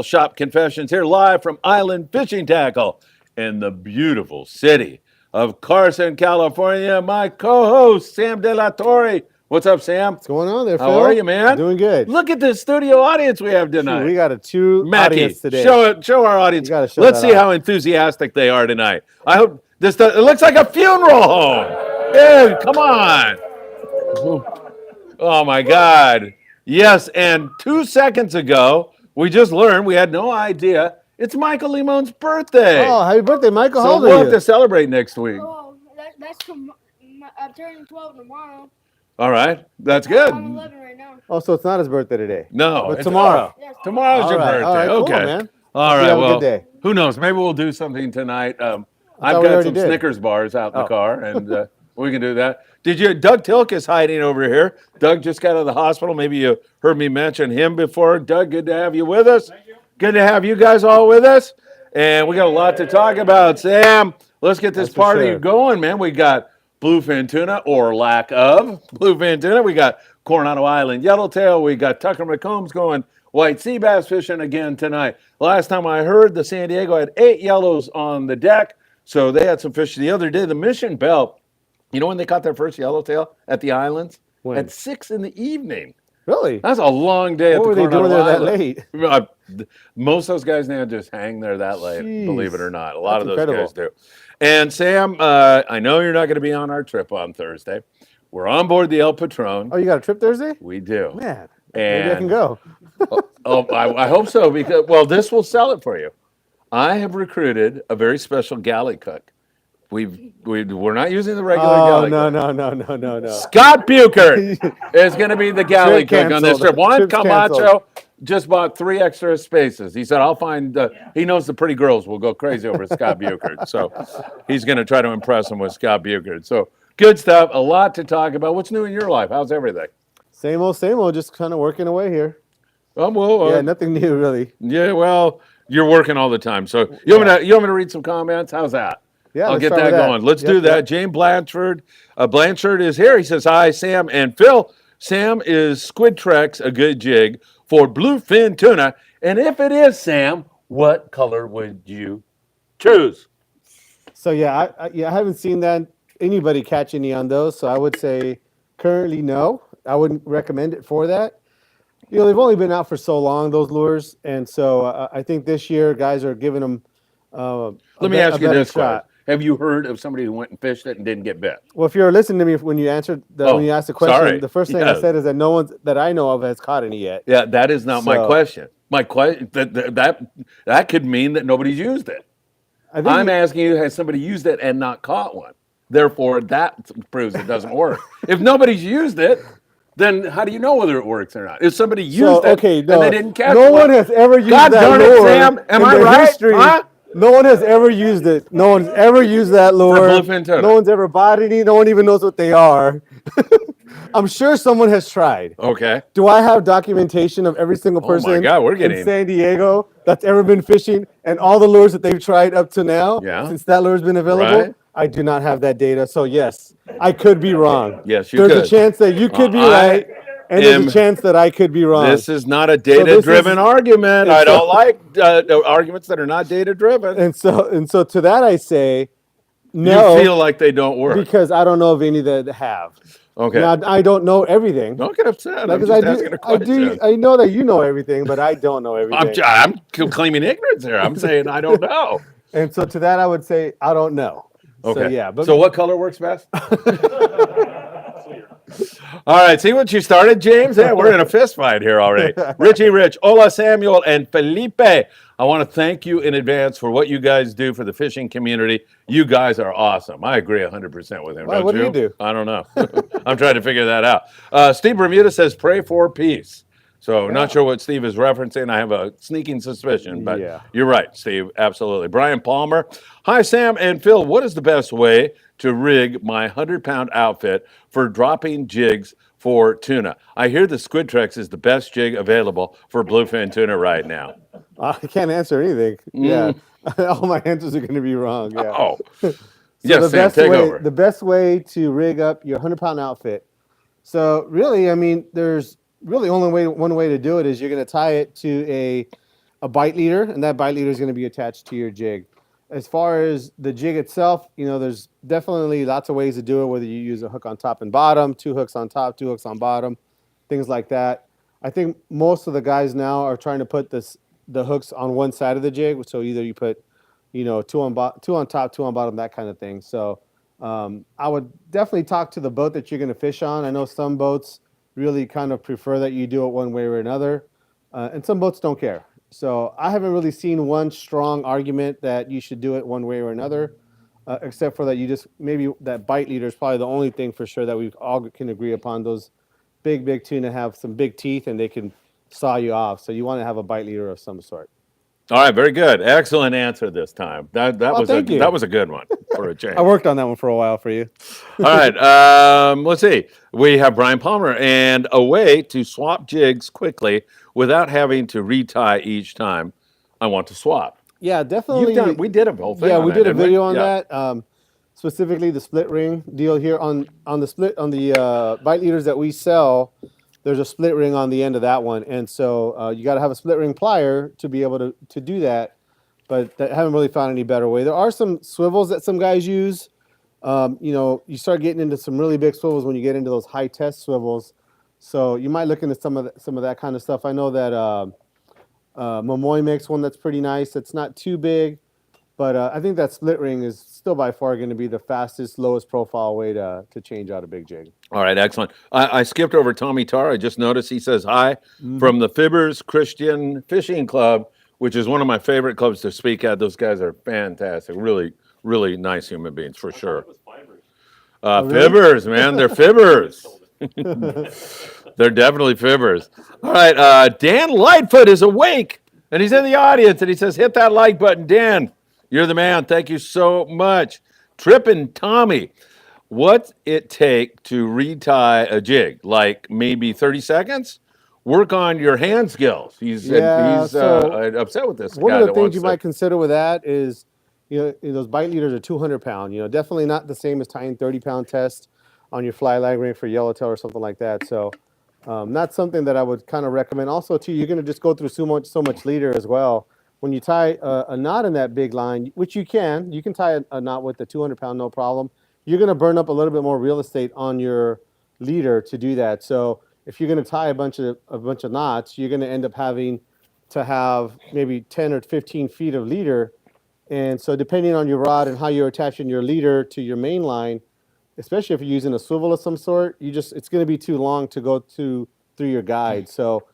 Shop Confessions here live from Island Fishing Tqckle in the beautiful city of Carson, California. My co-host, Sam De La Torre. What's up, Sam? What's going on there, Phil? How are you, man? Doing good. Look at the studio audience we have tonight. We got a audience today. Show our audience. Let's see how enthusiastic they are tonight. I hope it looks like a funeral home. Dude, come on. Oh, my God. Yes, and 2 seconds ago, we just learned, we had no idea, it's Michael Limon's birthday. Oh, happy birthday, Michael. How old we'll are you? have to celebrate next week. Oh, I'm turning 12 tomorrow. All right, that's good. I'm 11 right now. Oh, so it's not his birthday today. No. But tomorrow. Yes. Tomorrow's your birthday. All right, cool, okay. man. All right, have a well, good day. who knows? Maybe we'll do something tonight. I've we got already some did. Snickers bars out in the car, and we can do that. Doug Tilk is hiding over here. Doug just got out of the hospital. Maybe you heard me mention him before. Doug, good to have you with us. Thank you. Good to have you guys all with us. And we got a lot to talk about. Sam, let's get this party going, man. We got Bluefin Tuna, or lack of Bluefin Tuna. We got Coronado Island Yellowtail. We got Tucker McCombs going white sea bass fishing again tonight. Last time I heard, the San Diego had 8 yellows on the deck. So they had some fish the other day. The Mission Belt, you know when they caught their first yellowtail at the islands? When? At 6 in the evening. Really? That's a long day at the What were they Coronado doing there Island. that late? Most of those guys now just hang there that late, Jeez. believe it or not. A lot of That's those incredible. guys do. And Sam, I know you're not going to be on our trip on Thursday. We're on board the El Patron. Oh, you got a trip Thursday? We do. Man, And maybe I can go. I hope so, because, well, this will sell it for you. I have recruited a very special galley cook. We're not using the regular galley cook. No. Scott Buchert is going to be the galley cook on this trip. Juan Trip's Camacho just bought 3 extra spaces. He said, I'll find, he knows the pretty girls will go crazy over Scott Buchert. So he's going to try to impress them with Scott Buchert. So good stuff. A lot to talk about. What's new in your life? How's everything? Same old, just kind of working away here. Well, Yeah, nothing new, really. yeah, well, you're working all the time. So you want me to read some comments? How's that? Yeah, I'll let's get start that with going. Let's do that. Yep. James Blanchard. Blanchard is here. He says, hi, Sam and Phil. Sam, is Squid Trex a good jig for bluefin tuna? And if it is, Sam, what color would you choose? So, yeah, I haven't seen anybody catch any on those. So I would say currently no. I wouldn't recommend it for that. You know, they've only been out for so long, those lures. And so I think this year guys are giving them Let me ask you this question. Have you heard of somebody who went and fished it and didn't get bit? Well, if you're listening to me when you answered when you asked the question, sorry. the first thing I said is that no one that I know of has caught any yet. Yeah, that is not my question. My question that could mean that nobody's used it. I'm asking you, has somebody used it and not caught one? Therefore, that proves it doesn't work. If nobody's used it, then how do you know whether it works or not? If somebody used it and they didn't catch no one, one has ever used God that darn lure it, Sam, am I right? history. Huh? No one has ever used it. No one's ever used that lure. bluefin tuna. No one's ever bought any. No one even knows what they are. I'm sure someone has tried. Okay. Do I have documentation of every single person my God, we're getting in San Diego that's ever been fishing and all the lures that they've tried up to now since that lure's been available? Right. I do not have that data. So, yes, I could be wrong. Yes, you could. There's a chance that you could be right, and there's a chance that I could be wrong. This is not a data-driven argument. I don't like arguments that are not data-driven. And so to that I say, no. You feel like they don't work. Because I don't know of any that have. Okay. Now, I don't know everything. Don't get upset. I'm Because just asking a question. I know that you know everything, but I don't know everything. I'm claiming ignorance here. I'm saying I don't know. And so to that I would say, I don't know. Okay. So, yeah. So what color works best? All right, see what you started, James? Yeah, we're in a fist fight here already. Richie Rich, Ola Samuel, and Felipe. I want to thank you in advance for what you guys do for the fishing community. You guys are awesome. I agree 100% with him. Why, what do you do? I don't know. I'm trying to figure that out. Steve Bermuda says, pray for peace. So not sure what Steve is referencing. I have a sneaking suspicion, but you're right, Steve. Absolutely. Brian Palmer. Hi, Sam and Phil. What is the best way to rig my 100-pound outfit for dropping jigs for tuna? I hear the Squid Trex is the best jig available for bluefin tuna right now. I can't answer anything. Yeah. All my answers are going to be wrong. Yeah. Oh. So yes, Sam, take over. The best way to rig up your 100-pound outfit. So really, I mean, there's really only one way to do it is you're going to tie it to a bite leader, and that bite leader is going to be attached to your jig. As far as the jig itself, there's definitely lots of ways to do it, whether you use a hook on top and bottom, 2 hooks on top, 2 hooks on bottom, things like that. I think most of the guys now are trying to put the hooks on one side of the jig. So either you put, 2 on top, 2 on bottom, that kind of thing. So I would definitely talk to the boat that you're going to fish on. I know some boats really kind of prefer that you do it one way or another, and some boats don't care. So I haven't really seen one strong argument that you should do it one way or another, except for that maybe that bite leader is probably the only thing for sure that we all can agree upon. Those big tuna have some big teeth and they can saw you off. So you want to have a bite leader of some sort. All right, very good. Excellent answer this time. That was a good one for a change. I worked on that one for a while for you. All right, let's see. We have Brian Palmer and a way to swap jigs quickly without having to retie each time I want to swap. Yeah, definitely. We did a whole thing. Yeah, on we that, did a didn't we? video on Yeah. that. Specifically, the split ring deal here on the bite leaders that we sell. There's a split ring on the end of that one, and so you got to have a split ring plier to be able to do that. But I haven't really found any better way. There are some swivels that some guys use. You start getting into some really big swivels when you get into those high test swivels. So you might look into some of that kind of stuff. I know that Momoy makes one that's pretty nice. It's not too big, but I think that split ring is still by far going to be the fastest, lowest profile way to change out a big jig. All right, excellent. I skipped over Tommy Tar. I just noticed he says hi from the Fibbers Christian Fishing Club, which is one of my favorite clubs to speak at. Those guys are fantastic. Really, really nice human beings for sure. Really? Fibbers, man. They're Fibbers. They're definitely Fibbers. All right, Dan Lightfoot is awake, and he's in the audience, and he says, hit that like button. Dan, you're the man. Thank you so much. Trippin' Tommy. What's it take to retie a jig? Like maybe 30 seconds? Work on your hand skills. He's upset with this. One of the things you might consider with that is, those bite leaders are 200 pound. Definitely not the same as tying 30-pound test on your fly lag ring for yellowtail or something like that. So not something that I would kind of recommend. Also, too, you're going to just go through so much leader as well. When you tie a knot in that big line, which you can tie a knot with the 200 pound, no problem. You're going to burn up a little bit more real estate on your leader to do that. So if you're going to tie a bunch of knots, you're going to end up having to have maybe 10 or 15 feet of leader. And so depending on your rod and how you're attaching your leader to your main line, especially if you're using a swivel of some sort, it's going to be too long to go through your guide. So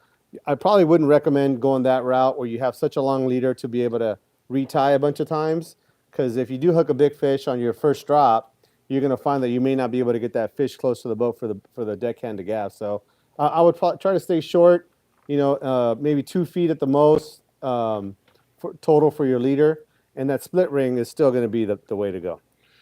I probably wouldn't recommend going that route where you have such a long leader to be able to retie a bunch of times. Because if you do hook a big fish on your first drop, you're going to find that you may not be able to get that fish close to the boat for the deckhand to gaff. So I would try to stay short, maybe 2 feet at the most total for your leader. And that split ring is still going to be the way to go.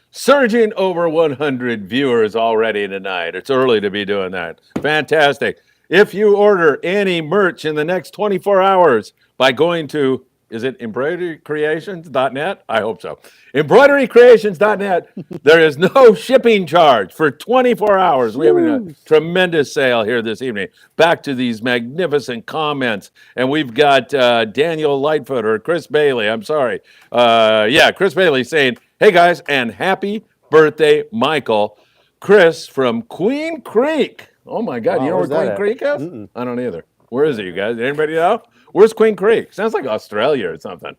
Surging over 100 viewers already tonight. It's early to be doing that. Fantastic. If you order any merch in the next 24 hours by going to, is it embroiderycreations.net? I hope so. Embroiderycreations.net. There is no shipping charge for 24 hours. We're having a tremendous sale here this evening. Back to these magnificent comments. And we've got Daniel Lightfoot or Chris Bailey. I'm sorry. Chris Bailey saying, hey guys, and happy birthday, Michael. Chris from Queen Creek. Oh my God, wow, you know where Queen Creek is? I don't either. Where is it, you guys? Anybody know? Where's Queen Creek? Sounds like Australia or something.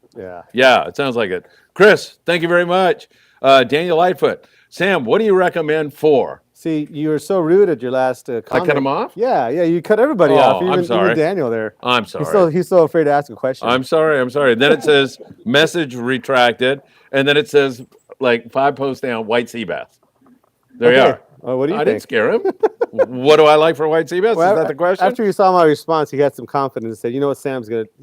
Yeah, it sounds like it. Chris, thank you very much. Daniel Lightfoot. Sam, what do you recommend for? See, you were so rude at your last comment. I cut him off? Yeah, you cut everybody off. I'm sorry. Even Daniel there. I'm sorry. He's so afraid to ask a question. I'm sorry. Then it says message retracted, and then it says like 5 posts down, white sea bass. There you are. What do you think? I didn't scare him. What do I like for white sea bass? Is that the question? After you saw my response, he had some confidence and said, you know what,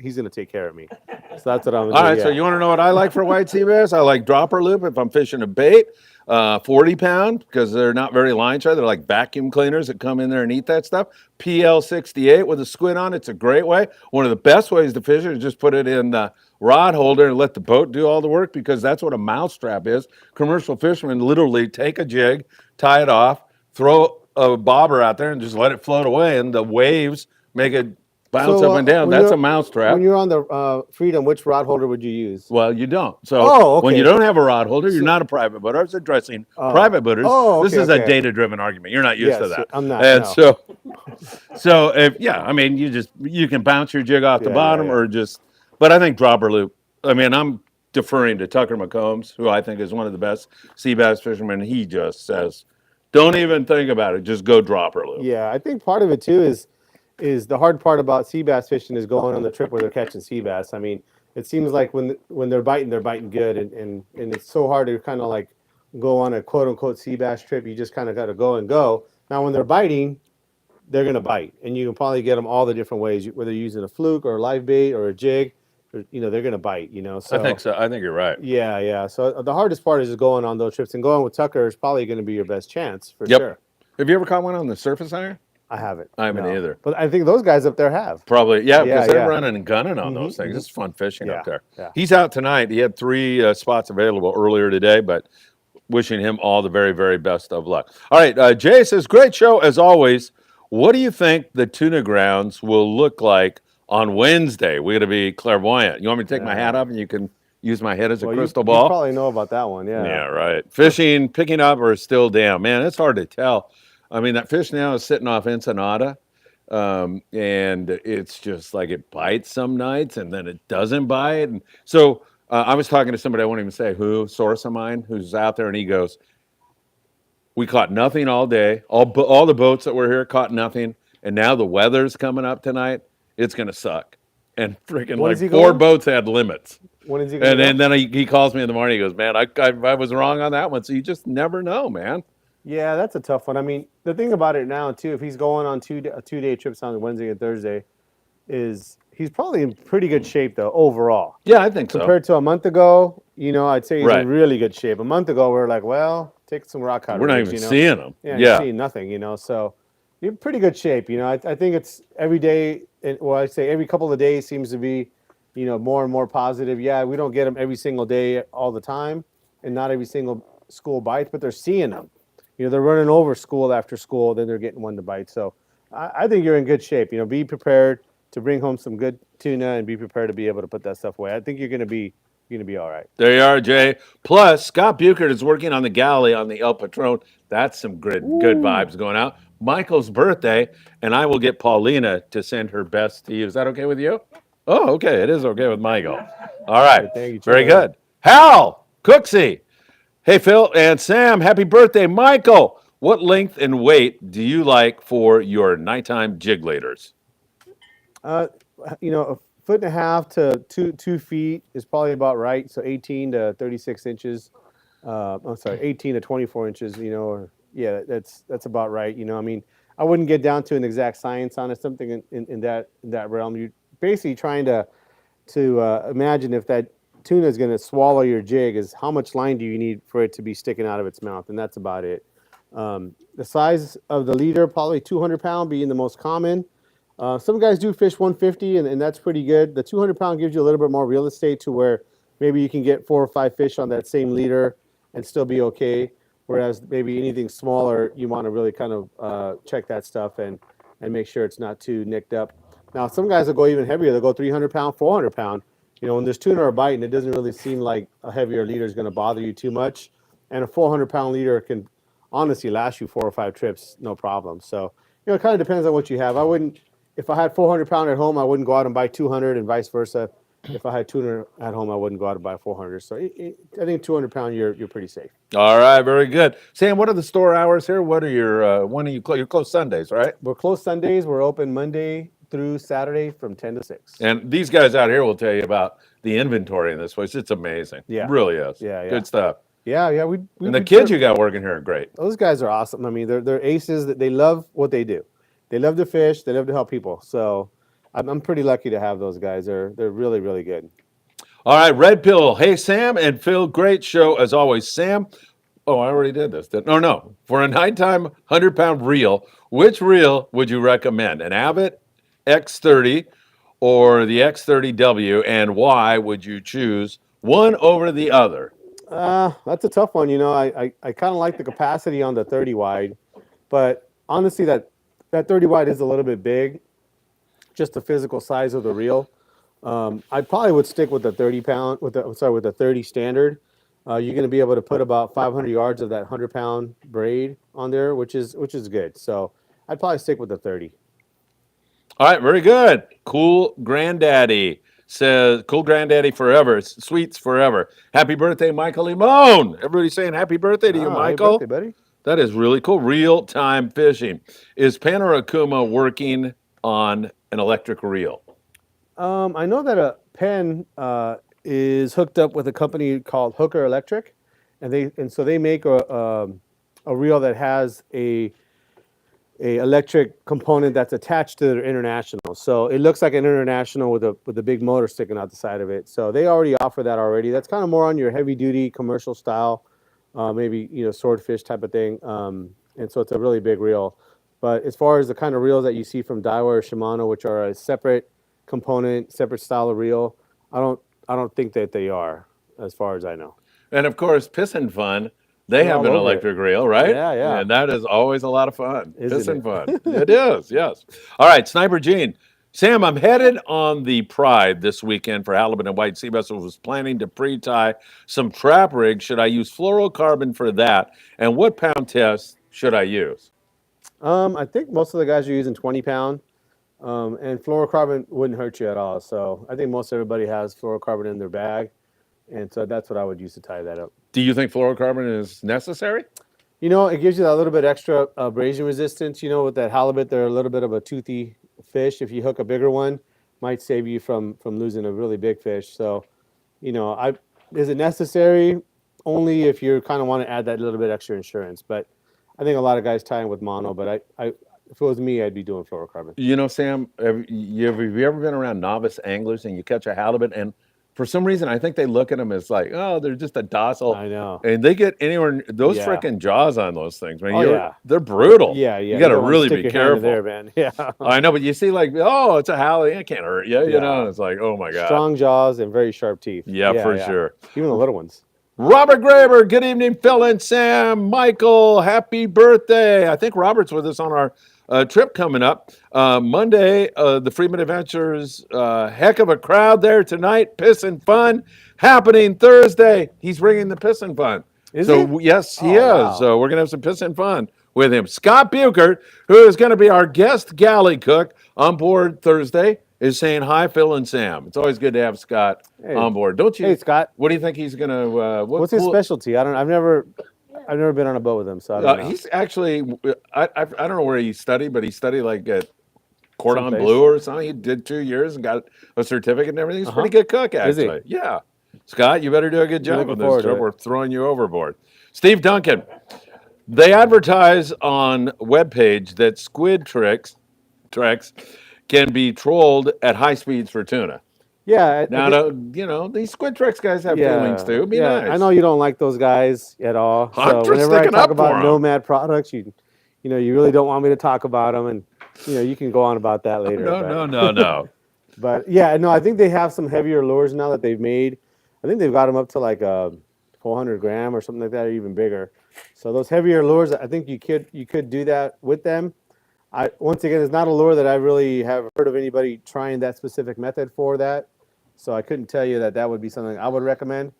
he's gonna take care of me. So that's what I'm gonna do. All right, so you want to know what I like for white sea bass? I like dropper loop if I'm fishing a bait, 40 pound, because they're not very line shy. They're like vacuum cleaners that come in there and eat that stuff. PL 68 with a squid on it's a great way. One of the best ways to fish it is just put it in the rod holder and let the boat do all the work, because that's what a mousetrap is. Commercial fishermen literally take a jig, tie it off, throw a bobber out there and just let it float away, and the waves make it bounce up and down. That's a mouse trap. When you're on the Freedom, which rod holder would you use? Well, you don't. So when you okay. don't have a rod holder, you're not a private boater. I was addressing private boaters. This is a data-driven argument. You're not used to that. I'm not. And no. so if I mean, you can bounce your jig off the bottom or just. But I think dropper loop. I mean, I'm deferring to Tucker McCombs, who I think is one of the best sea bass fishermen. He just says, don't even think about it. Just go dropper loop. Yeah, I think part of it too is the hard part about sea bass fishing is going on the trip where they're catching sea bass. I mean, it seems like when they're biting good, and it's so hard to kind of like go on a quote unquote sea bass trip. You just kind of got to go and go. Now, when they're biting, they're gonna bite, and you can probably get them all the different ways, whether you're using a fluke or a live bait or a jig. Or, they're gonna bite. So I think so. I think you're right. Yeah. So the hardest part is just going on those trips, and going with Tucker is probably going to be your best chance for sure. Have you ever caught one on the surface iron? I haven't. I haven't either. But I think those guys up there have. Probably, because they're running and gunning on those things. It's fun fishing up there. Yeah. He's out tonight. He had 3 spots available earlier today, but wishing him all the very, very best of luck. All right, Jay says, great show as always. What do you think the tuna grounds will look like on Wednesday? We're going to be clairvoyant. You want me to take my hat off and you can use my head as a crystal ball? You probably know about that one, yeah. Yeah, right. Fishing, picking up, or still down. Man, it's hard to tell. I mean, that fish now is sitting off Ensenada, and it's just like it bites some nights, and then it doesn't bite. And so I was talking to somebody, I won't even say who, source of mine, who's out there, and he goes, we caught nothing all day. All the boats that were here caught nothing, and now the weather's coming up tonight. It's going to suck. And freaking like 4 boats had limits. When is he going and then he calls me in the morning. He goes, man, I was wrong on that one. So you just never know, man. Yeah, that's a tough one. I mean, the thing about it now, too, if he's going on 2-day trips on Wednesday and Thursday, is he's probably in pretty good shape, though, overall. Yeah, I think so. Compared to a month ago, I'd say he's in really good shape. A month ago, we were like, well, take some rock cutter. We're not even seeing him. Yeah, seeing nothing, So you're in pretty good shape. I think it's every day, I'd say every couple of days seems to be, more and more positive. Yeah, we don't get them every single day all the time, and not every single school bites, but they're seeing them. They're running over school after school, then they're getting one to bite. So I think you're in good shape. Be prepared to bring home some good tuna and be prepared to be able to put that stuff away. I think you're going to be all right. There you are, Jay. Plus, Scott Buchert is working on the galley on the El Patron. That's some good vibes going out. Michael's birthday, and I will get Paulina to send her best to you. Is that okay with you? Oh, okay. It is okay with Michael. All right. Thank you, very good. Hal Cooksey. Hey, Phil and Sam, happy birthday. Michael, what length and weight do you like for your nighttime jig leaders? A 1.5 to 2 feet is probably about right. So 18 to 36 inches. 18 to 24 inches, that's about right. I mean, I wouldn't get down to an exact science on it, something in that realm. You're basically trying to imagine if that tuna is going to swallow your jig, is how much line do you need for it to be sticking out of its mouth, and that's about it. The size of the leader, probably 200-pound being the most common. Some guys do fish 150, and that's pretty good. The 200-pound gives you a little bit more real estate to where maybe you can get 4 or 5 fish on that same leader and still be okay. Whereas maybe anything smaller, you want to really kind of check that stuff and make sure it's not too nicked up. Now, some guys will go even heavier. They'll go 300-pound, 400-pound. When there's tuna or biting, it doesn't really seem like a heavier leader is going to bother you too much. And a 400-pound leader can honestly last you 4 or 5 trips, no problem. So, it kind of depends on what you have. If I had 400-pound at home, I wouldn't go out and buy 200, and vice versa. If I had 200 at home, I wouldn't go out and buy 400. So I think 200-pound, you're pretty safe. All right, very good. Sam, what are the store hours here? What are your when are you close? You're closed Sundays, right? We're closed Sundays. We're open Monday through Saturday from 10 to 6. And these guys out here will tell you about the inventory in this place. It's amazing. Yeah, it really is. Yeah. Good stuff. Yeah. And the kids you got working here are great. Those guys are awesome. I mean, they're aces. That they love what they do. They love to fish. They love to help people. So I'm pretty lucky to have those guys. They're really, really good. All right, Red Pill. Hey, Sam and Phil, great show as always. Sam, I already did this. No. For a nighttime 100-pound reel, which reel would you recommend? An Abbott X30 or the X30W, and why would you choose one over the other? That's a tough one. I kind of like the capacity on the 30 wide, but honestly, that 30 wide is a little bit big. just the physical size of the reel. I probably would stick with the 30-pound, with the 30 standard. You're going to be able to put about 500 yards of that 100-pound braid on there, which is good. So I'd probably stick with the 30. All right, very good. Cool Granddaddy says, "Cool Granddaddy forever, sweets forever." Happy birthday, Michael Limon. Everybody's saying happy birthday to you, Happy Michael. birthday, buddy. That is really cool. Real-time fishing. Is Panorakuma working on an electric reel? I know that a Penn is hooked up with a company called Hooker Electric, and so they make a reel that has a electric component that's attached to their international. So it looks like an international with a big motor sticking out the side of it. So they already offer that already. That's kind of more on your heavy duty commercial style, maybe swordfish type of thing. And so it's a really big reel. But as far as the kind of reels that you see from Daiwa or Shimano, which are a separate component, separate style of reel, I don't think that they are, as far as I know. And of course, Pissin' Fun. They have an electric reel, right? Yeah. And that is always a lot of fun. Isn't it? Fun. It is, yes. All right, Sniper Gene. Sam, I'm headed on the Pride this weekend for halibut and white sea bass. I was planning to pre-tie some trap rigs. Should I use fluorocarbon for that? And what pound test should I use? I think most of the guys are using 20-pound, and fluorocarbon wouldn't hurt you at all. So I think most everybody has fluorocarbon in their bag, and so that's what I would use to tie that up. Do you think fluorocarbon is necessary? It gives you that little bit extra abrasion resistance. With that halibut, they're a little bit of a toothy fish. If you hook a bigger one, might save you from losing a really big fish. So, is it necessary? Only if you kind of want to add that little bit extra insurance. But I think a lot of guys tie in with mono. But if it was me, I'd be doing fluorocarbon. Sam, have you ever been around novice anglers and you catch a halibut and for some reason, I think they look at them as like, oh, they're just a docile. I know. And they get anywhere, those Yeah. freaking jaws on those things, man. Yeah. They're brutal. Yeah. You got to don't wanna really stick be your hand in careful. there, man. Yeah. I know, but you see like, oh, it's a halibut. It can't hurt you, Yeah. And it's like, oh my God. Strong jaws and very sharp teeth. Yeah, for sure. Even the little ones. Robert Graber, good evening, Phil and Sam. Michael, happy birthday. I think Robert's with us on our trip coming up. Monday, the Friedman Adventures, heck of a crowd there tonight. Pissin' Fun happening Thursday. He's bringing the Pissin' Fun. Is he? Yes, he is. Wow. So we're going to have some Pissin' Fun with him. Scott Buchert, who is going to be our guest galley cook on board Thursday, is saying hi, Phil and Sam. It's always good to have Scott on board, don't you? Hey, Scott. What do you think he's going to? What's his specialty? I've never been on a boat with him, so I don't know. He's actually, I don't know where he studied, but he studied like at Cordon Someplace. Bleu or something. He did 2 years and got a certificate and everything. He's a pretty good cook, Is he? actually. Yeah. Scott, you better do a good job looking on forward this to trip. it. We're throwing you overboard. Steve Duncan, they advertise on webpage that squid tricks can be trolled at high speeds for tuna. Yeah. Now, these squid tricks guys have feelings too. Be nice. I know you don't like those guys at all. I'm So whenever I sticking talk up for about 'em. Nomad products, you really don't want me to talk about them, and you can go on about that later. No. But yeah, no, I think they have some heavier lures now that they've made. I think they've got them up to like 400 gram or something like that, or even bigger. So those heavier lures, I think you could do that with them. Once again, it's not a lure that I really have heard of anybody trying that specific method for that. So I couldn't tell you that would be something I would recommend.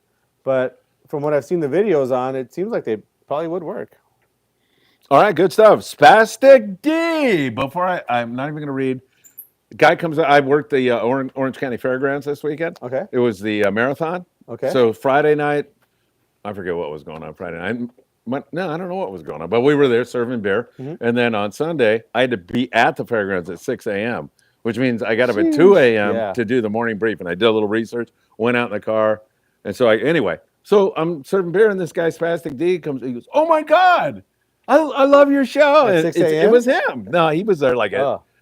But from what I've seen the videos on, it seems like they probably would work. All right, good stuff. Spastic D. Before I'm not even going to read. Guy comes out. I worked the Orange County Fairgrounds this weekend. Okay. It was the marathon. Okay. So Friday night, I forget what was going on Friday night. No, I don't know what was going on, but we were there serving beer. Mm-hmm. And then on Sunday, I had to be at the fairgrounds at 6 a.m., which means I got up at 2 a.m. to do the morning brief. And I did a little research, went out in the car. And so so I'm serving beer, and this guy, Spastic D, comes. He goes, "Oh my God, I love your show." At And 6 a.m.? it was him. No, he was there like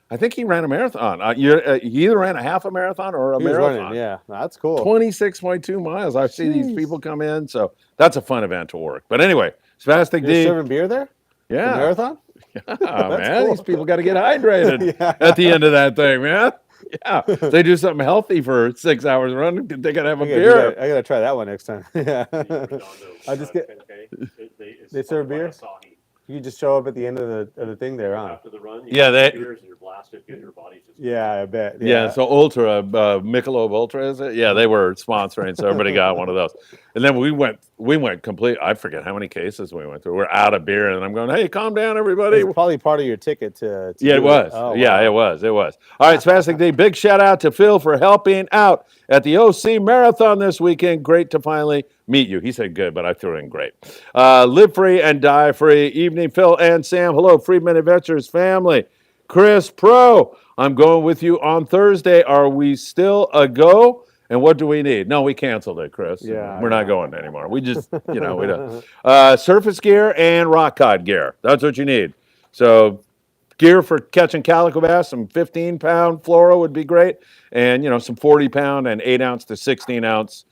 I think he ran a marathon. He either ran a half a marathon or a He was marathon. running, yeah, that's cool. 26.2 miles. I see these people come in, so that's a fun event to work. But anyway, Spastic You're D. serving beer there? Yeah. The marathon? Oh, man, cool. these people got to get hydrated Yeah. at the end of that thing, man. Yeah, if they do something healthy for 6 hours running, they got to have a beer. I gotta try that one next time. Yeah. I just get. They serve beer? You just show up at the end of the thing there, huh? After the run, Yeah, they- beers and you're blasted because your body's just. Yeah, I bet. Yeah, so Ultra, Michelob Ultra, is it? Yeah, they were sponsoring, so everybody got one of those. And then we went complete. I forget how many cases we went through. We're out of beer, and I'm going, hey, calm down, everybody. It's probably part of your ticket to Yeah, it do was. Oh, Yeah, wow. it was. All right, Spastic D, big shout out to Phil for helping out at the OC Marathon this weekend. Great to finally meet you. He said good, but I threw in great. Live free and die free. Evening, Phil and Sam. Hello, Friedman Adventures family. Chris Pro, I'm going with you on Thursday. Are we still a go? And what do we need? No, we canceled it, Chris. Yeah, We're not going anymore. We just, we don't. Surface gear and rock cod gear. That's what you need. So gear for catching calico bass, some 15-pound fluoro would be great. And, some 40-pound and 8-ounce to 16-ounce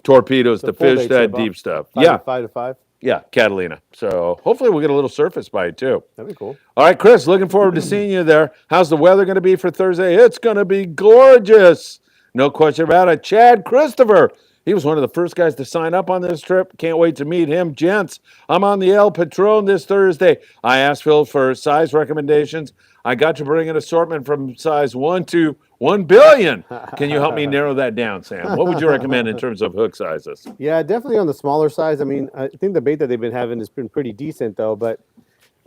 torpedoes to full fish bait that tip, huh? deep stuff. 5 to 5. Yeah, Catalina. So hopefully we'll get a little surface bite too. That'd be cool. All right, Chris, looking forward to seeing you there. How's the weather going to be for Thursday? It's going to be gorgeous. No question about it. Chad Christopher. He was one of the first guys to sign up on this trip. Can't wait to meet him. Gents, I'm on the El Patron this Thursday. I asked Phil for size recommendations. I got to bring an assortment from size 1 to 1 billion. Can you help me narrow that down, Sam? What would you recommend in terms of hook sizes? Yeah, definitely on the smaller size. I mean, I think the bait that they've been having has been pretty decent, though. But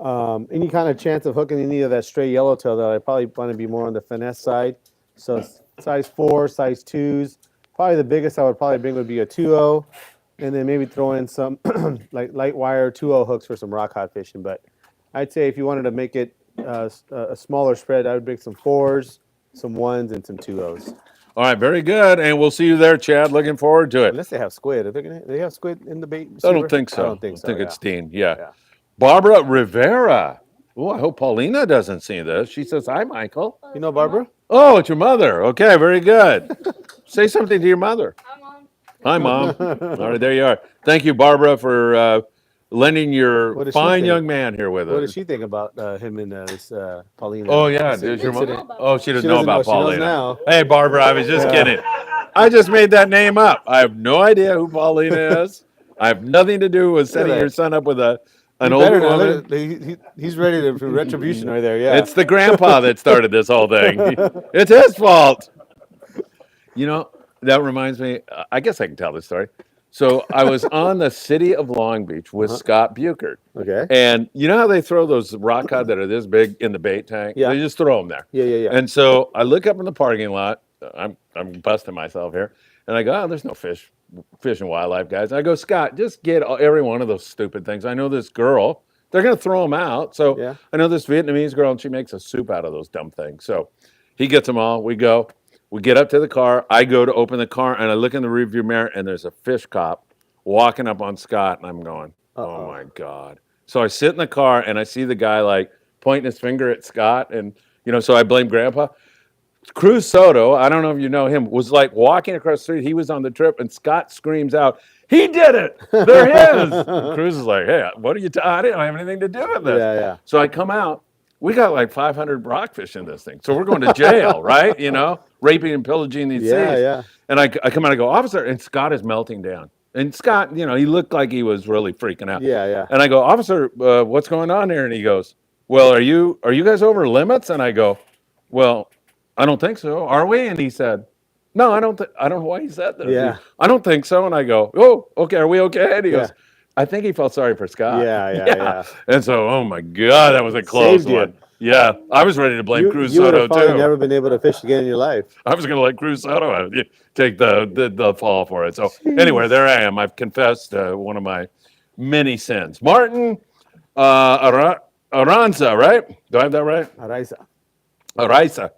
any kind of chance of hooking any of that stray yellowtail, though, I probably want to be more on the finesse side. So size 4, size 2s. Probably the biggest I would probably bring would be a 2.0, and then maybe throw in some like light wire 2.0 hooks for some rock cod fishing. But I'd say if you wanted to make it a smaller spread, I would bring some 4s, some 1s, and some 2.0s. All right, very good. And we'll see you there, Chad. Looking forward to it. Unless they have squid. Are they have squid in the bait? I don't think so. I don't think so. I think yeah. it's Dean. Yeah. Yeah. Barbara Rivera. Oh, I hope Paulina doesn't see this. She says, hi, Michael. You know Barbara? Oh, it's your mother. Okay, very good. Say something to your mother. Hi, Mom. Hi, Mom. All right, there you are. Thank you, Barbara, for lending your What does she fine think? young man here with What us. does she think about him and this Paulina? Oh, yeah. This Does your incident? mom? Oh, she doesn't She know doesn't about know. She knows Paulina. now. Hey, Barbara, I was just Yeah. kidding. I just made that name up. I have no idea who Paulina is. I have nothing to do with setting that. your son up with an He older better not. woman. He's ready to for retribution right there. Yeah. It's the grandpa that started this whole thing. It's his fault. That reminds me, I guess I can tell this story. So I was on the City of Long Beach with Scott Buchert. okay. And you know how they throw those rock cod that are this big in the bait tank? Yeah. They just throw them there. Yeah. And so I look up in the parking lot. I'm busting myself here. And I go, oh, there's no fish and wildlife guys. I go, Scott, just get every one of those stupid things. I know this girl. They're going to throw them out. So Yeah. I know this Vietnamese girl, and she makes a soup out of those dumb things. So he gets them all. We go. We get up to the car. I go to open the car, and I look in the rearview mirror, and there's a fish cop walking up on Scott, and I'm going, oh, my God. So I sit in the car, and I see the guy, like, pointing his finger at Scott, and, so I blame Grandpa. Cruz Soto, I don't know if you know him, was, like, walking across the street. He was on the trip, and Scott screams out, he did it! They're his! And Cruz is like, hey, what are you I didn't have anything to do with this. Yeah. So I come out. We got like 500 rockfish in this thing. So we're going to jail, right? Raping and pillaging these seas. Yeah. And I come out and go, officer, and Scott is melting down. And Scott, he looked like he was really freaking out. Yeah. And I go, officer, what's going on here? And he goes, well, are you guys over limits? And I go, well, I don't think so. Are we? And he said, no, I don't know why he said that. Yeah. I don't think so. And I go, oh, okay, are we okay? And he Yeah. goes, I think he felt sorry for Scott. Yeah. And so, oh my God, that was a close Saved you. one. Yeah, I was ready to blame Cruz You would Soto have probably too. never been able to fish again in your life. I was going to let Cruz Soto take the fall for it. So anyway, there I am. I've confessed one of my many sins. Martin Aranza, right? Do I have that right? Araiza.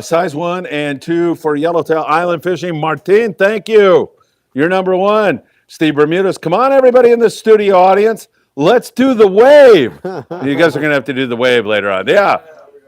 Size 1 and 2 for Yellowtail Island Fishing. Martin, thank you. You're number 1. Steve Bermudez. Come on, everybody in the studio audience. Let's do the wave. You guys are going to have to do the wave later on. Yeah.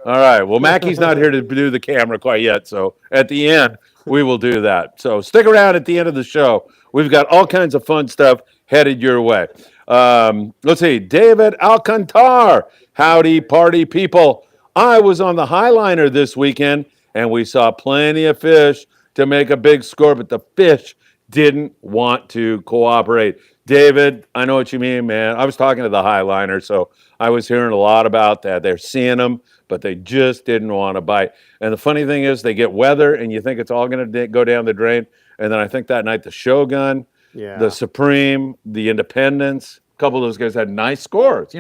All right. Well, Mackie's not here to do the camera quite yet. So at the end, we will do that. So stick around at the end of the show. We've got all kinds of fun stuff headed your way. Let's see. David Alcantar. Howdy, party people. I was on the Highliner this weekend, and we saw plenty of fish to make a big score, but the fish didn't want to cooperate. David, I know what you mean, man. I was talking to the Highliner, so I was hearing a lot about that. They're seeing them, but they just didn't want to bite. And the funny thing is, they get weather, and you think it's all going to go down the drain. And then I think that night the Shogun, the Supreme, the Independence, a couple of those guys had nice scores,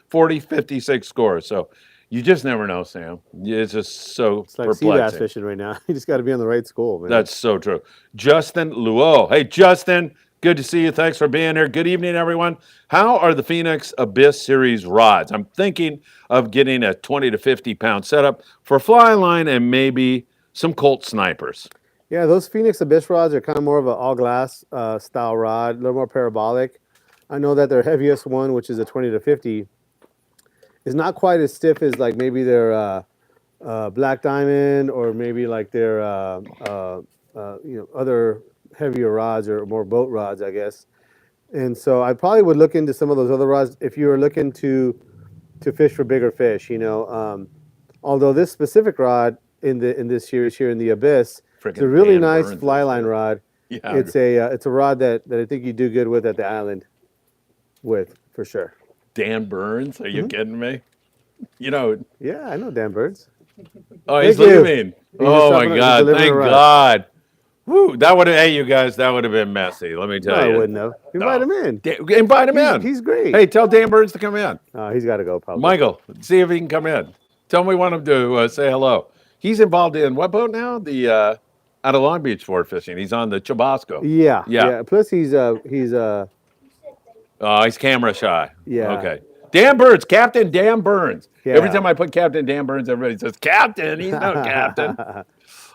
40, 56 scores. So you just never know, Sam. It's just so It's like perplexing. seabass fishing right now. You just got to be on the right school, man. That's so true. Justin Luo. Hey, Justin. Good to see you. Thanks for being here. Good evening, everyone. How are the Phoenix Abyss Series rods? I'm thinking of getting a 20 to 50 pound setup for fly line and maybe some Colt snipers. Yeah, those Phoenix Abyss rods are kind of more of an all glass style rod, a little more parabolic. I know that their heaviest one, which is a 20 to 50, is not quite as stiff as like maybe their Black Diamond or maybe like their other heavier rods or more boat rods, I guess. And so I probably would look into some of those other rods if you were looking to fish for bigger fish. Although this specific rod in this series here in the Abyss, it's a really nice fly line rod. Yeah, it's a rod that I think you do good with at the island, with for sure. Dan Burns, are you kidding me? Yeah, I know Dan Burns. Oh, he's leaving. Oh my God! Thank God. Woo, that would have, hey, you guys, that would have been messy. Let me tell you. I wouldn't have. Invite him in. Invite him in. He's great. Hey, tell Dan Burns to come in. He's got to go, probably. Michael, see if he can come in. Tell him we want him to say hello. He's involved in what boat now? The out of Long Beach sport fishing. He's on the Chubasco. Yeah. Plus, he's camera shy. Yeah. Okay. Dan Burns, Captain Dan Burns. Yeah. Every time I put Captain Dan Burns, everybody says, Captain. He's no captain.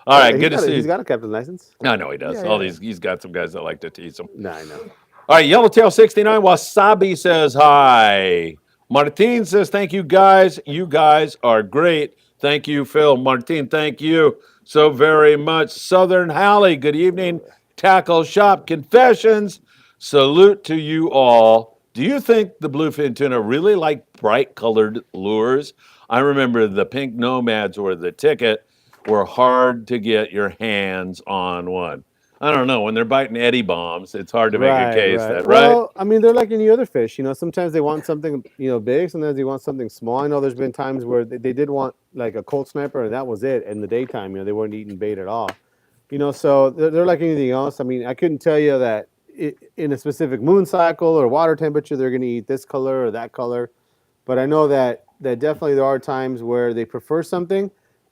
All right, good to see you. He's got a captain license. I know he does. He's got some guys that like to tease him. No, I know. All right, Yellowtail 69 Wasabi says hi. Martin says, thank you guys. You guys are great. Thank you, Phil. Martin, thank you so very much. Southern Hallie, good evening. Tackle Shop Confessions. Salute to you all. Do you think the bluefin tuna really like bright colored lures? I remember the pink nomads or the ticket were hard to get your hands on one. I don't know. When they're biting Eddie bombs, it's hard to make a case that, right? Well, I mean, they're like any other fish. Sometimes they want something, big. Sometimes they want something small. I know there's been times where they did want like a Colt sniper, and that was it. In the daytime, they weren't eating bait at all. So they're like anything else. I mean, I couldn't tell you that in a specific moon cycle or water temperature, they're going to eat this color or that color. But I know that definitely there are times where they prefer something.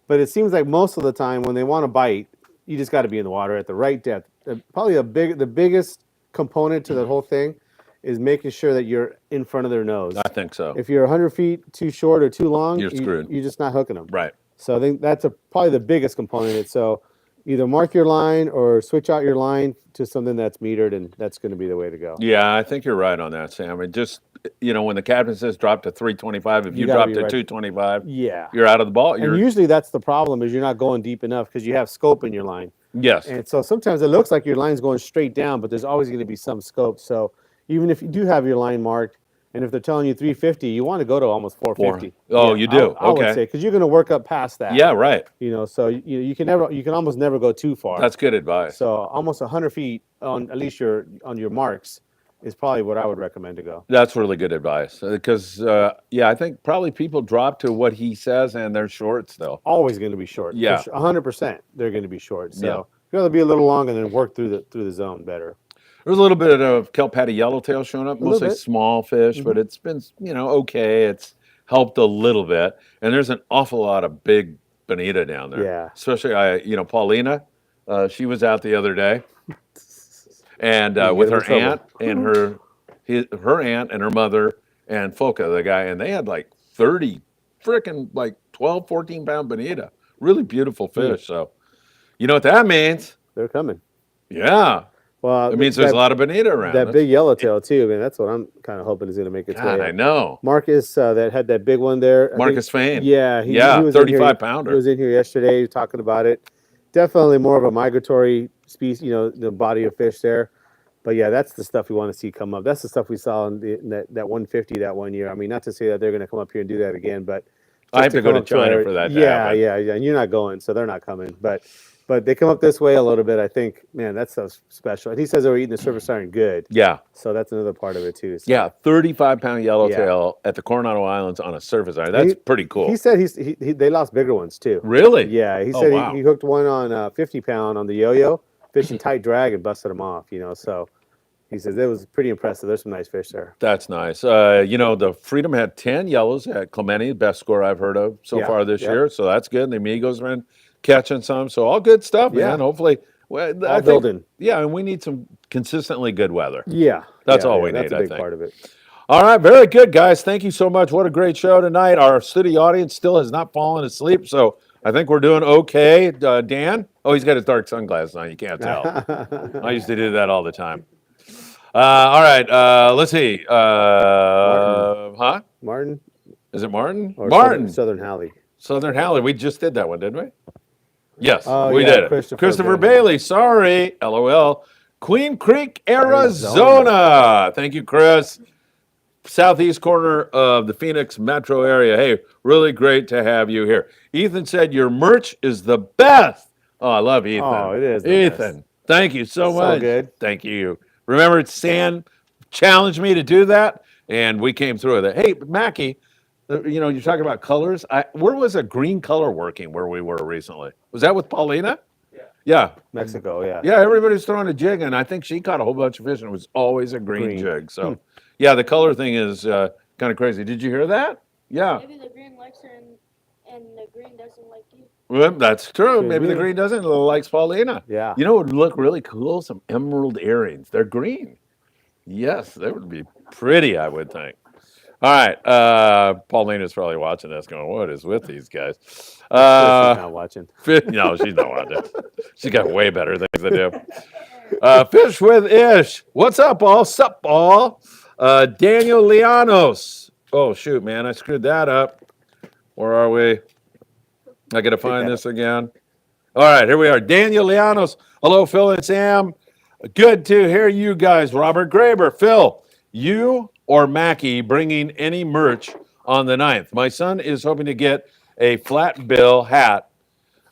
But it seems like most of the time when they want to bite, you just got to be in the water at the right depth. Probably the biggest component to the whole thing is making sure that you're in front of their nose. I think so. If you're 100 feet too short or too long, you're screwed. You're just not hooking them. Right. So I think that's probably the biggest component. So either mark your line or switch out your line to something that's metered, and that's going to be the way to go. Yeah, I think you're right on that, Sam. It just, when the captain says drop to 325, if you drop to 225, you're out of the ball. And usually that's the problem, is you're not going deep enough because you have scope in your line. Yes. And so sometimes it looks like your line's going straight down, but there's always going to be some scope. So even if you do have your line marked, and if they're telling you 350, you want to go to almost 450. Oh, you do? I would say, because you're going to work up past that. Yeah, right. So you can almost never go too far. That's good advice. So almost 100 feet on at least on your marks is probably what I would recommend to go. That's really good advice, because I think probably people drop to what he says, and they're short still. Always going to be short. Yeah, 100%. They're going to be short. So you got to be a little long and then work through the zone better. There's a little bit of kelp patty yellowtail showing up, mostly small fish, but it's been okay. It's helped a little bit, and there's an awful lot of big bonita down there. Yeah, especially Paulina, she was out the other day, and with her aunt and her aunt and her mother and Foca, the guy, and they had like 30 freaking 12, 14 pound bonita. Really beautiful fish. So you know what that means? They're coming. Yeah. Well, it means there's a lot of bonita around. That big yellowtail too. I mean, that's what I'm kind of hoping is going to make its way. I know. Marcus, that had that big one there. Marcus Fain. Yeah, he was 35 pounder. He was in here yesterday talking about it. Definitely more of a migratory species, the body of fish there. But yeah, that's the stuff we want to see come up. That's the stuff we saw in that 150 that one year. I mean, not to say that they're going to come up here and do that again, but I have to go to China for that. Yeah, and you're not going, so they're not coming. But But they come up this way a little bit. I think, man, that's so special. And he says they were eating the surface iron good. Yeah. So that's another part of it too. So. Yeah, 35-pound yellowtail at the Coronado Islands on a surface iron. That's pretty cool. He said they lost bigger ones too. Really? Yeah, he said he hooked one on 50-pound on the yo-yo, fishing tight drag, and busted them off. So he says it was pretty impressive. There's some nice fish there. That's nice. The Freedom had 10 yellows at Clemente, best score I've heard of so far this year. So that's good. And the Amigos been catching some. So all good stuff, man. Hopefully, I think, and we need some consistently good weather. Yeah. That's all we need, I think. That's a big part of it. All right, very good, guys. Thank you so much. What a great show tonight. Our studio audience still has not fallen asleep, so I think we're doing okay. Dan? Oh, he's got his dark sunglasses on. You can't tell. I used to do that all the time. All right, let's see. Martin? Is it Martin? Or Martin. Southern Halley. Southern Halley. We just did that one, didn't we? Yes, Oh, we yeah, did it. Christopher Bailey. Sorry. LOL. Queen Creek, Arizona. Thank you, Chris. Southeast corner of the Phoenix metro area. Hey, really great to have you here. Ethan said your merch is the best. Oh, I love Ethan. Oh, it is. Ethan, thank you so much. So good. Thank you. Remember, Stan challenged me to do that, and we came through with it. Hey, Mackie, you're talking about colors. Where was a green color working where we were recently? Was that with Paulina? Yeah. Mexico, yeah. Yeah, everybody's throwing a jig, and I think she caught a whole bunch of fish, and it was always a green jig. So, yeah, the color thing is kind of crazy. Did you hear that? Yeah. Maybe the green likes her and the green doesn't like you. Well, that's true. Maybe the be. green doesn't. It likes Paulina. Yeah. You know what would look really cool? Some emerald earrings. They're green. Yes, that would be pretty, I would think. All right. Paulina's probably watching this going, what is with these guys? She's not watching. No, she's not watching. She's got way better things to do. Fish with Ish. What's up, all? Sup, all? Daniel Llanos. Oh, shoot, man. I screwed that up. Where are we? I got to find this again. All right, here we are. Daniel Llanos. Hello, Phil and Sam. Good to hear you guys. Robert Graber. Phil, you or Mackie bringing any merch on the 9th? My son is hoping to get a flat bill hat.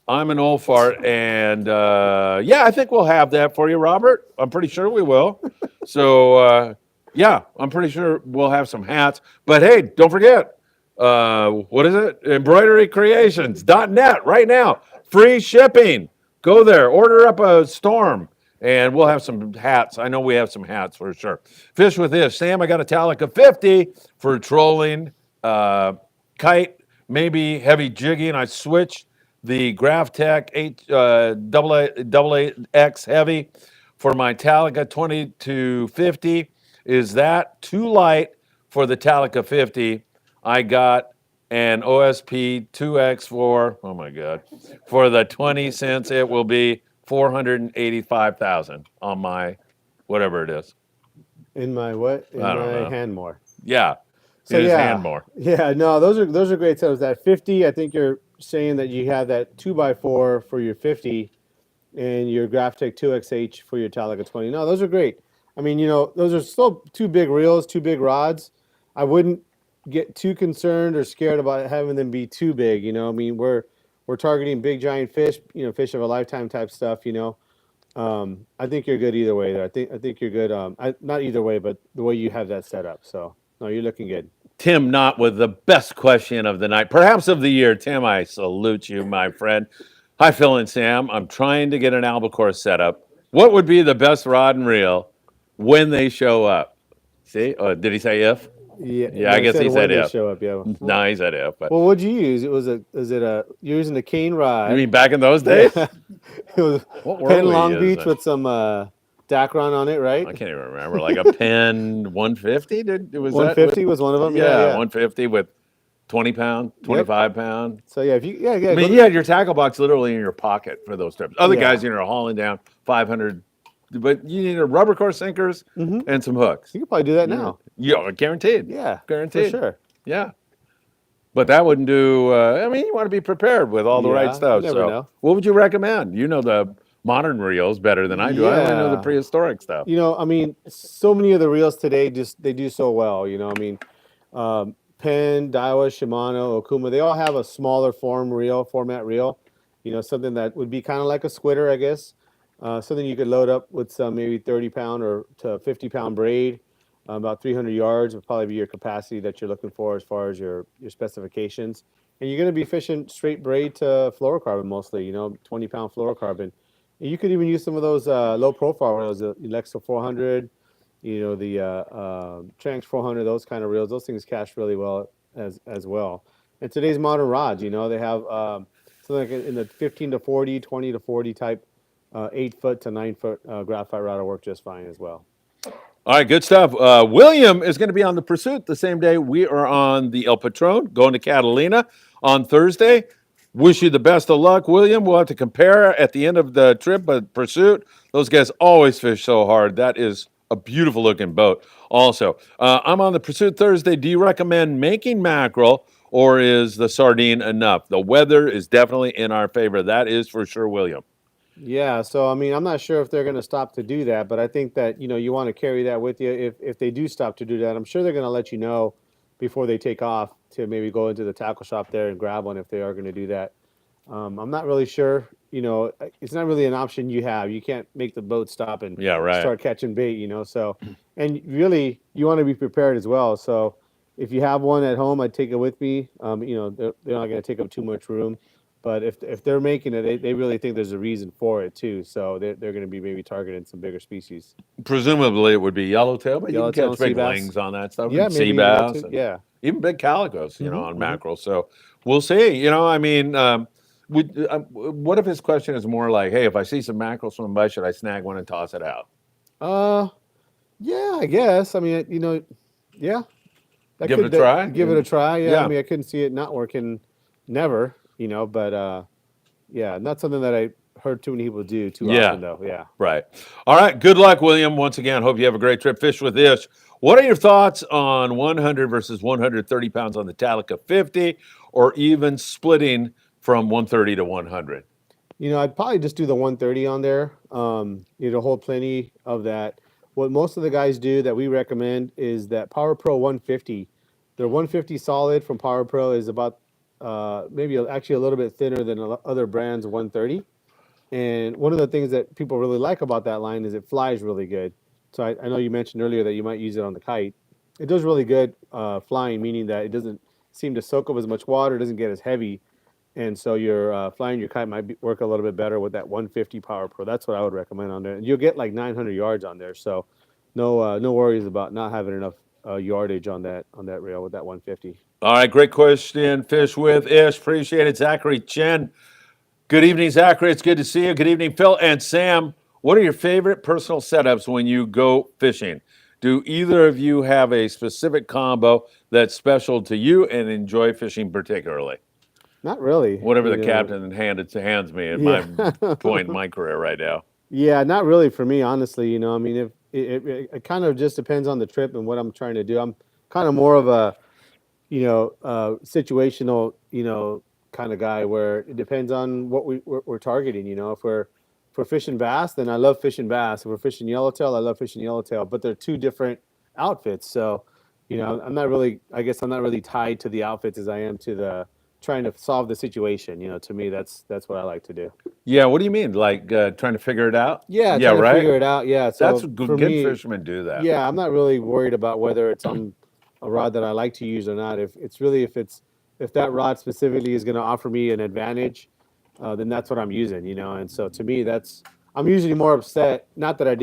I'm an old fart, and I think we'll have that for you, Robert. I'm pretty sure we will. So, I'm pretty sure we'll have some hats. But hey, don't forget, what is it? Embroiderycreations.net right now. Free shipping. Go there. Order up a storm, and we'll have some hats. I know we have some hats for sure. Fish with Ish. Sam, I got a Talica 50 for trolling, kite, maybe heavy jigging. I switched the Graphtec 8XX heavy for my Talica 20 to 50. Is that too light for the Talica 50? I got an OSP 2X for for the 20 cents. It will be 485,000 on my whatever it is. In my what? In I don't my know. hand more. Yeah. So It is hand more. Yeah, no, those are great setups. That 50, I think you're saying that you have that 2x4 for your 50 and your Graphtec 2XH for your Talica 20. No, those are great. I mean, those are still two big reels, two big rods. I wouldn't get too concerned or scared about having them be too big. I mean, we're targeting big giant fish, fish of a lifetime type stuff. I think you're good either way there. I think you're good. Not either way, but the way you have that set up. So no, you're looking good. Tim Knott with the best question of the night, perhaps of the year. Tim, I salute you, my friend. Hi, Phil and Sam. I'm trying to get an Albacore set up. What would be the best rod and reel when they show up? See? Oh, did he say if? Yeah, I guess he said if. Show up, yeah. No, he said if. But Well, what'd you use? You're using a cane rod? you mean back in those days? It was What were Penn we Long using? Beach with some Dacron on it, right? I can't even remember. Like a Penn 150? Was 150 was one of them. Yeah, Yeah. 150 with 20 pound, 25 pound. So yeah, if you I mean, you had your tackle box literally in your pocket for those trips. Other Yeah. guys, are hauling down 500, but you need a rubber core sinkers and some hooks. you could probably do that now. Yeah, guaranteed. Yeah, Guaranteed. for sure. Yeah. But that wouldn't do, you want to be prepared with all the Yeah, right stuff. you never know. What would you recommend? You know the modern reels better than I do. I only know the Yeah. prehistoric stuff. I mean, so many of the reels today they do so well. I mean, Penn, Daiwa, Shimano, Okuma, they all have a smaller format reel, something that would be kind of like a squitter, I guess. Something you could load up with some maybe 30-pound or to 50-pound braid, about 300 yards would probably be your capacity that you're looking for as far as your specifications. And you're going to be fishing straight braid to fluorocarbon mostly, 20-pound fluorocarbon. And you could even use some of those low profile reels, the Alexa 400, the Tranx 400, those kind of reels. Those things cast really well as well. And today's modern rods, they have something like in the 15 to 40, 20 to 40 type 8-foot to 9-foot graphite rod will work just fine as well. All right, good stuff. William is going to be on the Pursuit the same day we are on the El Patron, going to Catalina on Thursday. Wish you the best of luck, William. We'll have to compare at the end of the trip, but Pursuit, those guys always fish so hard. That is a beautiful looking boat. Also, I'm on the Pursuit Thursday. Do you recommend making mackerel, or is the sardine enough? The weather is definitely in our favor. That is for sure, William. Yeah, so I mean, I'm not sure if they're going to stop to do that, but I think that you want to carry that with you. If they do stop to do that, I'm sure they're going to let you know before they take off to maybe go into the tackle shop there and grab one if they are going to do that. I'm not really sure. It's not really an option you have. You can't make the boat stop and start catching bait. So, and really, you want to be prepared as well. So, if you have one at home, I'd take it with me. They're not going to take up too much room. But if they're making it, they really think there's a reason for it too. So they're going to be maybe targeting some bigger species. Presumably it would be yellowtail, but you can catch big seabass. lings on that stuff. Yeah, and maybe seabass. that too. Yeah. Even big calicos, on mackerel. So we'll see. What if his question is more like, hey, if I see some mackerel swim by, should I snag one and toss it out? Yeah, I guess. I mean, yeah. Give it a try? Give it a try. Yeah. Yeah. I mean, I couldn't see it not working never, but yeah, not something that I heard too many people do too often though. Yeah. Right. All right. Good luck, William. Once again, hope you have a great trip. Fish with Ish. What are your thoughts on 100 versus 130 pounds on the Talica 50, or even splitting from 130 to 100? I'd probably just do the 130 on there. To hold plenty of that. What most of the guys do that we recommend is that Power Pro 150. Their 150 solid from Power Pro is about maybe actually a little bit thinner than other brands 130. And one of the things that people really like about that line is it flies really good. So I know you mentioned earlier that you might use it on the kite. It does really good flying, meaning that it doesn't seem to soak up as much water, doesn't get as heavy. And so your flying your kite might work a little bit better with that 150 Power Pro. That's what I would recommend on there. And you'll get like 900 yards on there. So no worries about not having enough yardage on that reel with that 150. All right, great question. Fish with Ish. Appreciate it. Zachary Chen. Good evening, Zachary. It's good to see you. Good evening, Phil and Sam. What are your favorite personal setups when you go fishing? Do either of you have a specific combo that's special to you and enjoy fishing particularly? Not really. Whatever the captain hands me at my point in my career right now. Yeah, not really for me, honestly. I mean, if it kind of just depends on the trip and what I'm trying to do. I'm kind of more of a, situational, kind of guy where it depends on what we're targeting. If we're fishing bass, then I love fishing bass. If we're fishing yellowtail, I love fishing yellowtail. But they're two different outfits, so I'm not really tied to the outfits as I am to the trying to solve the situation. To me, that's what I like to do. Yeah, what do you mean? Like trying to figure it out? Yeah, yeah, trying right. to figure it out. Yeah, so that's good. For Good me, fishermen do that. Yeah, I'm not really worried about whether it's on a rod that I like to use or not. If that rod specifically is going to offer me an advantage, then that's what I'm using. And so to me, I'm usually more upset. Not that I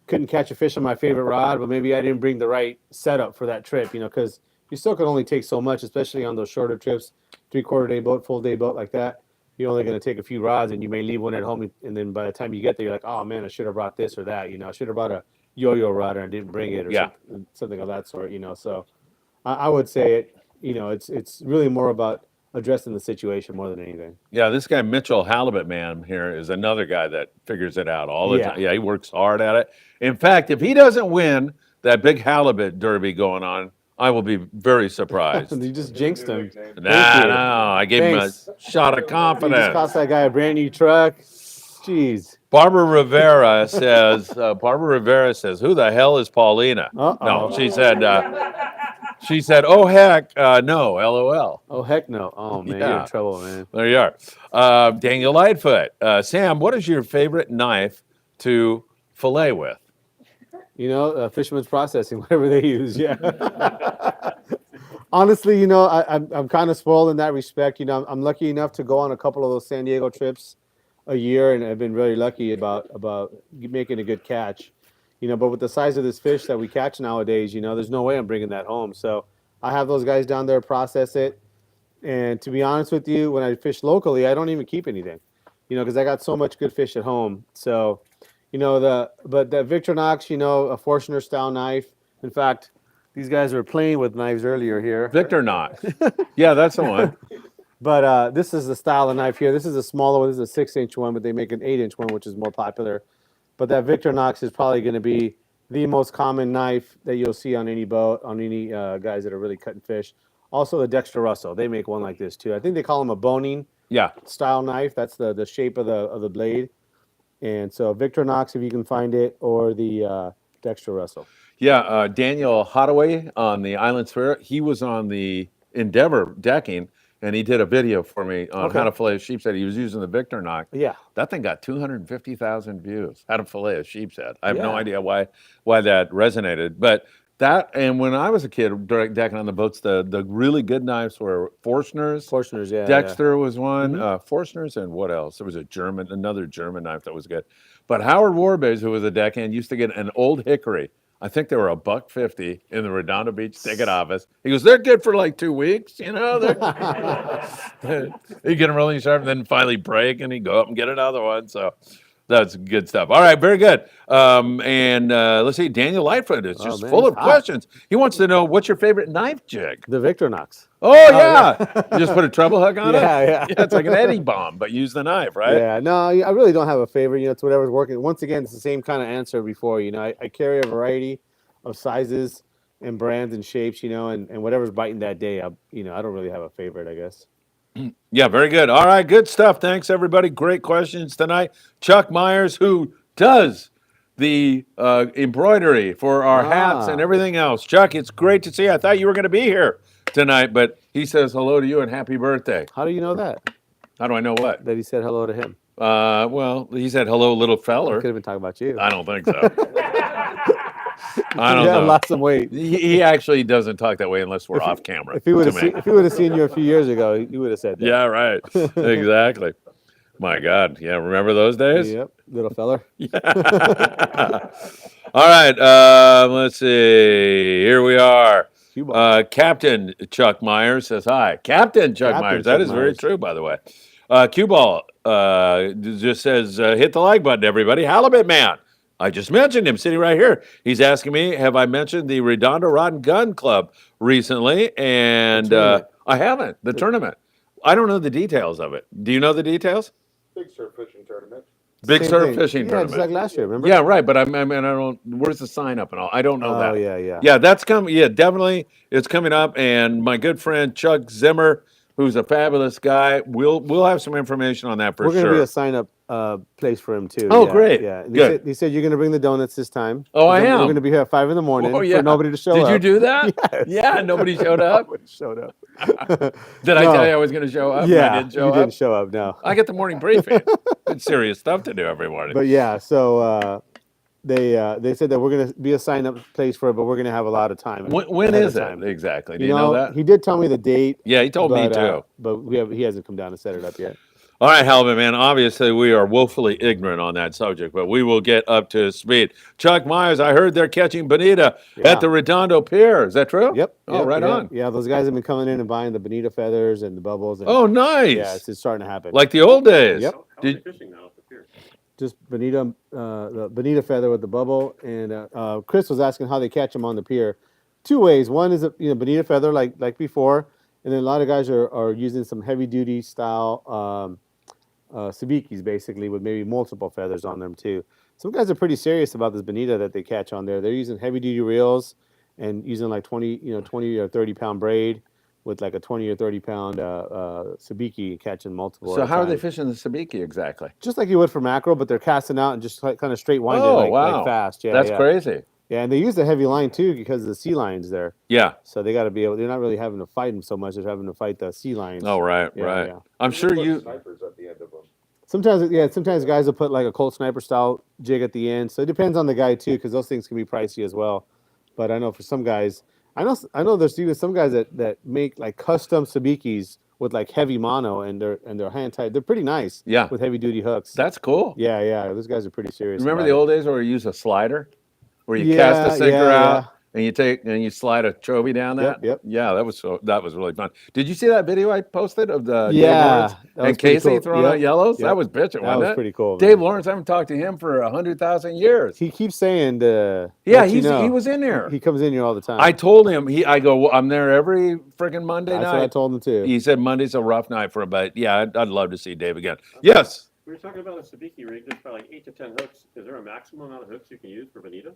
couldn't catch a fish on my favorite rod, but maybe I didn't bring the right setup for that trip. Because you still can only take so much, especially on those shorter trips, 3/4 day boat, full day boat like that. You're only going to take a few rods, and you may leave one at home, and then by the time you get there, you're like, oh man, I should have brought this or that. I should have brought a yo-yo rod and didn't bring it, or something of that sort. So I would say it's really more about addressing the situation more than anything. Yeah, this guy Mitchell Halibut man here is another guy that figures it out all the time. Yeah, he works hard at it. In fact, if he doesn't win that big halibut derby going on, I will be very surprised. You just jinxed him. No, I gave him a shot of confidence. You just cost that guy a brand new truck. Jeez. Barbara Rivera says, who the hell is Paulina? Uh-oh. No, she said, She said, "Oh heck, no, LOL." Oh heck no! Oh man, you're Yeah. in trouble, man. There you are. Daniel Lightfoot. Sam, what is your favorite knife to fillet with? You know, Fisherman's Processing, whatever they use. Yeah. Honestly, you know, I'm kind of spoiled in that respect. You know, I'm lucky enough to go on a couple of those San Diego trips a year, and I've been really lucky about making a good catch. You know, but with the size of this fish that we catch nowadays, you know, there's no way I'm bringing that home. So I have those guys down there process it. And to be honest with you, when I fish locally, I don't even keep anything, you know, because I got so much good fish at home. So, you know, the Victorinox, you know, a Forstner style knife. In fact, these guys were playing with knives earlier here. Victorinox. Yeah, that's the one. But this is the style of knife here. This is a smaller one. This is a 6-inch one, but they make an 8-inch one, which is more popular. But that Victorinox is probably going to be the most common knife that you'll see on any boat, on any guys that are really cutting fish. Also, the Dexter Russell, they make one like this too. I think they call them a boning style knife. That's the shape of the blade. And so Victorinox, if you can find it, or the Dexter Russell. Yeah, Daniel Hottaway on the Island Sphere, he was on the Endeavor decking, and he did a video for me on how to fillet a sheep's head. He was using the Victorinox. Yeah. That thing got 250,000 views. How to fillet a sheep's head. I have no idea why that resonated, but that, and when I was a kid decking on the boats, the really good knives were Forstners. Forstners, yeah. Dexter was one. Forstners, and what else? There was another German knife that was good. But Howard Warbase, who was a deckhand, used to get an old hickory. I think they were $150 in the Redondo Beach ticket office. He goes, they're good for like 2 weeks, you know. You get them really sharp, and then finally break, and you go up and get another one. So that's good stuff. All right, very good. And let's see, Daniel Lightfoot is just full of questions. He wants to know, what's your favorite knife jig? The Victorinox. Oh, yeah. You just put a treble hook on it? Yeah. It's like an Eddie bomb, but use the knife, right? Yeah, no, I really don't have a favorite. You know, it's whatever's working. Once again, it's the same kind of answer before. You know, I carry a variety of sizes and brands and shapes, you know, and whatever's biting that day, I don't really have a favorite, I guess. Yeah, very good. All right, good stuff. Thanks, everybody. Great questions tonight. Chuck Myers, who does the embroidery for our hats and everything else. Chuck, it's great to see you. I thought you were going to be here tonight, but he says hello to you and happy birthday. How do you know that? How do I know what? That he said hello to him. Well, he said hello, little feller. Could have been talking about you. I don't think so. I don't know. Lost some weight. He actually doesn't talk that way unless we're off camera. If he would have seen you a few years ago, he would have said that. Yeah, right. Exactly. My God. Yeah, remember those days? Yep, little feller. All right. Let's see. Here we are. Captain Chuck Myers says hi. Captain Chuck Myers. That is very true, by the way. Cue Ball just says, hit the like button, everybody. Halibut Man. I just mentioned him sitting right here. He's asking me, have I mentioned the Redondo Rod and Gun Club recently? And I haven't. The tournament. I don't know the details of it. Do you know the details? Big surf fishing tournament. Big surf fishing Yeah, tournament. just like last year, remember? Yeah, right. But I mean, I don't. Where's the sign up and all? I don't know that. Oh, yeah. Yeah, that's coming. Yeah, definitely, it's coming up. And my good friend Chuck Zimmer, who's a fabulous guy, we'll have some information on that for sure. We're going to be a sign up place for him too. Oh, great. Yeah. Good. He said you're going to bring the donuts this time. Oh, I am. We're going to be here at 5 in the morning for nobody to show Did up. you do that? Yes. Yeah, nobody showed up. Nobody showed up. Did I tell you I was going to show up? Yeah, I didn't show you up. didn't show up. No. I get the morning briefing. It's serious stuff to do every morning. But yeah, so they said that we're going to be a sign up place for it, but we're going to have a lot of time. When is it exactly? Do you know that? He did tell me the date. Yeah, he told me too. But he hasn't come down and set it up yet. All right, Halibut Man, obviously we are woefully ignorant on that subject, but we will get up to speed. Chuck Myers, I heard they're catching bonita at the Redondo Pier. Is that true? Yep. Oh, right on. Yeah, those guys have been coming in and buying the bonita feathers and the bubbles. And, oh, nice. Yeah, it's starting to happen. Like the old days. Yep. How are they fishing now at the pier? Just bonita, the bonita feather with the bubble. And Chris was asking how they catch them on the pier. Two ways. One is bonita feather like before, and then a lot of guys are using some heavy duty style sabikis basically with maybe multiple feathers on them too. Some guys are pretty serious about this bonita that they catch on there. They're using heavy duty reels and using like 20 or 30 pound braid with like a 20 or 30 pound sabiki, catching multiple. So how are they fishing the sabiki exactly? Just like you would for mackerel, but they're casting out and just kind of straight winding like fast. Yeah, that's crazy. Yeah, and they use the heavy line too because of the sea lions there. Yeah. So they got to be able. They're not really having to fight them so much. They're having to fight the sea lions. Oh, right, Yeah, right. yeah. I'm sure Put you. snipers at the end of them. Sometimes guys will put like a Colt sniper style jig at the end. So it depends on the guy too, because those things can be pricey as well. But I know for some guys, I know there's even some guys that make like custom sabikis with like heavy mono and they're hand tied. They're pretty nice. Yeah. With heavy duty hooks. That's cool. Yeah, yeah. Those guys are pretty serious. Remember about the it. old days where you use a slider, where you cast a sinker out and you slide a trophy down that. Yep. Yeah, that was really fun. Did you see that video I posted of the Dave Yeah, Lawrence that was and pretty Casey cool. throwing Yep, out yellows? yep. That was bitching, That wasn't was it? pretty cool. Dave Man. Lawrence, I haven't talked to him for 100,000 years. He keeps saying Yeah, he was in there. He comes in here all the time. I told him I go, well, I'm there every freaking Monday That's night. what I told him too. He said Monday's a rough night for him, but yeah, I'd love to see Dave again. Yes. We were talking about a sabiki rig. There's probably like 8 to 10 hooks. Is there a maximum amount of hooks you can use for bonita?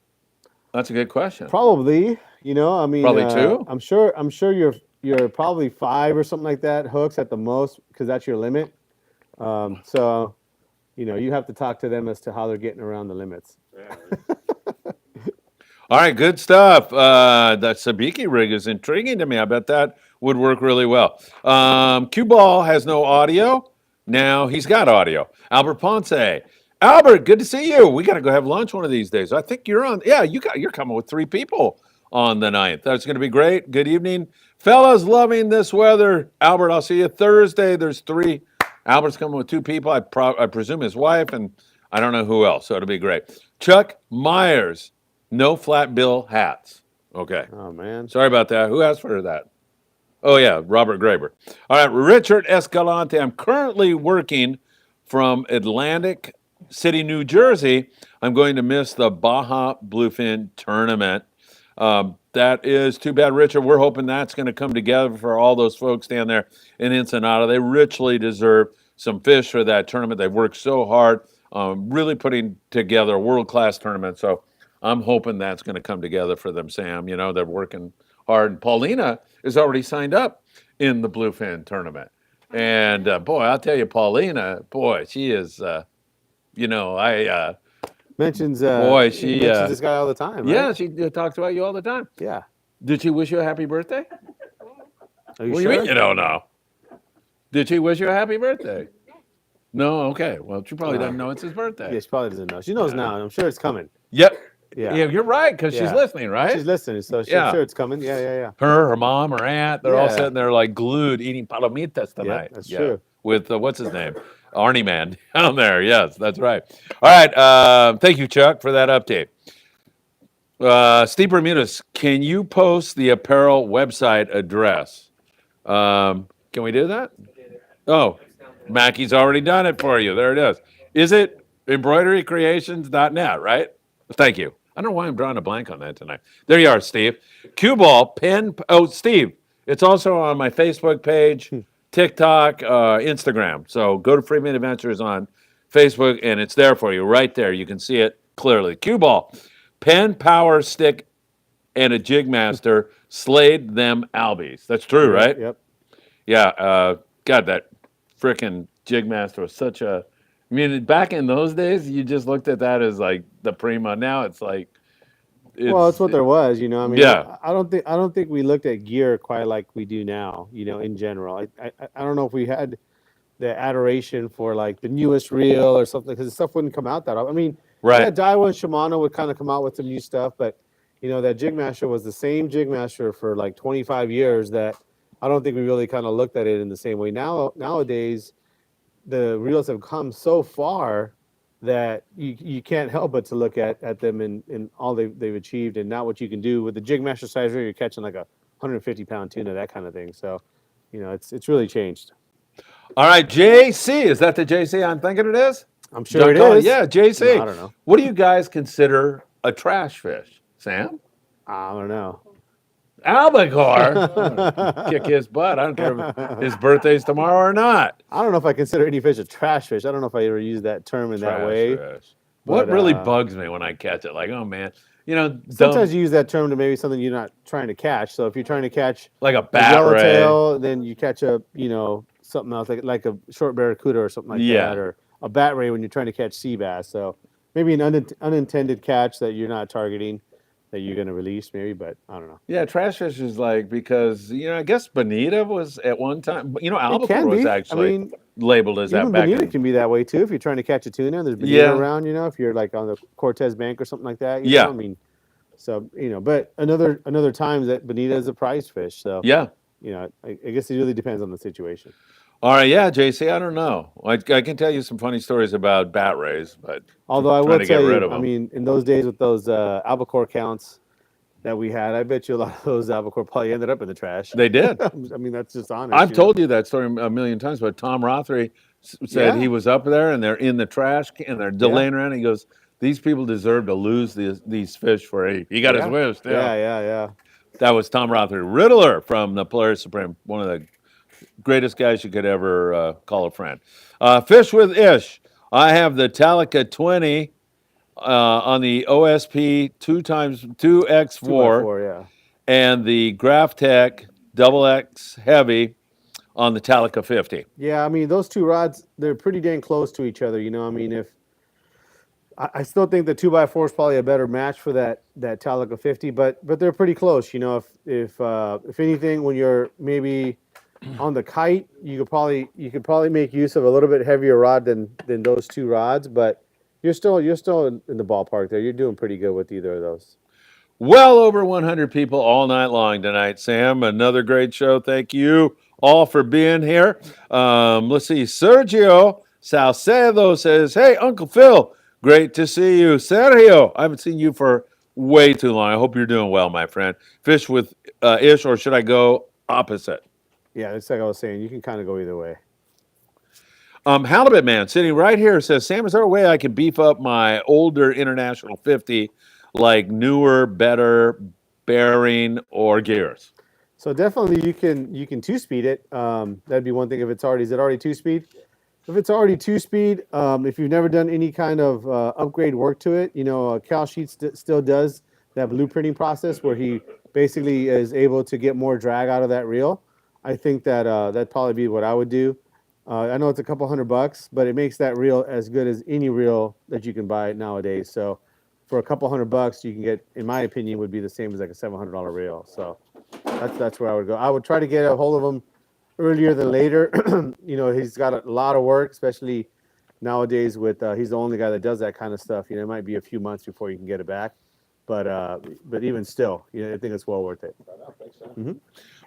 That's a good question. Probably, I mean, Probably 2? I'm sure you're probably 5 or something like that hooks at the most because that's your limit. So, you have to talk to them as to how they're getting around the limits. Yeah. All right, good stuff. That sabiki rig is intriguing to me. I bet that would work really well. Cue Ball has no audio. Now he's got audio. Albert Ponce. Albert, good to see you. We got to go have lunch one of these days. I think you're on. Yeah, you're coming with 3 people on the 9th. That's going to be great. Good evening. Fellas, loving this weather. Albert, I'll see you Thursday. There's 3. Albert's coming with 2 people. I presume his wife, and I don't know who else, so it'll be great. Chuck Myers, no flat bill hats. Okay. Oh man. Sorry about that. Who asked for that? Oh, yeah, Robert Graber. All right, Richard Escalante. I'm currently working from Atlantic City, New Jersey. I'm going to miss the Baja Bluefin tournament. That is too bad, Richard. We're hoping that's going to come together for all those folks down there in Ensenada. They richly deserve some fish for that tournament. They've worked so hard, really putting together a world-class tournament. So I'm hoping that's going to come together for them, Sam. They're working hard. And Paulina is already signed up in the Bluefin tournament. And, boy, I'll tell you, Paulina, boy, she is, mentions boy, she mentions this guy all the time. Right? Yeah, she talks about you all the time. Yeah. Did she wish you a happy birthday? Are you What do sure? you mean you don't know? Did she wish you a happy birthday? No? Okay. Well, she probably doesn't know it's his birthday. Yeah, she probably doesn't know. She knows now. I'm sure it's coming. Yep. Yeah. Yeah, you're right, because she's Yeah. listening, right? She's listening, so she's Yeah. sure it's coming. Yeah. Her mom, her aunt, they're all Yeah. sitting there like glued eating palomitas tonight. that's true. With, what's his name? Arnie Man down there. Yes, that's right. All right. Thank you, Chuck, for that update. Steve Bermudez, can you post the apparel website address? Can we do that? Oh, Mackey's already done it for you. There it is. Is it embroiderycreations.net, right? Thank you. I don't know why I'm drawing a blank on that tonight. There you are, Steve. Cue Ball, Steve, it's also on my Facebook page, TikTok, Instagram. So go to Friedman Adventures on Facebook, and it's there for you right there. You can see it clearly. Cue Ball, pen, power, stick, and a jig master slayed them albies. That's true, right? Yep. Yeah. God, that frickin' jig master was such a. I mean, back in those days, you just looked at that as like the prima. Now it's like. It's what there was, I mean, Yeah. I don't think we looked at gear quite like we do now, in general. I don't know if we had the adoration for like the newest reel or something, because the stuff wouldn't come out that often. I mean, Right. yeah, Daiwa and Shimano would kind of come out with some new stuff, but that Jigmaster was the same Jigmaster for like 25 years that I don't think we really kind of looked at it in the same way. Nowadays, the reels have come so far that you can't help but to look at them and all they've achieved, and not what you can do with the Jigmaster size reel. You're catching like a 150-pound tuna, that kind of thing. So, it's really changed. All right, JC. Is that the JC I'm thinking it is? I'm sure it John is. Yeah, JC. No, I don't know. What do you guys consider a trash fish, Sam? I don't know. Albacore. Kick his butt. I don't care if his birthday's tomorrow or not. I don't know if I consider any fish a trash fish. I don't know if I ever use that term in that way. Fish. What But, really bugs me when I catch it? Like, oh man, Sometimes you use that term to maybe something you're not trying to catch. So if you're trying to catch like a a bat ray. yellowtail, then you catch a something else like a short barracuda or something like Yeah. that, or a bat ray when you're trying to catch sea bass. So maybe an unintended catch that you're not targeting. that you're going to release, maybe. But I don't know. Yeah, trash fish is like, because, I guess bonita was at one time, It albacore can was be. actually labeled as that Even back bonita in. can be that way too. If you're trying to catch a tuna, and there's bonita Yeah. around, if you're like on the Cortez Bank or something like that, Yeah. I mean, so but another time that bonita is a prize fish. So Yeah. I guess it really depends on the situation. All right, yeah, JC, I don't know. I can tell you some funny stories about bat rays, but Although I trying will to get tell rid you, of I them. mean, in those days with those albacore counts that we had, I bet you a lot of those albacore probably ended up in the trash. They did. I mean, that's just honest. I've told you that story a million times, but Tom Rothery said Yeah. he was up there and they're in the trash and they're laying around. He goes, "These people deserve to lose these fish for he got his wish." Too. Yeah. That was Tom Rothery. Riddler from the Polaris Supreme, one of the greatest guys you could ever call a friend. Fish with Ish. I have the Talica 20 on the OSP 2x2X4 2x4, yeah. and the Graphtec XX Heavy on the Talica 50. Yeah, I mean, those two rods, they're pretty dang close to each other. I mean, I still think the 2x4 is probably a better match for that Talica 50, but they're pretty close. If anything, when you're maybe on the kite, you could probably make use of a little bit heavier rod than those two rods, but you're still in the ballpark there. You're doing pretty good with either of those. Well over 100 people all night long tonight, Sam. Another great show. Thank you all for being here. Let's see. Sergio Salcedo says, "Hey, Uncle Phil, great to see you." Sergio, I haven't seen you for way too long. I hope you're doing well, my friend. Fish with Ish, or should I go opposite? Yeah, it's like I was saying. You can kind of go either way. Halibut Man sitting right here says, "Sam, is there a way I can beef up my older International 50, like newer, better bearing or gears?" So definitely you can two-speed it. That'd be one thing. Is it already two-speed? If it's already two-speed, if you've never done any kind of upgrade work to it, Cal Sheets still does that blueprinting process where he basically is able to get more drag out of that reel. I think that that'd probably be what I would do. I know it's a couple $100, but it makes that reel as good as any reel that you can buy nowadays. So for a couple $100, you can get, in my opinion, would be the same as like a $700 reel. So that's where I would go. I would try to get a hold of him earlier than later. He's got a lot of work, especially nowadays with he's the only guy that does that kind of stuff. It might be a few months before you can get it back, but even still, I think it's well worth it. Mm-hmm.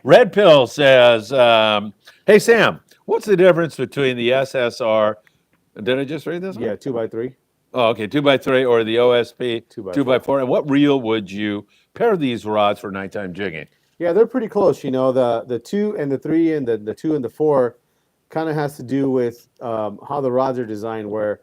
Red Pill says, "Hey Sam, what's the difference between the SSR?" Did I just read this one? Yeah, 2x3. Oh, okay, 2x3 or the OSP 2x4. And what reel would you pair these rods for nighttime jigging? Yeah, they're pretty close. The 2 and the 3 and the 2 and the 4 kind of has to do with how the rods are designed, where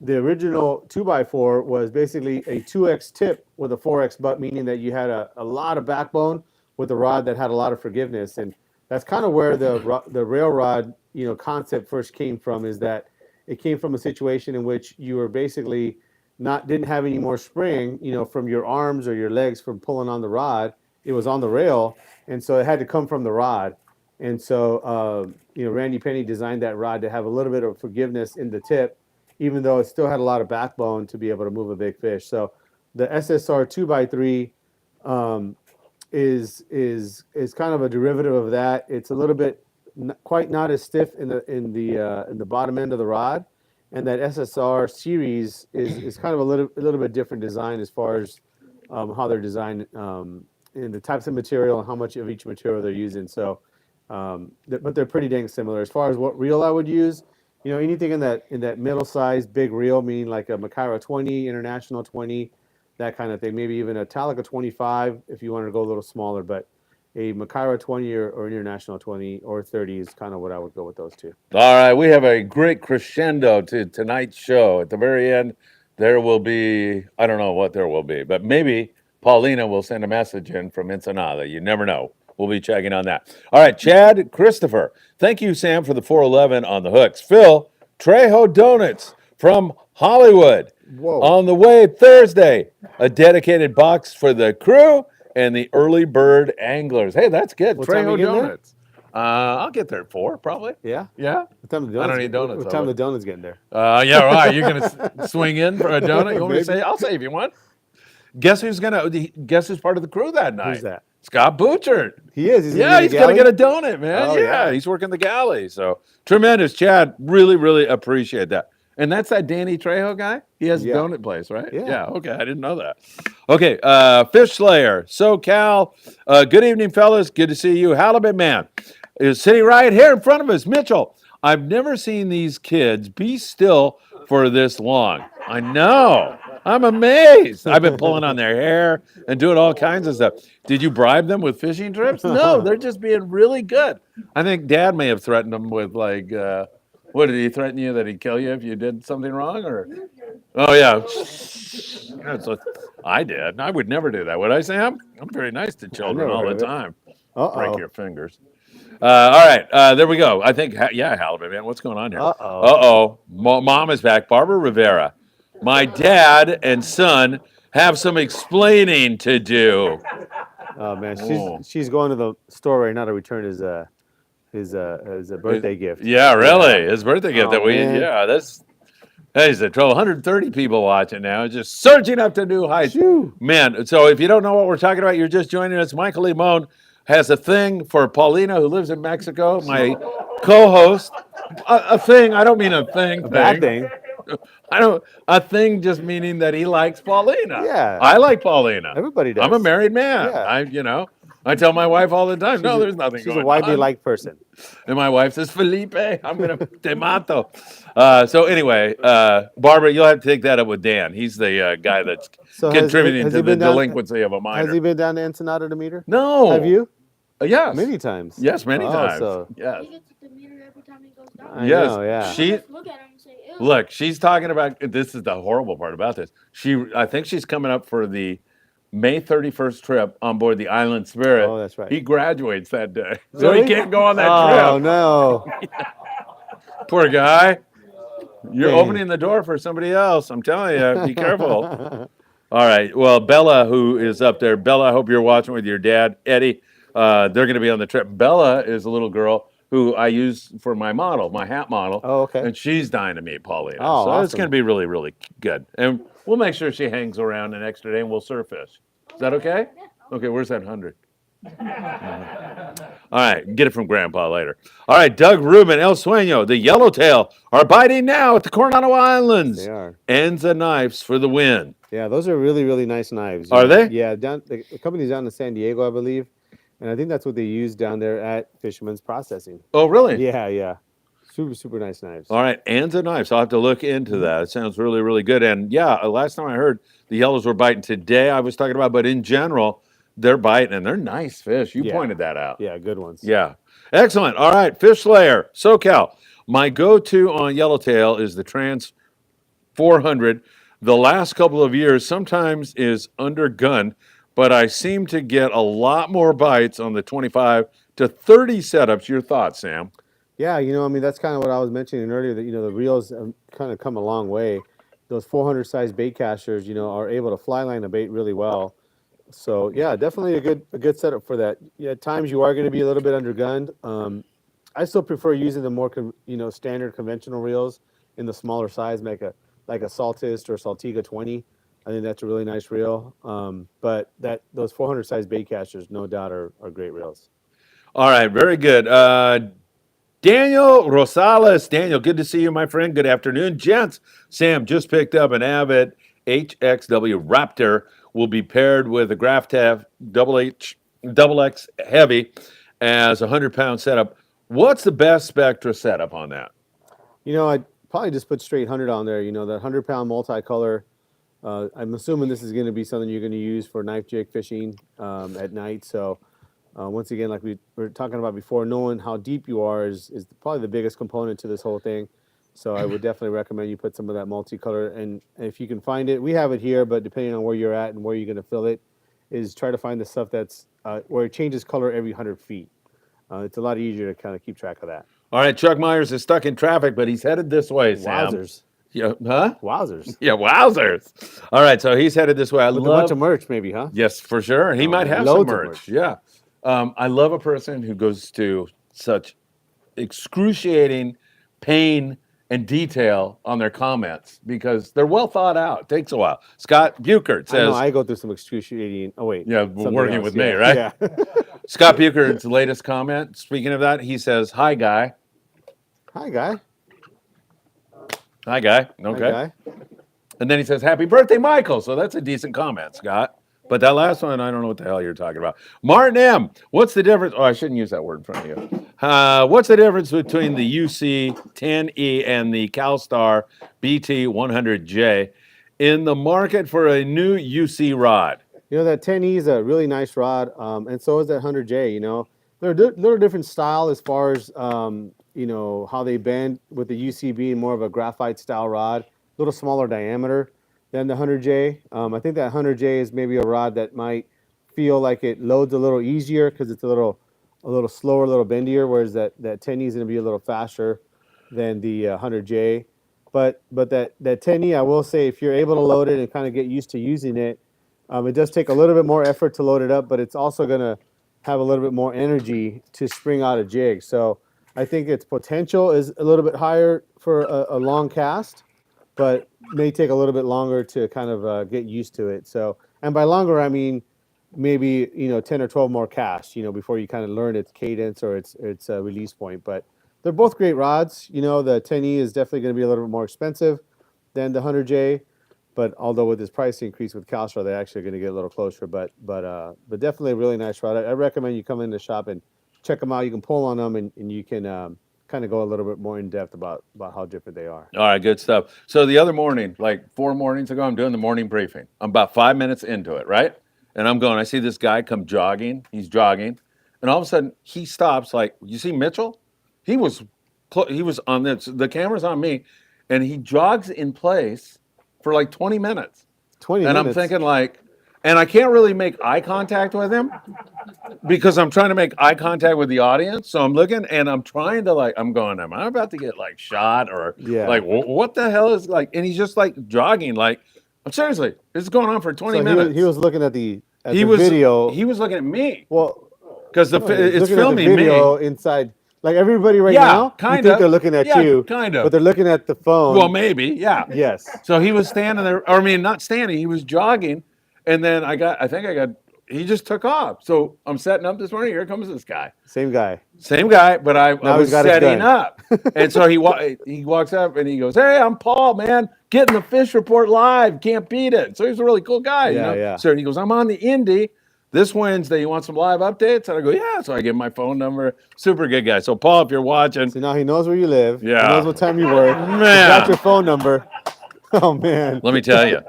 the original 2x4 was basically a 2x tip with a 4x butt, meaning that you had a lot of backbone with a rod that had a lot of forgiveness. And that's kind of where the rail rod concept first came from, is that it came from a situation in which you were basically didn't have any more spring, from your arms or your legs from pulling on the rod. It was on the rail, and so it had to come from the rod. And so, Randy Penny designed that rod to have a little bit of forgiveness in the tip, even though it still had a lot of backbone to be able to move a big fish. So the SSR 2x3 is kind of a derivative of that. It's a little bit quite not as stiff in the bottom end of the rod, and that SSR series is kind of a little bit different design as far as how they're designed in the types of material and how much of each material they're using. So, but they're pretty dang similar. As far as what reel I would use, anything in that middle size big reel, meaning like a Macaira 20, International 20, that kind of thing. Maybe even a Talica 25 if you wanted to go a little smaller, but a Macaira 20 or International 20 or 30 is kind of what I would go with those two. All right, we have a great crescendo to tonight's show. At the very end, there will be, I don't know what there will be, but maybe Paulina will send a message in from Ensenada. You never know. We'll be checking on that. All right, Chad Christopher. Thank you, Sam, for the 411 on the hooks. Phil, Trejo Donuts from Hollywood. Whoa. On the way Thursday, a dedicated box for the crew and the early bird anglers. Hey, that's good. What time Trejo you getting there? Donuts. I'll get there at 4, probably. Yeah? Yeah? What time the I donuts don't eat donuts. What time the donuts getting there? Yeah, right. You're going to swing in for a donut? You want me to say? I'll save you one. Guess who's part of the crew that night? Who's that? Scott Butchert. He is. He's He's gonna get a donut, man. Oh, yeah. He's working the galley. So tremendous, Chad. Really, really appreciate that. And that's that Danny Trejo guy. He has a donut place, right? Yeah. Okay, I didn't know that. Okay, Fish Slayer, SoCal. Good evening, fellas. Good to see you. Halibut Man is sitting right here in front of us. Mitchell, I've never seen these kids be still for this long. I know. I'm amazed. I've been pulling on their hair and doing all kinds of stuff. Did you bribe them with fishing trips? No, they're just being really good. I think Dad may have threatened them with what did he threaten you, that he'd kill you if you did something wrong? Or oh yeah, I did. I would never do that, would I, Sam? I'm very nice to children all the time. Break your fingers. All right, there we go. I think Halibut Man. What's going on here? Mom is back. Barbara Rivera. My dad and son have some explaining to do. Oh man, she's going to the store right now to return his birthday gift. Yeah, really, his birthday gift man. that's. He's in trouble. 130 people watching now, just surging up to new heights. Shoo. Man, so if you don't know what we're talking about, you're just joining us. Michael Limon has a thing for Paulina, who lives in Mexico, my co-host. A thing. I don't mean a thing. A bad thing. A thing just meaning that he likes Paulina. Yeah. I like Paulina. Everybody does. I'm a married man. Yeah. I tell my wife all the time, there's nothing She's going on. a widely liked person. And my wife says, Felipe, I'm going to te mato. So anyway, Barbara, you'll have to take that up with Dan. He's the guy that's contributing to the delinquency of a minor. Has he been down to Ensenada to meet her? No. Have you? Yes. Many times. Yes, many times. Yes. He gets to meet her every time he goes down. I know, yeah. Just look at him and say, ew. Look, she's talking about, this is the horrible part about this. I think she's coming up for the May 31st trip on board the Island Spirit. Oh, that's right. He graduates that day. So he can't go on that trip. Oh, no. Poor guy. You're opening the door for somebody else. I'm telling you, be careful. All right. Well, Bella, who is up there. Bella, I hope you're watching with your dad, Eddie. They're going to be on the trip. Bella is a little girl who I use for my model, my hat model. Oh, okay. And she's dying to meet Paulina. Oh, so awesome. It's going to be really, really good. And we'll make sure she hangs around an extra day and we'll surf fish. Is that okay? Okay, where's that 100? All right, get it from Grandpa later. All right, Doug Rubin, El Sueño, the yellowtail are biting now at the Coronado Islands. They are. Ends and knives for the win. Yeah, those are really, really nice knives. Are they? Yeah, the company's down in San Diego, I believe. And I think that's what they use down there at Fisherman's Processing. Oh, really? Yeah. Super, super nice knives. All right, and knives. I'll have to look into that. It sounds really, really good. And yeah, last time I heard the yellows were biting. Today I was talking about, but in general, they're biting and they're nice fish. You pointed that out. Yeah, good ones. Yeah. Excellent. All right, Fish Slayer, SoCal. My go-to on yellowtail is the Trans 400. The last couple of years sometimes is undergunned, but I seem to get a lot more bites on the 25 to 30 setups. Your thoughts, Sam? Yeah, that's kind of what I was mentioning earlier, that, the reels have kind of come a long way. Those 400 size bait casters, are able to fly line a bait really well. So yeah, definitely a good setup for that. Yeah, at times you are going to be a little bit undergunned. I still prefer using the more, standard conventional reels in the smaller size, like a Saltist or Saltiga 20. I think that's a really nice reel. But those 400 size bait casters, no doubt, are great reels. All right, very good. Daniel Rosales. Daniel, good to see you, my friend. Good afternoon. Gents, Sam just picked up an Avid HXW Raptor. Will be paired with a Graph-Taf XX Heavy as a 100-pound setup. What's the best Spectra setup on that? I'd probably just put straight 100 on there. That 100-pound multicolor. I'm assuming this is going to be something you're going to use for knife jig fishing at night. So once again, like we were talking about before, knowing how deep you are is probably the biggest component to this whole thing. So I would definitely recommend you put some of that multicolor. And if you can find it, we have it here, but depending on where you're at and where you're going to fill it, is try to find the stuff that's where it changes color every 100 feet. It's a lot easier to kind of keep track of that. All right, Chuck Myers is stuck in traffic, but he's headed this way, Sam. Wowzers. Yeah, huh? Wowzers. Yeah, wowzers. All right, so he's headed this way. With a bunch of merch, maybe, huh? Yes, for sure. He might have some merch. Yeah. I love a person who goes to such excruciating pain and detail on their comments because they're well thought out. It takes a while. Scott Buchert I know says, I go through some excruciating. Oh wait, yeah, something working else. with me, Yeah, right? Yeah. Scott Buchert's latest comment, speaking of that, he says, hi, guy. Hi, guy. Hi, guy. Hi, Okay. guy. And then he says, happy birthday, Michael. So that's a decent comment, Scott. But that last one, I don't know what the hell you're talking about. Martin M., what's the difference? Oh, I shouldn't use that word in front of you. What's the difference between the UC 10E and the CalStar BT 100J in the market for a new UC rod? You know, that 10E is a really nice rod, and so is that 100J. You know, they're a little different style as far as you know, how they bend, with the UC being more of a graphite style rod, a little smaller diameter than the 100J. I think that 100J is maybe a rod that might feel like it loads a little easier because it's a little slower, a little bendier, whereas that 10E is going to be a little faster than the 100J. But that 10E, I will say, if you're able to load it and kind of get used to using it, it does take a little bit more effort to load it up, but it's also going to have a little bit more energy to spring out a jig. So I think its potential is a little bit higher for a long cast, but may take a little bit longer to kind of get used to it. So, and by longer, I mean maybe, you know, 10 or 12 more casts, you know, before you kind of learn its cadence or its release point. But they're both great rods. You know, the 10E is definitely going to be a little bit more expensive than the 100J. But although with this price increase with CalStar, they're actually going to get a little closer. But definitely a really nice rod. I recommend you come in the shop and check them out. You can pull on them, and you can kind of go a little bit more in depth about how different they are. All right, good stuff. So the other morning, like 4 mornings ago, I'm doing the morning briefing. I'm about 5 minutes into it, right? And I'm going, I see this guy come jogging. He's jogging. And all of a sudden, he stops like, you see Mitchell? He was on this, the camera's on me, and he jogs in place for like 20 minutes. 20 and minutes. I'm thinking like, and I can't really make eye contact with him because I'm trying to make eye contact with the audience. So I'm looking and I'm trying to like, I'm going, am I about to get like shot or like, what the hell is like, and he's just like jogging. Like, I'm seriously, this is going on for 20 minutes. He was looking at the video. He was looking at me. Well, because it's filming at the video me inside. Like everybody right now, you think they're looking at you, kind of, but they're looking at the phone. Well, maybe, yeah. Yes. So he was standing there, or I mean, not standing. He was jogging, and then he just took off. So I'm setting up this morning. Here comes this guy. Same guy, but I was setting up. And so he walks up and he goes, "Hey, I'm Paul, man. Getting the fish report live. Can't beat it." So he's a really cool guy. Yeah, you know? yeah. So he goes, "I'm on the Indy this Wednesday. You want some live updates?" And I go, "Yeah." So I give him my phone number. Super good guy. So Paul, if you're watching, so now he knows where you live. Yeah. He knows what time you work. Man. He's got your phone number. Oh man. Let me tell you,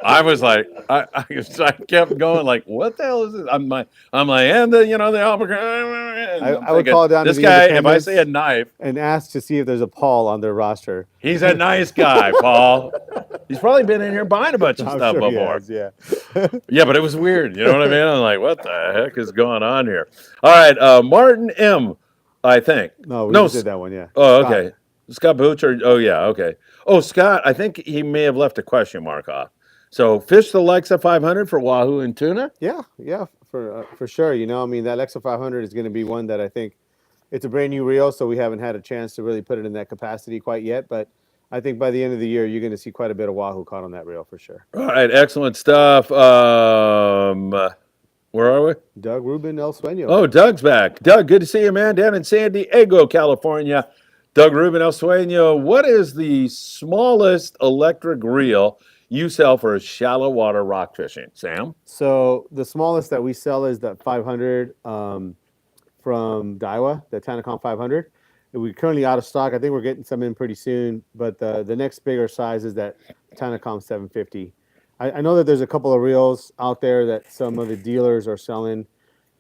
I was like, I kept going like, what the hell is this? I'm like, and the Albacore. I would call down this to the guy. If I see a knife and ask to see if there's a Paul on their roster. He's a nice guy, Paul. He's probably been in here buying a bunch of stuff sure before. Has, yeah. Yeah, but it was weird. You know what I mean? I'm like, what the heck is going on here? All right, Martin M. I think. No, we just did that one. Yeah. Oh, okay. Scott Butcher. Oh, yeah. Okay. Oh, Scott. I think he may have left a question mark off. So, fish the Lexa 500 for wahoo and tuna? Yeah, for sure. You know, I mean, that Lexa 500 is going to be one that I think it's a brand new reel, so we haven't had a chance to really put it in that capacity quite yet. But I think by the end of the year, you're going to see quite a bit of wahoo caught on that reel for sure. All right, excellent stuff. Where are we? Doug Rubin El Sueño. Oh, Doug's back. Doug, good to see you, man. Down in San Diego, California. Doug Rubin El Sueño. What is the smallest electric reel you sell for shallow water rock fishing, Sam? So the smallest that we sell is that 500 from Daiwa, the Tanacom 500. We're currently out of stock. I think we're getting some in pretty soon. But the next bigger size is that Tanacom 750. I know that there's a couple of reels out there that some of the dealers are selling.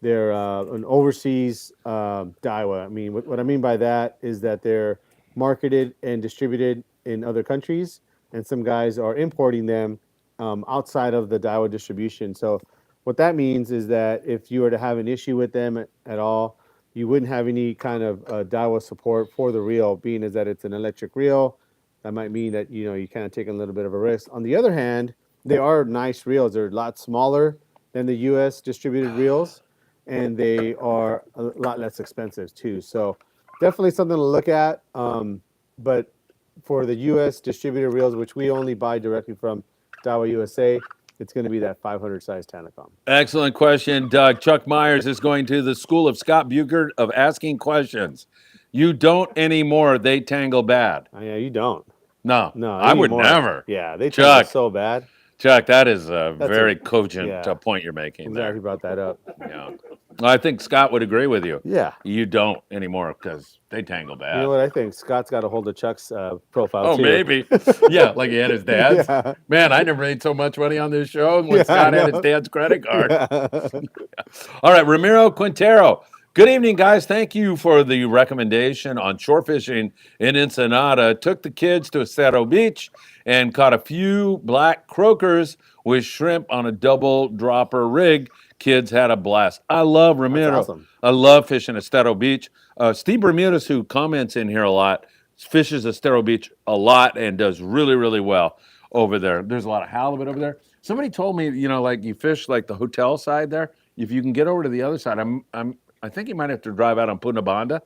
They're an overseas Daiwa. I mean, what I mean by that is that they're marketed and distributed in other countries, and some guys are importing them outside of the Daiwa distribution. So what that means is that if you were to have an issue with them at all, you wouldn't have any kind of Daiwa support for the reel, being as that it's an electric reel. That might mean that, you know, you kind of take a little bit of a risk. On the other hand, they are nice reels. They're a lot smaller than the U.S. distributed reels, and they are a lot less expensive too. So definitely something to look at. But for the U.S. distributor reels, which we only buy directly from Daiwa USA, it's going to be that 500 size Tanacom. Excellent question, Doug. Chuck Myers is going to the school of Scott Buchert of asking questions. You don't anymore. They tangle bad. Oh, yeah, you don't. No, No, I would anymore. never. Yeah, they Chuck. tangle so bad. Chuck, that is a That's very a- cogent yeah. point you're making I'm glad he brought that up. there. Yeah. Well, I think Scott would agree with you. Yeah. You don't anymore because they tangle bad. You know what I think? Scott's got a hold of Chuck's profile Oh, too. maybe. Yeah, like he had his dad's. Yeah. Man, I never made so much money on this show when Yeah, Scott I had his know. dad's credit card. Yeah. All right, Ramiro Quintero. Good evening, guys. Thank you for the recommendation on shore fishing in Ensenada. Took the kids to Cerro Beach and caught a few black croakers with shrimp on a double dropper rig. Kids had a blast. I love Ramiro. That's awesome. I love fishing Estero Beach. Steve Bermudez, who comments in here a lot, fishes Estero Beach a lot and does really, really well over there. There's a lot of halibut over there. Somebody told me, like you fish like the hotel side there. If you can get over to the other side, I think you might have to drive out on Punta Banda,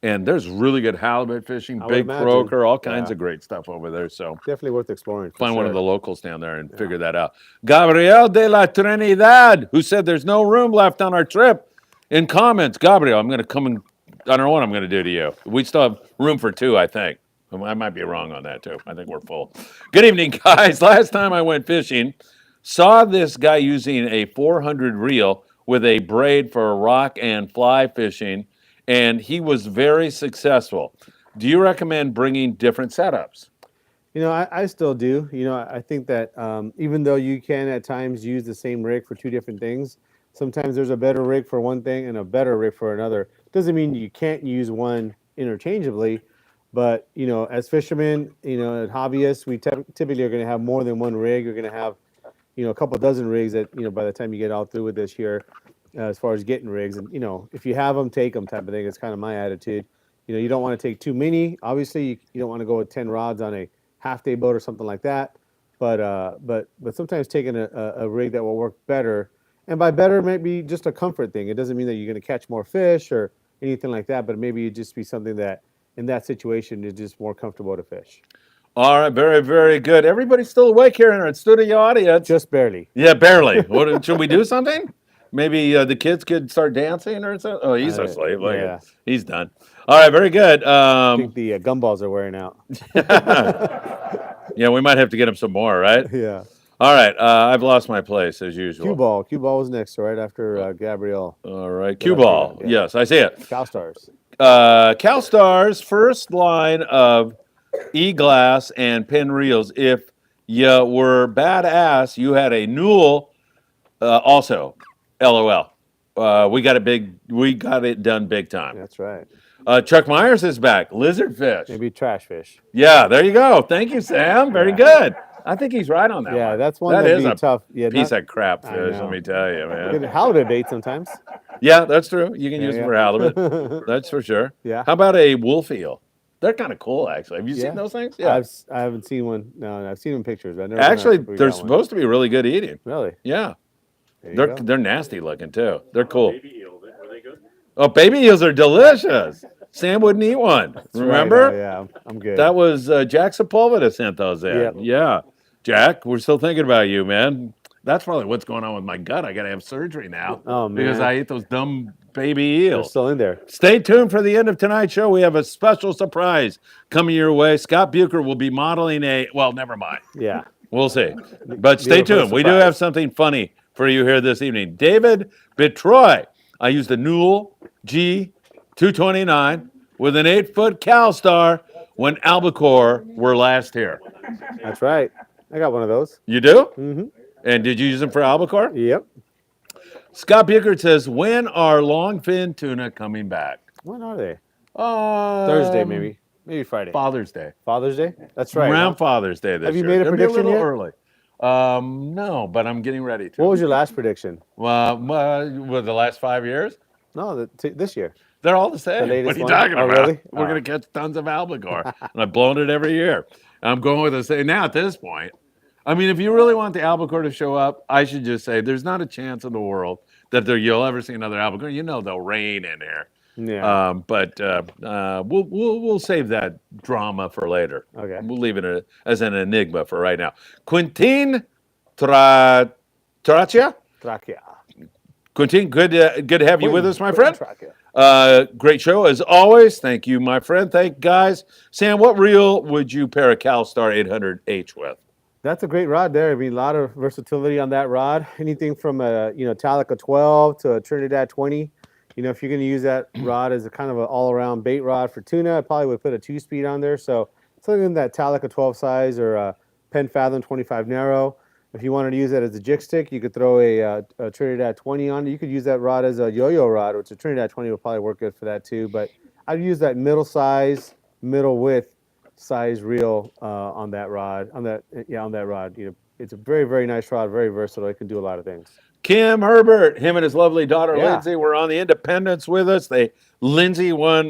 and there's really good halibut fishing, I would big imagine. croaker, all kinds Yeah. of great stuff over there. So Definitely worth exploring. for find one of sure. the locals down there and figure that out. Gabriel de la Trinidad, who said there's no room left on our trip, in comments. Gabriel, I'm going to come and I don't know what I'm going to do to you. We still have room for 2, I think. I might be wrong on that too. I think we're full. Good evening, guys. Last time I went fishing, saw this guy using a 400 reel with a braid for rock and fly fishing, and he was very successful. Do you recommend bringing different setups? I still do. I think that even though you can at times use the same rig for 2 different things, sometimes there's a better rig for one thing and a better rig for another. Doesn't mean you can't use one interchangeably, but as fishermen, and hobbyists, we typically are going to have more than one rig. You're going to have a couple dozen rigs that by the time you get all through with this here, as far as getting rigs, and if you have them, take them type of thing. It's kind of my attitude. You don't want to take too many. Obviously, you don't want to go with 10 rods on a half-day boat or something like that. But sometimes taking a rig that will work better, and by better, it might be just a comfort thing. It doesn't mean that you're going to catch more fish or anything like that, but maybe it just be something that in that situation is just more comfortable to fish. All right, very, very good. Everybody's still awake here in our studio audience. Just barely. Yeah, barely. Should we do something? Maybe the kids could start dancing or something? Oh, he's asleep. Look yeah. He's done. All right, very good. I think the gumballs are wearing out. Yeah, we might have to get him some more, right? Yeah. All right, I've lost my place as usual. Cue ball was next, right after Gabrielle. All right, cue ball. Yeah. Yes, I see it. CalStars. CalStar's first line of e-glass and pin reels. If you were badass, you had a Newell also. LOL. We got it done big time. That's right. Chuck Myers is back. Lizardfish. Maybe trash fish. Yeah, there you go. Thank you, Sam. Very good. I think he's right on that Yeah, one. that's one That that'd is be a tough. Yeah, piece not- of crap I fish, know. let me tell you, man. Good halibut bait sometimes. Yeah, that's true. You can use Yeah, them for halibut. That's for sure. Yeah. How about a wolf eel? They're kind of cool, actually. Have you Yeah. seen those things? Yeah. I haven't seen one. No, I've seen them in pictures, but I've never been Actually, out- we they're got one. supposed to be really good eating. Really? Yeah. There you They're go. they're nasty looking too. They're cool. Baby eel, were they good? Oh, baby eels are delicious. Sam wouldn't eat one. That's right. Remember? Oh, yeah, I'm good. That was Jack Sepulveda sent those in. Yep. Yeah. Jack, we're still thinking about you, man. That's probably what's going on with my gut. I got to have surgery now. Oh, man. Because I ate those dumb baby They're eels. still in there. Stay tuned for the end of tonight's show. We have a special surprise coming your way. Scott Buchert will be modeling never mind. Yeah. We'll see. But stay Beautiful tuned. We do surprise. have something funny for you here this evening. David Betroy. I used a Newell G229 with an 8-foot CalStar when Albacore were last here. That's right. I got one of those. You do? Mm-hmm. And did you use them for Albacore? Yep. Scott Buchert says, when are longfin tuna coming back? When are they? Thursday, Thursday, maybe Friday. Father's Day. Father's Day. That's right. Around huh? Father's Day this Have you year. made a It'll be prediction little yet? early. No, but I'm getting ready to. What was your last prediction? With the last 5 years? No, this year. They're all the same. The What latest are you one? talking Oh, about? really? We're Oh. going to catch tons of albacore, and I've blown it every year. I'm going with the same. Now, at this point, I mean, if you really want the albacore to show up, I should just say there's not a chance in the world that you'll ever see another albacore. You know they'll rain in here. Yeah. We'll save that drama for later. Okay. We'll leave it as an enigma for right now. Quintin Trachia? Trachea. Quintin, good to have you with us, my friend. Trachea. Great show as always. Thank you, my friend. Thank you, guys. Sam, what reel would you pair a CalStar 800H with? That's a great rod there. I mean, a lot of versatility on that rod. Anything from a Talica 12 to a Trinidad 20. If you're going to use that rod as a kind of an all-around bait rod for tuna, I probably would put a 2-speed on there. So something in that Talica 12 size or a Penn Fathom 25 narrow. If you wanted to use that as a jig stick, you could throw a Trinidad 20 on it. You could use that rod as a yo-yo rod, which a Trinidad 20 would probably work good for that too. But I'd use that middle size, middle width size reel on that rod. On that rod. It's a very, very nice rod, very versatile. It can do a lot of things. Kim Herbert, him and his lovely daughter Yeah. Lindsay were on the Independence with us. Lindsay won.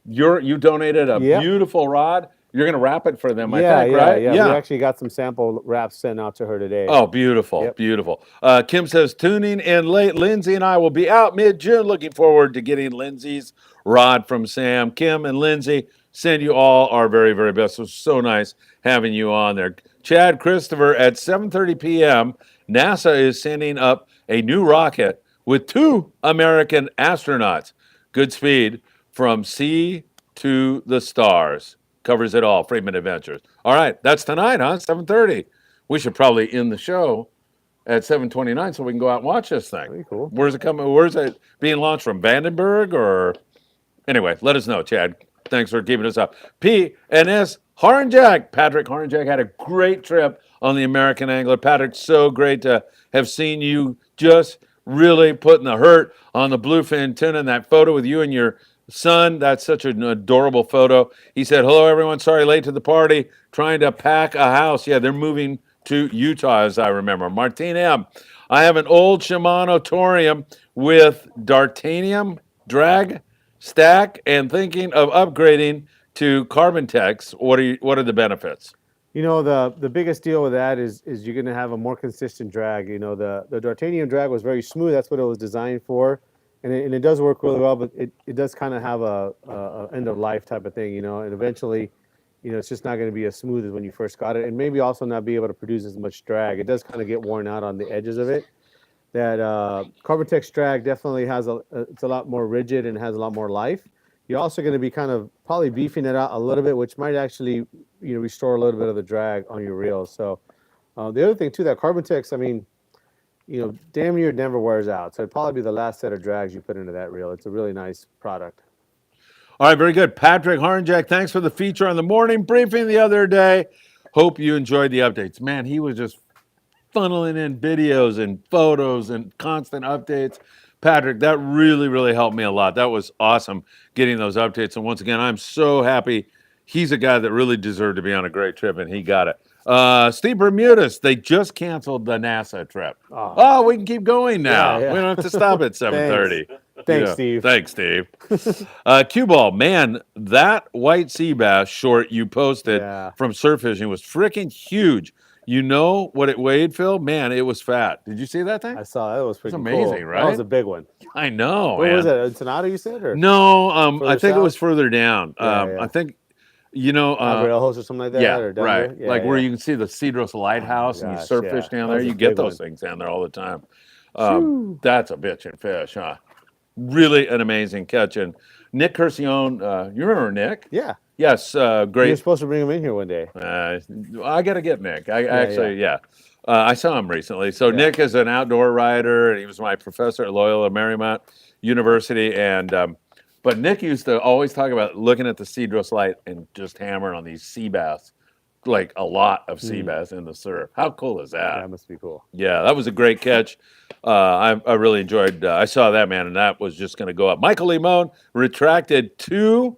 You donated a beautiful rod. You're going to wrap it for them, I think, right? Yeah. We actually got some sample wraps sent out to her today. Oh, beautiful, Yep. beautiful. Kim says, tuning in late. Lindsay and I will be out mid-June. Looking forward to getting Lindsay's rod from Sam. Kim and Lindsay, send you all our very, very best. It was so nice having you on there. Chad Christopher, at 7:30 p.m., NASA is sending up a new rocket with 2 American astronauts. Good speed from sea to the stars. Covers it all. Friedman Adventures. All right, that's tonight, huh? 7:30. We should probably end the show at 7:29 so we can go out and watch this thing. Pretty cool. Where's it coming? Where's it being launched from? Vandenberg or? Anyway, let us know, Chad. Thanks for keeping us up. P&S Hornjack. Patrick Hornjack had a great trip on the American Angler. Patrick, so great to have seen you just really putting the hurt on the bluefin tuna. And that photo with you and your son, that's such an adorable photo. He said, hello, everyone. Sorry, late to the party. Trying to pack a house. Yeah, they're moving to Utah, as I remember. Martine M. I have an old Shimano Torium with Dartanium drag stack and thinking of upgrading to Carbon Tex. What are the benefits? The biggest deal with that is you're going to have a more consistent drag. The Dartanium drag was very smooth. That's what it was designed for. And it does work really well, but it does kind of have a end of life type of thing, and eventually, it's just not going to be as smooth as when you first got it, and maybe also not be able to produce as much drag. It does kind of get worn out on the edges of it. That Carbon-Tex drag definitely it's a lot more rigid and has a lot more life. You're also going to be kind of probably beefing it out a little bit, which might actually restore a little bit of the drag on your reels. So the other thing too, that Carbon-Tex, damn near never wears out. So it'd probably be the last set of drags you put into that reel. It's a really nice product. All right, very good. Patrick Hornjack, thanks for the feature on the morning briefing the other day. Hope you enjoyed the updates. Man, he was just funneling in videos and photos and constant updates. Patrick, that really, really helped me a lot. That was awesome getting those updates. And once again, I'm so happy. He's a guy that really deserved to be on a great trip, and he got it. Steve Bermudez, they just canceled the NASA trip. Oh, we can keep going now. Yeah. We don't have to stop at 7:30. Thanks, Steve. Thanks, Steve. Cue ball, man, that white sea bass short you posted from surf fishing was freaking huge. You know what it weighed, Phil? Man, it was fat. Did you see that thing? I saw it. It was pretty It's amazing, cool. right? That was a big one. I know. Where man. was it? Ensenada, you said? Or? No, I think south? it was further down. Yeah. I think, Albacore or something like that? yeah, or down right. there? Like where you can see the Cedros Lighthouse and you gosh, surf yeah. fish down That there. was You a get big those one. things down there all the time. That's a bitchin' fish, huh? Really an amazing catch. And Nick Curcione, you remember Nick? Yeah. Yes, You're great. supposed to bring him in here one day. I got to get Nick. I saw him recently. So Nick is an outdoor writer, and he was my professor at Loyola Marymount University. And but Nick used to always talk about looking at the Cedros Light and just hammering on these sea bass, like a lot of sea bass in the surf. How cool is that? That must be cool. Yeah, that was a great catch. I really enjoyed. I saw that, man, and that was just going to go up. Michael Limon retracted 2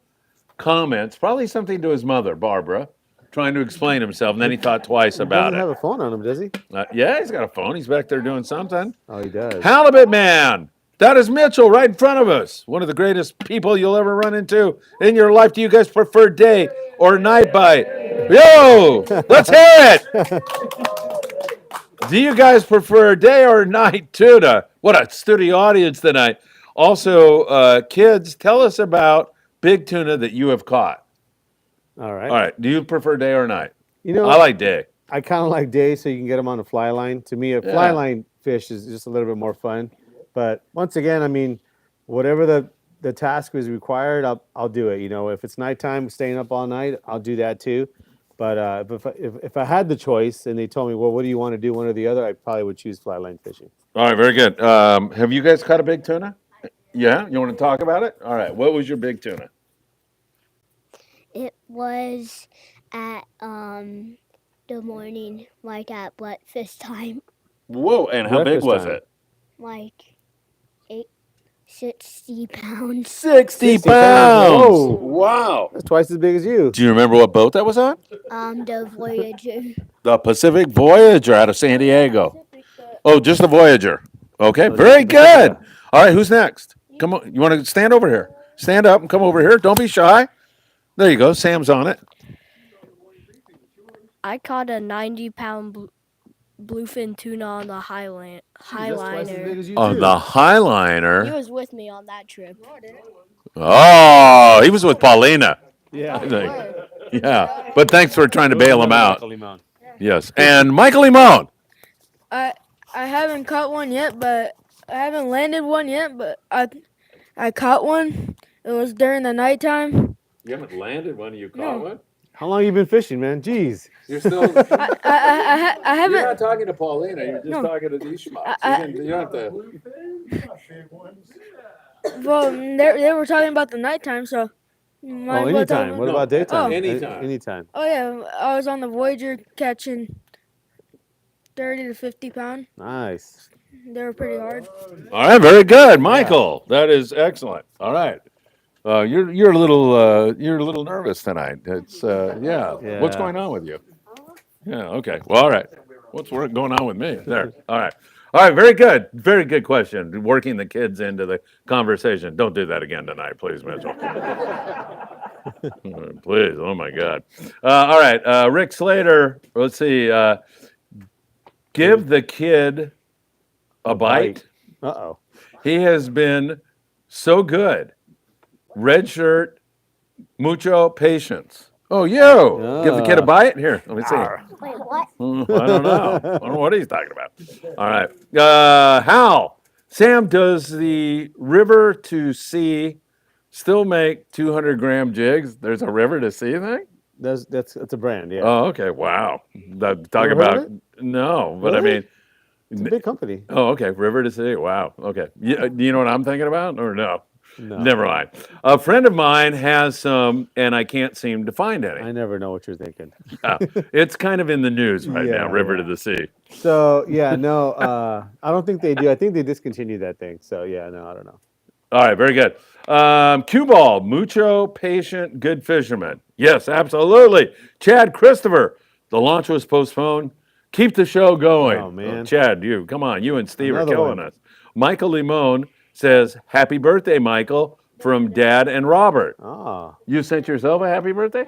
comments, probably something to his mother, Barbara, trying to explain himself, and then he thought twice about He doesn't it. have a phone on him, does he? Yeah, he's got a phone. He's back there doing something. Oh, he does. Halibut man, that is Mitchell right in front of us. One of the greatest people you'll ever run into in your life. Do you guys prefer day or night bite? Yo, let's hear it. Do you guys prefer day or night tuna? What a studio audience tonight. Also, kids, tell us about big tuna that you have caught. All right. All right. Do you prefer day or night? You know, I like day. I kind of like day, so you can get them on a fly line. To me, a fly line fish is just a little bit more fun. But once again, I mean, whatever the task is required, I'll do it. You know, if it's nighttime, staying up all night, I'll do that too. But if I had the choice and they told me, well, what do you want to do, one or the other, I probably would choose fly line fishing. All right. Very good. Have you guys caught a big tuna? Yeah. You want to talk about it? All right. What was your big tuna? It was at the morning, like at breakfast time, Whoa. And how big Breakfast was time. it? like 60 pounds. 60 pounds. pounds. Whoa. Wow. That's twice as big as you. Do you remember what boat that was on? The Voyager. The Pacific Voyager out of San Diego. Oh, just the Voyager. Okay, Oh, very just the good. Pacific. All right, who's next? Come on, you want to stand over here? Stand up and come over here. Don't be shy. There you go. Sam's on it. I caught a 90-pound bluefin tuna on the That's twice as Highliner. big as you On too. the He Highliner. was with me on that trip. Oh, he was with Paulina. Yeah. Yeah, but thanks for trying to bail him out. Michael Limon. Yes, and Michael Limon. I haven't caught one yet, but I haven't landed one yet, but I caught one. It was during the nighttime. You haven't landed one. You No. one. How long you been fishing, man? Jeez. You're still. I haven't. talking to Paulina. You're just No. talking to these schmucks. You don't have to. Well, they were talking about the nighttime, so. might Oh, as well tell anytime. them. What No, about daytime? anytime. Anytime. Oh yeah, I was on the Voyager catching 30 to 50 pound. Nice. They were pretty hard. All right, very good, Michael. That is excellent. All right, you're a little nervous tonight. It's yeah. What's Yeah. going on with you? Yeah. Okay. Well, all right. What's going on with me? There. All right. All right. Very good. Very good question. Working the kids into the conversation. Don't do that again tonight, please, Mitchell. Please. Oh my God. All right. Rick Slater. Let's see. Give the kid a bite. Uh-oh. He has been so good. Red shirt, mucho patience. Oh, you. Give the kid a bite? Here, let me see. Wait, what? I don't know. I don't know what he's talking about. All right. Hal, Sam, does the river to sea still make 200-gram jigs? There's a river to sea thing? That's a brand, yeah. Oh, okay. Wow. Talk Never heard about of no, but I Really? mean, It's a big company. oh, okay. River to sea. Wow. Okay. Do you know what I'm thinking about, or no? No. Never mind. A friend of mine has some, and I can't seem to find any. I never know what you're thinking. It's kind of in the news right now. Yeah, River yeah. to the sea. So yeah, no, I don't think they do. I think they discontinued that thing. So yeah, no, I don't know. All right. Very good. Cue ball. Mucho patient, good fisherman. Yes, absolutely. Chad Christopher. The launch was postponed. Keep the show going. Oh, man. Chad, you come on. You and Steve Another are killing one. us. Michael Limon says, "Happy birthday, Michael," from Dad and Robert. Ah, You sent yourself a happy birthday?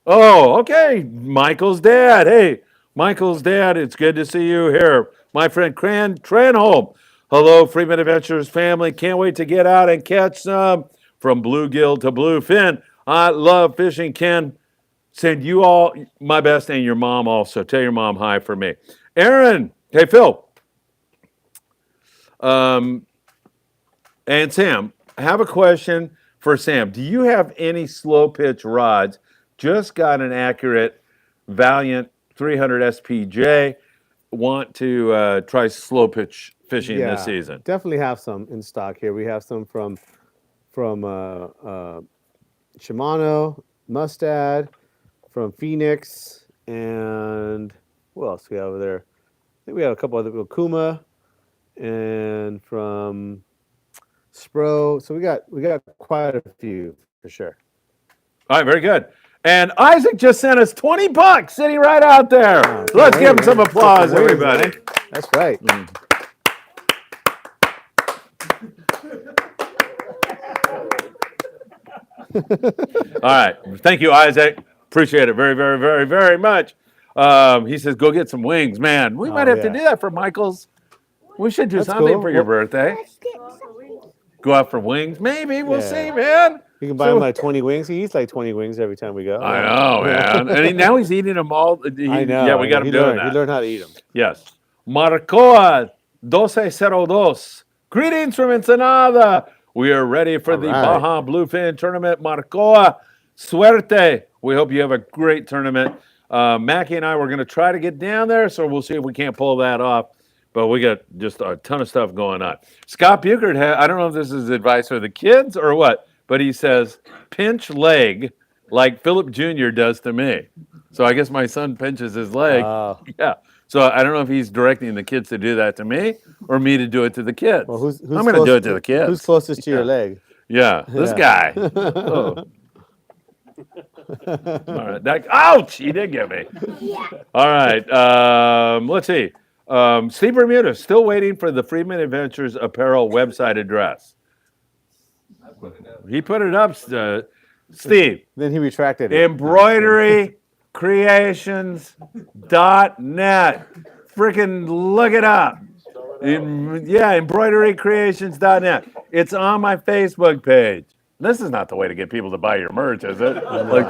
Oh, okay. Michael's dad. Hey, Michael's dad, it's good to see you here. My friend Tranholm. Hello, Friedman Adventures family. Can't wait to get out and catch some from bluegill to bluefin. I love fishing. Ken, send you all my best and your mom also. Tell your mom hi for me. Aaron. Hey, Phil. And Sam, I have a question for Sam. Do you have any slow pitch rods? Just got an accurate Valiant 300 SPJ. Want to try slow pitch fishing yeah. this season? Definitely have some in stock here. We have some from Shimano, Mustad, from Phoenix, and what else we have over there? I think we have a couple other Kuma, and from Spro. So we got quite a few for sure. All right, very good. And Isaac just sent us $20 sitting right out there. Oh, Let's great, give him some man. applause, Some wins, everybody. man. That's right. All right. Thank you, Isaac. Appreciate it very, very, very, very much. He says, go get some wings. Man, we might have to yeah. do that for Michael's. We should do That's something cool. for your Well- birthday. Go out for wings? Maybe. We'll Yeah. see, man. You can buy So- him like 20 wings. He eats like 20 wings every time we go. I know, man. And now he's eating them all. I know. Yeah, we got him he doing learned, that. He learned how to eat them. Yes. Marcoa 1202. Greetings from Ensenada. We are ready for the right. Baja Bluefin Tournament. Marcoa, suerte. We hope you have a great tournament. Mackie and I were going to try to get down there, so we'll see if we can't pull that off. But we got just a ton of stuff going on. Scott Buchert, I don't know if this is advice for the kids or what, but he says, pinch leg like Philip Jr. does to me. So I guess my son pinches his leg. Yeah. So I don't know if he's directing the kids to do that to me or me to do it to the kids. Well, who's I'm going to do it to the kids. Who's closest to your leg? Yeah, this guy. Oh. All right. Ouch! He did get me. All right. Let's see. Steve Bermuda, still waiting for the Friedman Adventures apparel website address. He put it up, Steve. Then he retracted it. Embroiderycreations.net. Freaking look it up. Embroiderycreations.net. It's on my Facebook page. This is not the way to get people to buy your merch, is it? Like,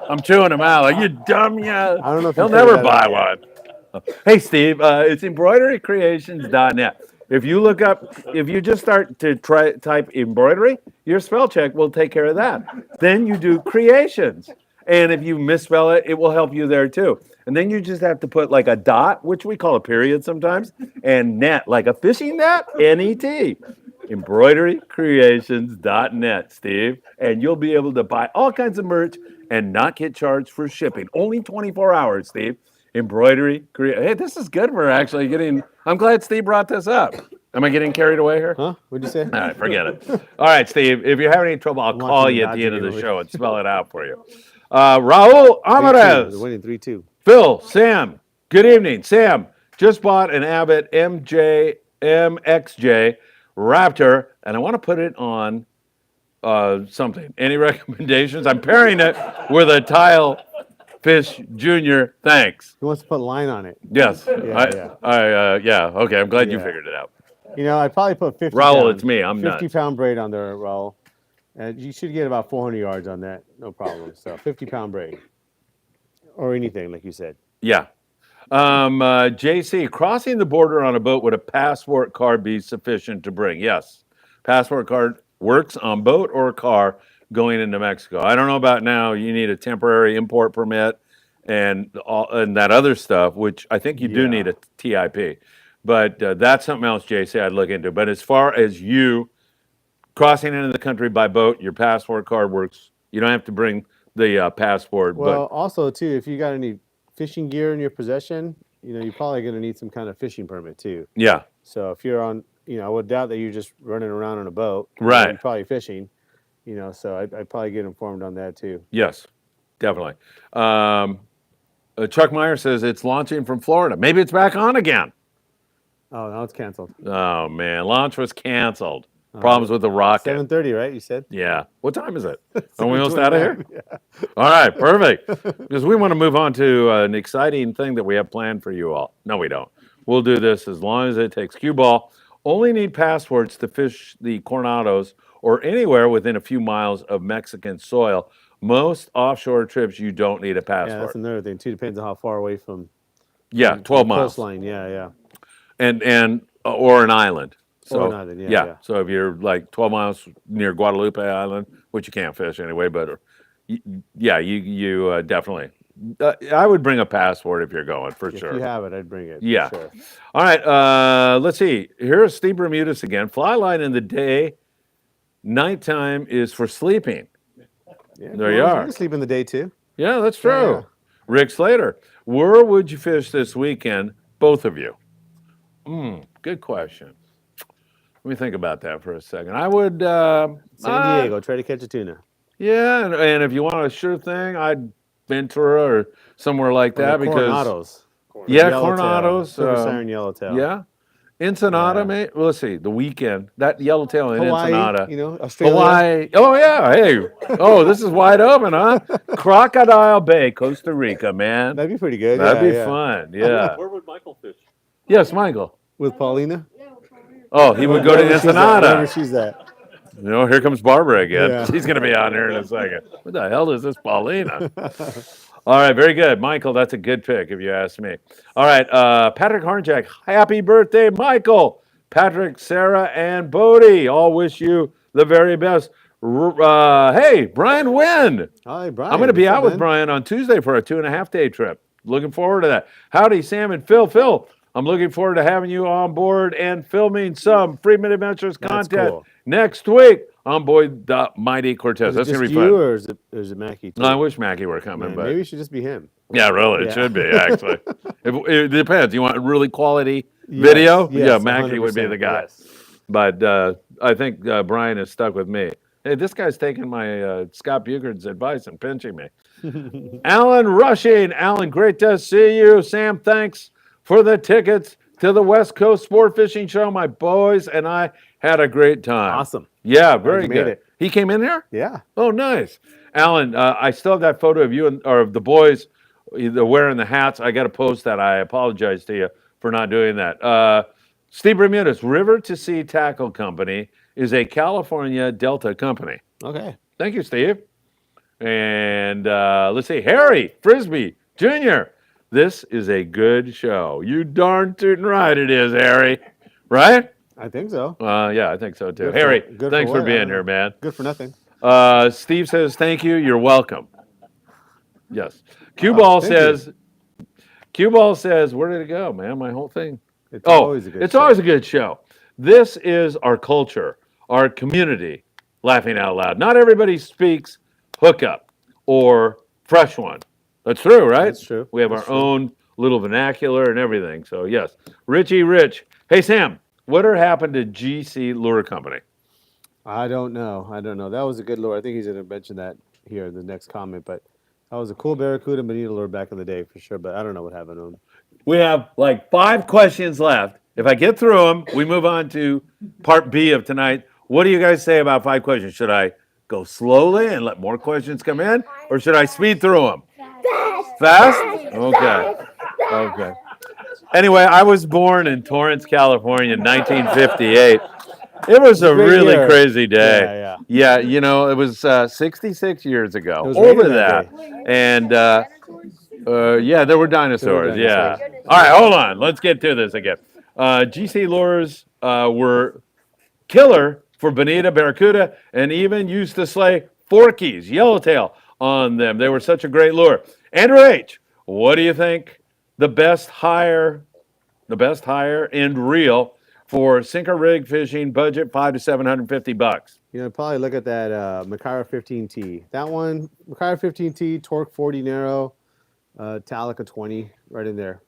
I'm chewing them out. Like, you dumb, yeah. I don't know if He'll you never figured buy that out one. Hey, Steve, it's embroiderycreations.net. If you look up, if you just start to type embroidery, your spell check will take care of that. Then you do creations. And if you misspell it, it will help you there too. And then you just have to put like a dot, which we call a period sometimes, and net, like a fishing net, N-E-T. Embroiderycreations.net, Steve. And you'll be able to buy all kinds of merch and not get charged for shipping. Only 24 hours, Steve. Hey, this is good. We're actually getting, I'm glad Steve brought this up. Am I getting carried away here? Huh? What'd you say? All right, forget it. All right, Steve, if you're having any trouble, I'll call you at the end of the away. show and spell it out for you. Raul 3-2. Amarez. They're winning 3-2. Phil, Sam, good evening. Sam, just bought an Abbott MXJ Raptor, and I want to put it on something. Any recommendations? I'm pairing it with a Tile Fish Junior. Thanks. He wants to put line on it. Yes. Yeah. Okay, I'm glad you Yeah. figured it out. You know, I'd probably put 50 Raul, pound, it's me. I'm 50 nuts. pound braid on there, Raul. And you should get about 400 yards on that. No problem. So 50 pound braid. Or anything, like you said. Yeah. JC, crossing the border on a boat, would a passport card be sufficient to bring? Yes. Passport card works on boat or car going into Mexico. I don't know about now. You need a temporary import permit and that other stuff, which I think you do need a TIP. But that's something else, JC, I'd look into. But as far as you crossing into the country by boat, your passport card works. You don't have to bring the passport. Well, also, too, if you got any fishing gear in your possession, you know, you're probably going to need some kind of fishing permit, too. Yeah. So if you're on, you know, I would doubt that you're just running around on a boat. Right. You're probably fishing, you know, so I'd probably get informed on that, too. Yes, definitely. Chuck Meyer says it's launching from Florida. Maybe it's back on again. Oh, now it's canceled. Oh, man. Launch was canceled. Problems with the rocket. 7:30, right? You said? Yeah. What time is it? Are we almost out of here? Yeah. All right, perfect. Because we want to move on to an exciting thing that we have planned for you all. No, we don't. We'll do this as long as it takes cue ball. Only need passports to fish the Coronados or anywhere within a few miles of Mexican soil. Most offshore trips, you don't need a Yeah, that's passport. another thing, too. Depends on how far away from 12 miles. coastline. Yeah. And or an island. So, Or an island, yeah. So if you're like 12 miles near Guadalupe Island, which you can't fish anyway, but you definitely. I would bring a passport if you're going, for If sure. you have it, I'd bring it. for Yeah. Sure. All right, let's see. Here's Steve Bermudez again. Fly line in the day, nighttime is for sleeping. Yeah, There you are. You can sleep in the day, too. Yeah, that's true. Yeah. Rick Slater, where would you fish this weekend, both of you? Good question. Let me think about that for a second. I would... San Diego, try to catch a tuna. Yeah, and if you want a sure thing, I'd Ventura or somewhere like that because... Coronados. Yeah, Yellowtail, Coronados. Silver siren yellowtail. Yeah. Ensenada, Yeah. mate. Well, let's see. The weekend. That yellowtail in Hawaii, Ensenada. you know, Australia. Hawaii. Oh, yeah. Hey. Oh, this is wide open, huh? Crocodile Bay, Costa Rica, man. That'd be pretty good. That'd yeah, be yeah. fun. Yeah. Where would Michael fish? Yes, Michael. With Paulina? Oh, he would go to Wherever she's at, Ensenada. wherever she's at. You know, here comes Barbara again. Yeah. She's going to be on here in a second. What the hell is this Paulina? All right, very good. Michael, that's a good pick if you ask me. All right, Patrick Harnjack, happy birthday, Michael. Patrick, Sarah, and Bodie all wish you the very best. Hey, Brian Wynn. Hi, Brian. I'm going to be What's up, out with man? Brian on Tuesday for a 2.5-day trip. Looking forward to that. Howdy, Sam and Phil. Phil, I'm looking forward to having you on board and filming some Friedman Adventures That's content cool. next week on board the Mighty Cortez. Is it That's going just to be you, fun. or is it Mackie too? No, I wish Mackie were coming, Man, but maybe it should just be him. yeah, really, it Yeah. should be actually. It depends. You want really quality video? Yes, Yeah, Mackie would be 100%, the guy. yes. But I think Brian is stuck with me. Hey, this guy's taking my Scott Buchard's advice and pinching me. Alan Rushing. Alan, great to see you. Sam, thanks for the tickets to the West Coast Sport Fishing Show. My boys and I had a great time. Awesome. Yeah, very you made good. it. He came in here? Yeah. Oh, nice. Alan, I still have that photo of you or of the boys either wearing the hats. I got to post that. I apologize to you for not doing that. Steve Bermudez, River to Sea Tackle Company is a California Delta company. Okay. Thank you, Steve. And let's see, Harry Frisbee Jr. This is a good show. You darn tootin' right it is, Harry. Right? I think so. Yeah, I think so too. Good for- Harry, good for thanks for what? I being don't here, know. man. Good for nothing. Steve says, thank you. You're welcome. Yes. Cue Ball thank says, where did it go, man? My whole thing. It's Oh, always a good it's show. always a good show. This is our culture, our community, laughing out loud. Not everybody speaks hookup or fresh one. That's true, right? That's true. We have That's our true. own little vernacular and everything. So, yes. Richie Rich. Hey, Sam, what happened to GC Lure Company? I don't know. That was a good lure. I think he's going to mention that here in the next comment, but that was a cool barracuda bonita lure back in the day for sure, but I don't know what happened to him. We have like 5 questions left. If I get through them, we move on to part B of tonight. What do you guys say about 5 questions? Should I go slowly and let more questions come in, or should I speed through them? Fast? Okay. Okay. Anyway, I was born in Torrance, California in 1958. It was a Great really year. crazy day. Yeah. Yeah, you know, it was 66 years ago. It was Over raining that that. And yeah, there were dinosaurs. Yeah. dinosaurs. All right, hold on. Let's get to this again. GC lures were killer for bonita, barracuda, and even used to slay forkies, yellowtail on them. They were such a great lure. Andrew H., what do you think the best hire and reel for sinker rig fishing budget $500 to $750? You know, probably look at that Makara 15T. That one, Makara 15T, Torque 40 narrow, Talica 20, right in there.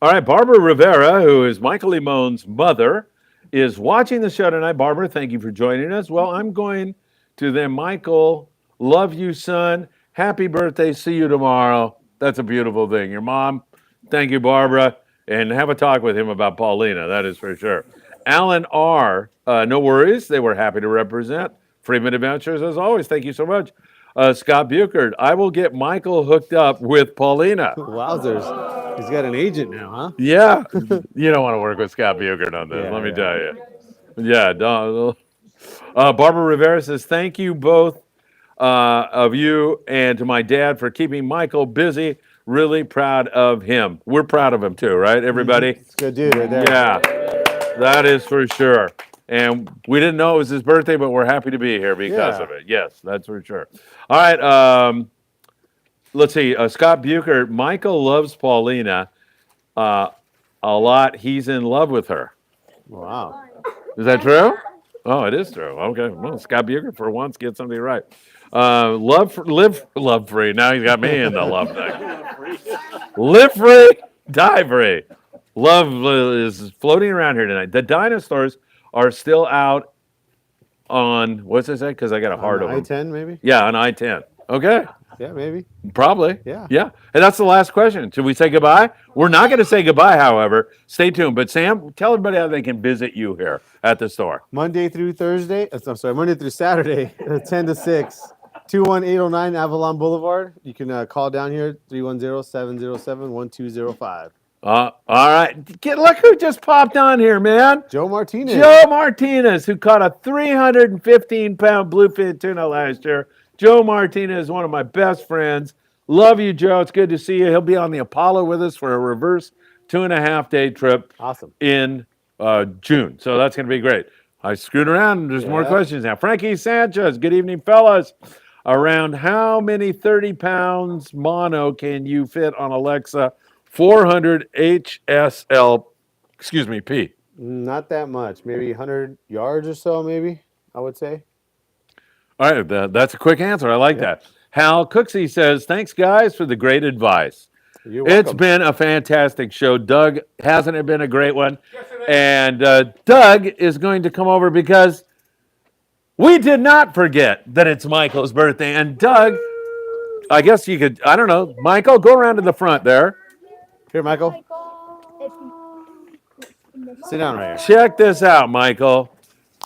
All right, Barbara Rivera, who is Michael Limone's mother, is watching the show tonight. Barbara, thank you for joining us. Well, I'm going to them. Michael, love you, son. Happy birthday. See you tomorrow. That's a beautiful thing. Your mom, thank you, Barbara. And have a talk with him about Paulina. That is for sure. Alan R., no worries. They were happy to represent Friedman Adventures as always. Thank you so much. Scott Buchard, I will get Michael hooked up with Paulina. Wowzers. He's got an agent now, huh? Yeah. You don't want to work with Scott Buchard on this, Yeah, let me yeah. tell you. Yeah. Barbara Rivera says, thank you both of you and to my dad for keeping Michael busy. Really proud of him. We're proud of him too, right, everybody? It's a good dude right there. Yeah, that is for sure. And we didn't know it was his birthday, but we're happy to be here because Yeah. of it. Yes, that's for sure. All right, let's see. Scott Buchard, Michael loves Paulina a lot. He's in love with her. Wow. Is that true? Oh, it is true. Okay. Well, Scott Buchard for once get something right. Love free. Now he's got me in the love thing. Live free, die free. Love is floating around here tonight. The dinosaurs are still out on, what's it say? Because I got a heart of them. I-10 maybe? Yeah, on I-10. Okay. Yeah, maybe. Probably. Yeah. Yeah. And that's the last question. Should we say goodbye? We're not going to say goodbye, however. Stay tuned. But Sam, tell everybody how they can visit you here at the store. Monday through Saturday, 10 to 6, 21809 Avalon Boulevard. You can call down here, 310-707-1205. All right. Look who just popped on here, man. Joe Martinez. Joe Martinez, who caught a 315-pound bluefin tuna last year. Joe Martinez is one of my best friends. Love you, Joe. It's good to see you. He'll be on the Apollo with us for a reverse 2.5-day trip Awesome. in June. So that's going to be great. I screwed around. There's more questions now. Frankie Sanchez, good evening, fellas. Around how many 30 pounds mono can you fit on Alexa 400 HSL, P? Not that much. Maybe 100 yards or so, maybe, I would say. All right, that's a quick answer. I like that. Hal Cooksey says, thanks, guys, for the great advice. You're welcome. It's been a fantastic show. Doug, hasn't it been a great one? Yes, and Doug is going to come over because we did not forget that it's Michael's birthday. And Doug, I guess you could, I don't know, Michael, go around to the front there. Here, Michael. Sit down right here. Check this out, Michael.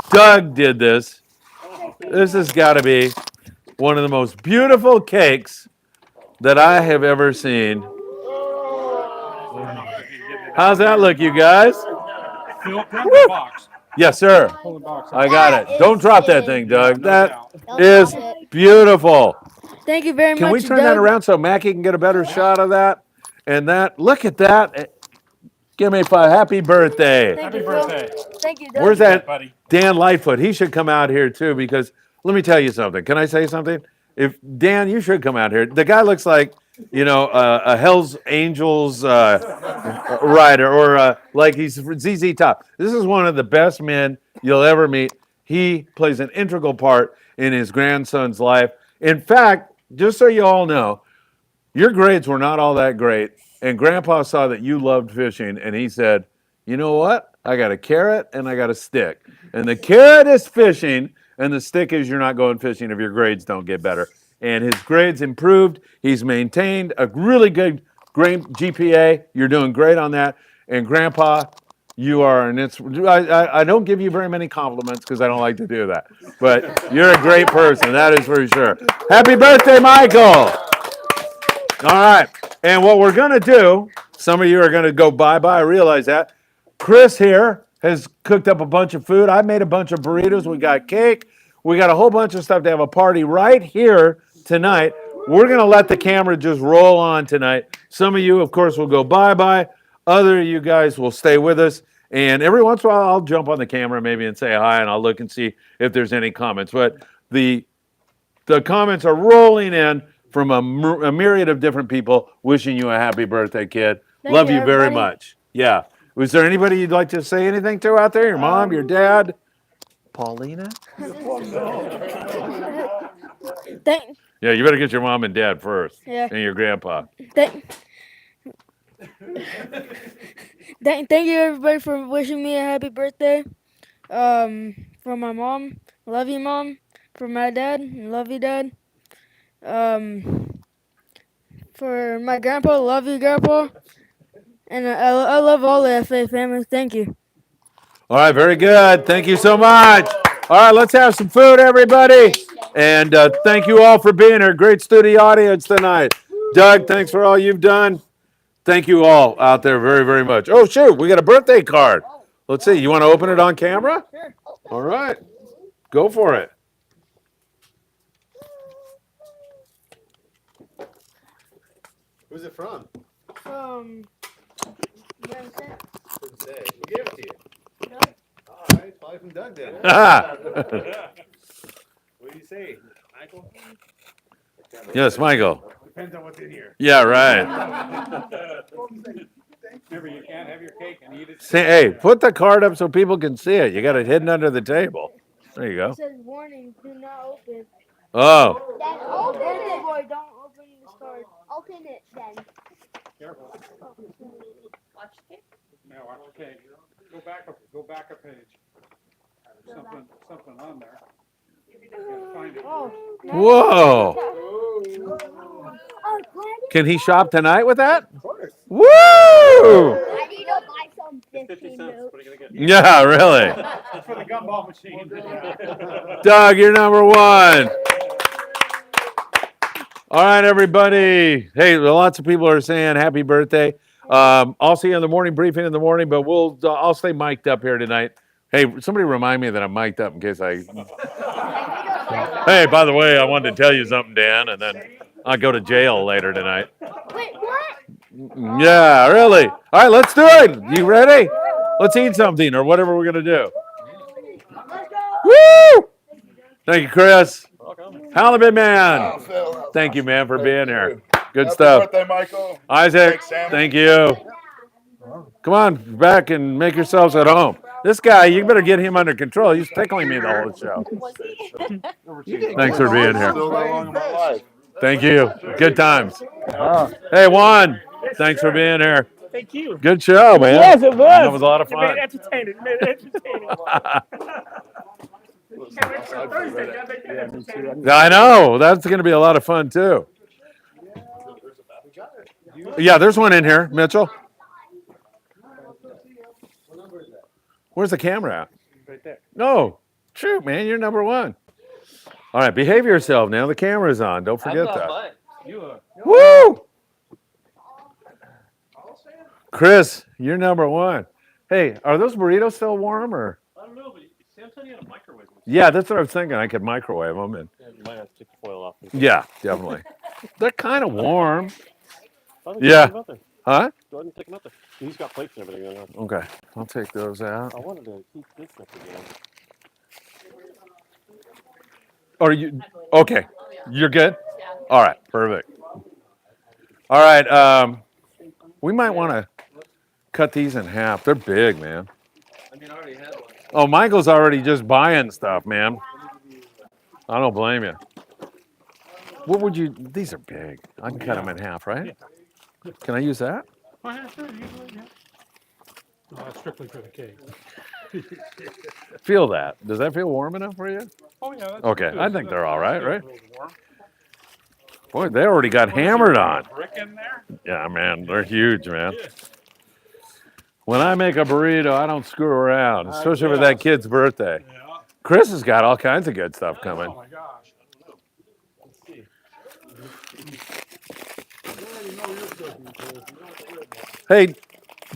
Doug did this. This has got to be one of the most beautiful cakes that I have ever seen. How's that look, you guys? Yes, sir. I got it. Don't drop that thing, Doug. That is beautiful. Thank you very much. Can we turn that around so Mackie can get a better shot of that? And that, look at that. Give me 5. Happy birthday. Happy birthday. Thank you, Doug. Where's that Dan Lightfoot? He should come out here too, because let me tell you something. Can I say something? If Dan, you should come out here. The guy looks like, a Hell's Angels rider, or like he's ZZ Top. This is one of the best men you'll ever meet. He plays an integral part in his grandson's life. In fact, just so you all know, your grades were not all that great, and Grandpa saw that you loved fishing, and he said, you know what? I got a carrot and I got a stick. And the carrot is fishing, and the stick is you're not going fishing if your grades don't get better. And his grades improved. He's maintained a really good GPA. You're doing great on that. And Grandpa, you are I don't give you very many compliments because I don't like to do that. But you're a great person, that is for sure. Happy birthday, Michael. All right. And what we're going to do, some of you are going to go bye-bye, I realize that. Chris here has cooked up a bunch of food. I made a bunch of burritos. We got cake. We got a whole bunch of stuff to have a party right here tonight. We're going to let the camera just roll on tonight. Some of you, of course, will go bye-bye. Other of you guys will stay with us. And every once in a while, I'll jump on the camera maybe and say hi, and I'll look and see if there's any comments. But the comments are rolling in from a myriad of different people wishing you a happy birthday, kid. Love you very much. Yeah. Was there anybody you'd like to say anything to out there? Your mom, your dad? Paulina? Yeah, you better get your mom and dad first. Yeah. And your grandpa. Thank you, everybody, for wishing me a happy birthday. For my mom, love you, Mom. For my dad, love you, Dad. For my grandpa, love you, Grandpa. And I love all the FA family. Thank you. All right, very good. Thank you so much. All right, let's have some food, everybody. And thank you all for being here. Great studio audience tonight. Doug, thanks for all you've done. Thank you all out there very, very much. Oh, shoot, we got a birthday card. Let's see. You want to open it on camera? Sure. All right. Go for it. Who's it from? Couldn't say. Who gave it to you? Doug. All right, probably from Doug then. What do you say, Michael? Yes, Michael. Depends on what's in here. Yeah, right. Remember, you can't have your cake and eat it. Hey, put the card up so people can see it. You got it hidden under the table. There you go. It says warning, do not open. Oh. Then open Birthday it. boy, don't open this card. Open it then. Careful. Watch the tape. No, watch the cake. Go back a page. There's something on there. You gotta find it. Oh. Whoa. Oh, Can he shop tonight with that? Of course. Woo! I need to buy some 50 fishing cents. notes. What are you going to get? Yeah, really. It's for the gumball machine. Doug, you're number one. All right, everybody. Hey, lots of people are saying happy birthday. I'll see you in the morning briefing in the morning, but I'll stay mic'd up here tonight. Hey, somebody remind me that I'm mic'd up in case I. Hey, by the way, I wanted to tell you something, Dan, and then I'll go to jail later tonight. Wait, what? Yeah, really. All right, let's do it. You ready? Let's eat something or whatever we're gonna do. Woo! Thank you, Chris. Halibut man. Thank you, man, for being here. Good stuff. Happy birthday, Michael. Isaac, Thanks, Sam. thank you. Come on back and make yourselves at home. This guy, you better get him under control. He's tickling me the whole show. Thanks for being here. Still that long in my life. Thank you. Good times. Hey, Juan, thanks for being here. Thank you. Good show, man. Yes, it was. That was a lot of You made fun. it entertaining. You made it entertaining. Thursday, gotta make it entertaining. I know. That's going to be a lot of fun, too. Yeah, there's one in here, Mitchell. Where's the camera at? Right there. No. Shoot, man, you're number one. All right, behave yourself now. The camera's on. Don't forget that. Woo! Chris, you're number one. Hey, are those burritos still warm or? I don't know, but Sam said he had a microwave. Yeah, that's what I was thinking. I could microwave them. And You might have to take the foil off. yeah, definitely. They're kind of warm. Yeah. Huh? Go ahead and take him out there. He's got plates and everything on there. Okay, I'll take those out. I wanted to keep this up again. Are you okay? You're good. All right, perfect. All right, we might want to cut these in half. They're big, man. I mean, I already had one. Oh, Michael's already just buying stuff, man. I don't blame you. What would you? These are big. I can cut them in half, right? Can I use that? Oh, yeah, sure, usually, yeah. No, that's strictly for the cake. Feel that. Does that feel warm enough for you? Oh, yeah. That's Okay, good. I think they're all right, right? A little warm. Boy, they already got hammered on. Brick in there? Yeah, man, they're huge, man. When I make a burrito, I don't screw around, especially with that kid's birthday. Yeah. Chris has got all kinds of good stuff coming. Oh, my gosh. Let's see. Hey,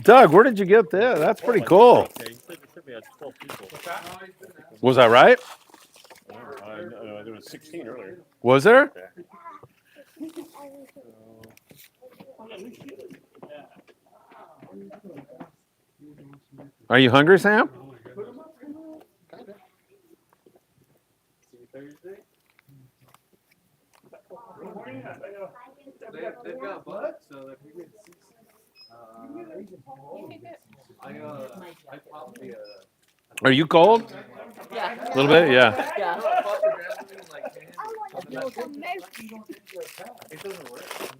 Doug, where did you get that? That's pretty cool. Okay, you said we had 12 people. Was I right? There was 16 earlier. Was there? Are you hungry, Sam? They've got butt, so that we can see. I probably Are you cold? Yeah. A little bit, yeah. Yeah.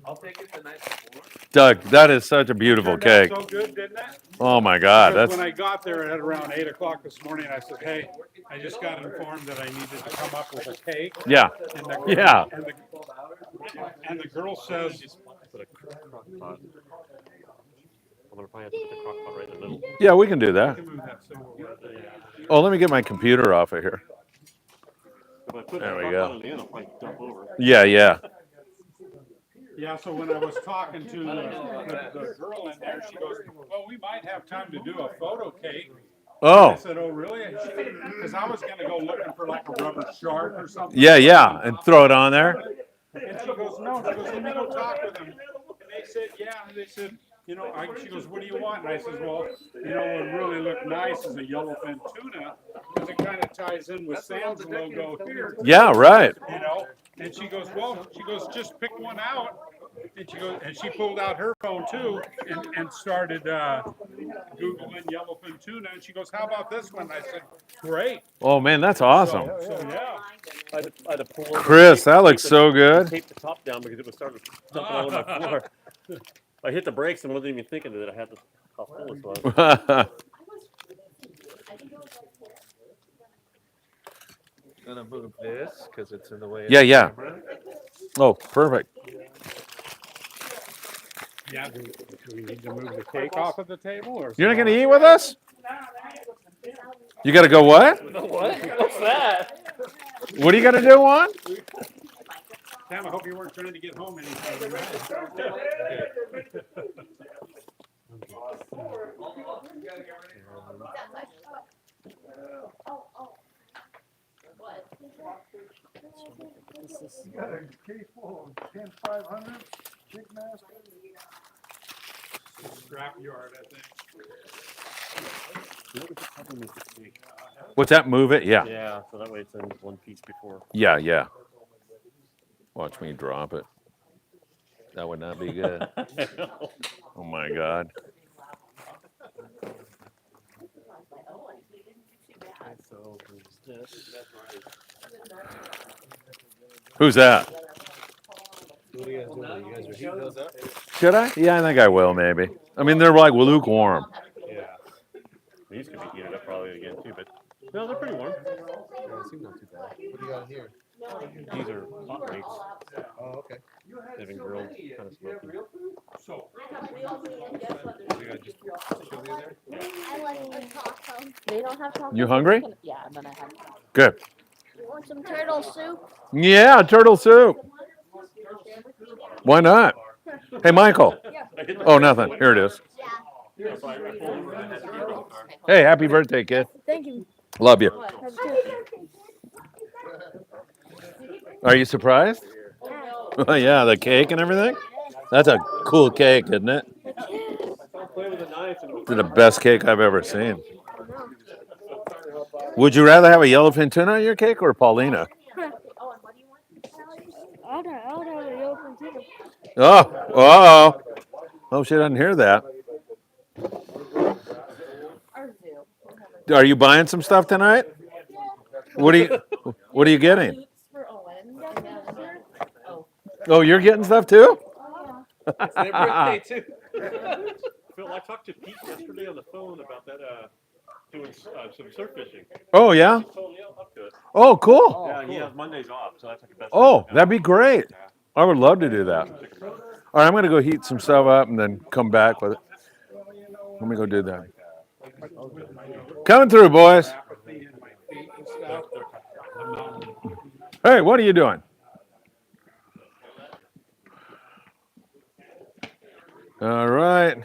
I'll take it the night before. Doug, that is such a beautiful Turned out cake. so good, didn't it? Oh my God, Because that's when I got there at around 8 o'clock this morning, I said, hey, I just got informed that I needed to come up with a cake. yeah, And the, yeah. And the girl says, Put a crock pot. I'm gonna probably have to put the crock pot right in the middle. Yeah, we can do that. move that silverware there. Oh, let me get my computer off of here. If I put There the we crock go. pot in the end, I'll probably dump over. Yeah, yeah. Yeah, so when I was talking to the girl in there, she goes, well, we might have time to do a photo cake. I Oh, said, oh, really? Because I was gonna go looking for like a rubber shark or something. yeah, yeah. And throw it on there. And she goes, no, she goes, let me go talk with them. And they said, yeah, and they said, you know, she goes, what do you want? And I says, well, you know, what would really look nice is a yellowfin tuna, because it kind of ties in with Sam's logo here. Yeah, right. You know, and she goes, well, just pick one out. And she goes, and she pulled out her phone too, and started Googling yellowfin tuna. And she goes, how about this one? I said, great. Oh man, that's awesome. So yeah. I had to pull over. Chris, that looks so good. Tape the top down because it was starting jumping all over my floor. I hit the brakes and wasn't even thinking that I had how full it was. Gonna move this because it's in the way. Yeah, yeah. Oh, perfect. Yeah, do we need to move the cake off of the table or? You're not gonna eat with us? You gotta go what? What? What's that? What are you gonna do, Juan? Sam, I hope you weren't trying to get home anytime. You got a case full of 10-500 jig master. Scrapyard, I think. What's that? Move it? Yeah. Yeah, so that way it's in one piece before. Yeah, yeah. Watch me drop it. That would not be good. Oh my God. So there's this. Who's that? What are you guys doing? You guys are heating those up? Should I? Yeah, I think I will maybe. I mean, they're like lukewarm. Yeah. These could be heated up probably again too, but no, they're pretty warm. Yeah, they seem not too bad. What do you got here? These are hot rates. Oh, okay. They've been grilled, kind of smoky. You got just chili there? I like a taco. They don't have tacos. You hungry? Yeah, and then I have. Good. You want some turtle soup? Yeah, turtle soup. Why not? Hey, Michael. Oh, nothing. Here it is. Hey, happy birthday, kid. Thank you. Love you. Have two. Are you surprised? Oh, yeah, the cake and everything? That's a cool cake, isn't it? It's the best cake I've ever seen. Would you rather have a yellowfin tuna on your cake or Paulina? I would have a yellowfin tuna. Oh, uh-oh. Oh, she doesn't hear that. Are you buying some stuff tonight? What are you getting? Oh, you're getting stuff too? It's their birthday too. Phil, I talked to Pete yesterday on the phone about that, doing some surf fishing. Oh, yeah? He's totally up to it. Oh, cool. Yeah, he has Mondays off, so that's like the best. Oh, that'd be great. I would love to do that. All right, I'm going to go heat some stuff up and then come back with it. Let me go do that. Coming through, boys. Hey, what are you doing? All right.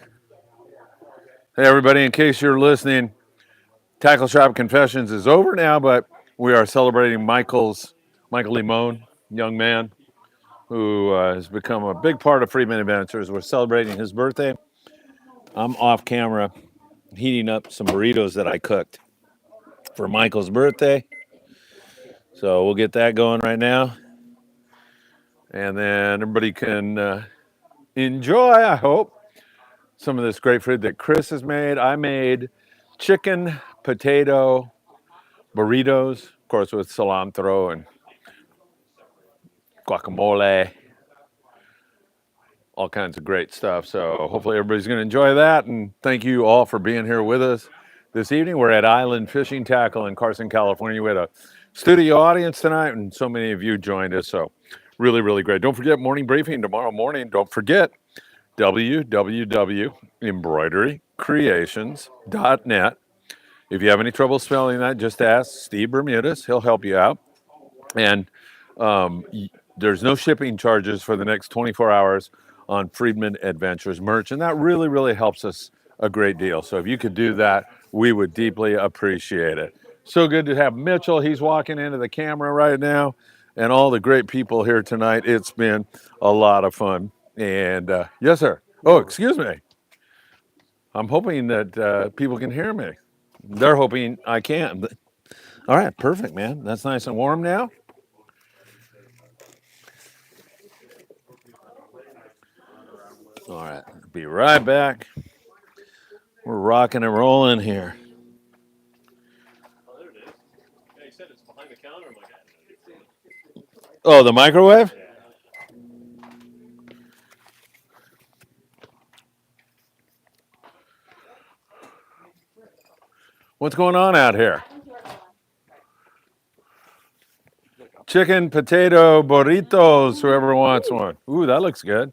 Hey, everybody, in case you're listening, Tackle Shop Confessions is over now, but we are celebrating Michael Limon, young man who has become a big part of Friedman Adventures. We're celebrating his birthday. I'm off camera heating up some burritos that I cooked for Michael's birthday. So we'll get that going right now. And then everybody can enjoy, I hope, some of this great food that Chris has made. I made chicken, potato, burritos, of course, with cilantro and guacamole, all kinds of great stuff. So hopefully everybody's going to enjoy that. And thank you all for being here with us this evening. We're at Island Fishing Tqckle in Carson, California. We had a studio audience tonight, and so many of you joined us. So really, really great. Don't forget morning briefing tomorrow morning. Don't forget www.embroiderycreations.net. If you have any trouble spelling that, just ask Steve Bermudez. He'll help you out. And there's no shipping charges for the next 24 hours on Friedman Adventures merch. And that really, really helps us a great deal. So if you could do that, we would deeply appreciate it. So good to have Mitchell. He's walking into the camera right now. And all the great people here tonight. It's been a lot of fun. And yes, sir. Oh, excuse me. I'm hoping that people can hear me. They're hoping I can. All right, perfect, man. That's nice and warm now. All right, be right back. We're rocking and rolling here. Oh, there it is. Yeah, he said it's behind the counter. I'm like, Oh, the microwave? yeah. What's going on out here? Chicken, potato, burritos, whoever wants one. Ooh, that looks good.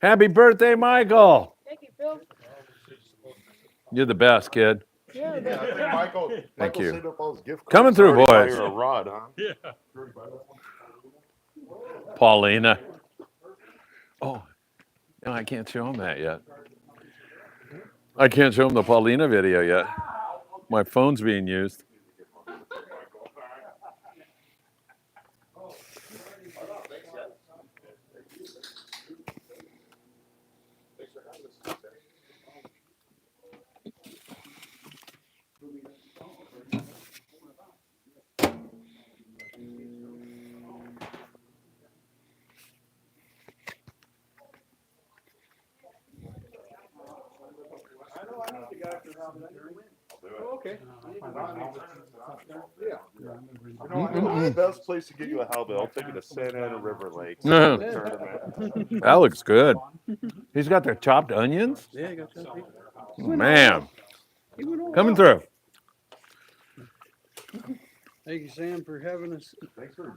Happy birthday, Michael. Thank you, Phil. You're the best, kid. Yeah, Michael, Thank you. saved up all his gift cards. Coming through, Already buy boys. her a rod, huh? Yeah. Paulina. Oh, no, I can't show him that yet. I can't show them the Paulina video yet. My phone's being used. Okay. The best place to get you a halibut, I'll take you to Santa Ana River Lakes. Yeah. Tournament. That looks good. He's got the chopped onions. Yeah, you got something. Man, coming through. Thank you, Sam, for having us. Thanks for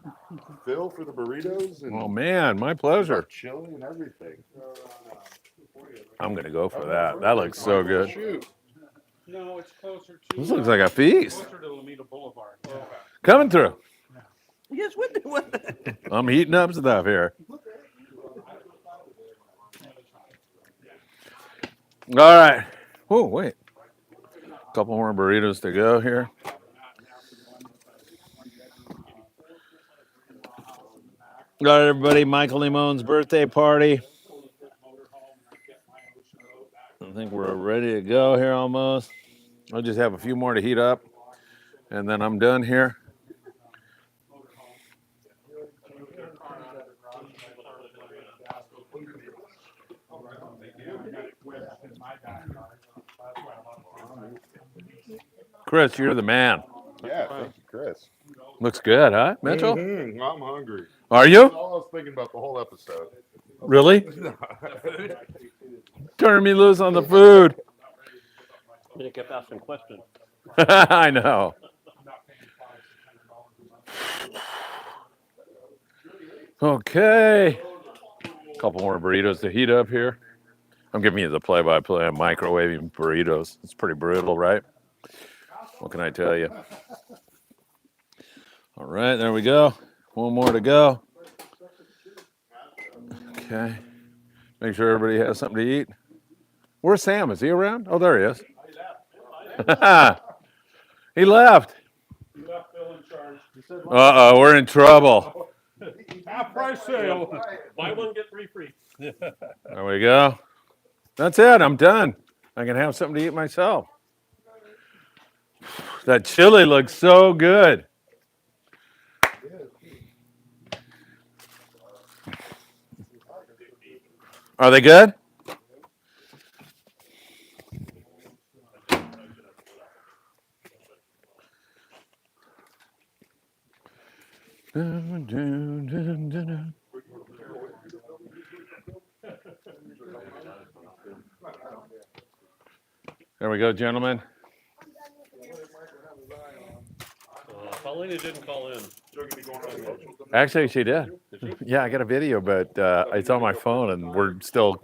Phil for the burritos and Oh man, my pleasure. chili and everything. I'm gonna go for that. That looks so good. Shoot. No, it's closer to. This looks like a feast. Closer to Lomita Boulevard. Coming through. Yes, what? I'm heating up stuff here. All right. Oh, wait. A couple more burritos to go here. All right, everybody. Michael Limone's birthday party. I think we're ready to go here almost. I'll just have a few more to heat up, and then I'm done here. Chris, you're the man. Yeah, thank you, Chris. Looks good, huh, Mitchell? I'm hungry. Are That's you? all I was thinking about the whole episode. Really? Turn me loose on the food. They kept asking questions. I know. Okay. A couple more burritos to heat up here. I'm giving you the play-by-play. I'm microwaving burritos. It's pretty brutal, right? What can I tell you? All right, there we go. One more to go. Okay. Make sure everybody has something to eat. Where's Sam? Is he around? Oh, there he is. He left. You left Phil in charge. Uh-oh, we're in trouble. Half price sale. Buy one, get three free. There we go. That's it. I'm done. I can have something to eat myself. That chili looks so good. Are they good? There we go, gentlemen. Paulina didn't call in. Actually, she did. Yeah, I got a video, but it's on my phone, and we're still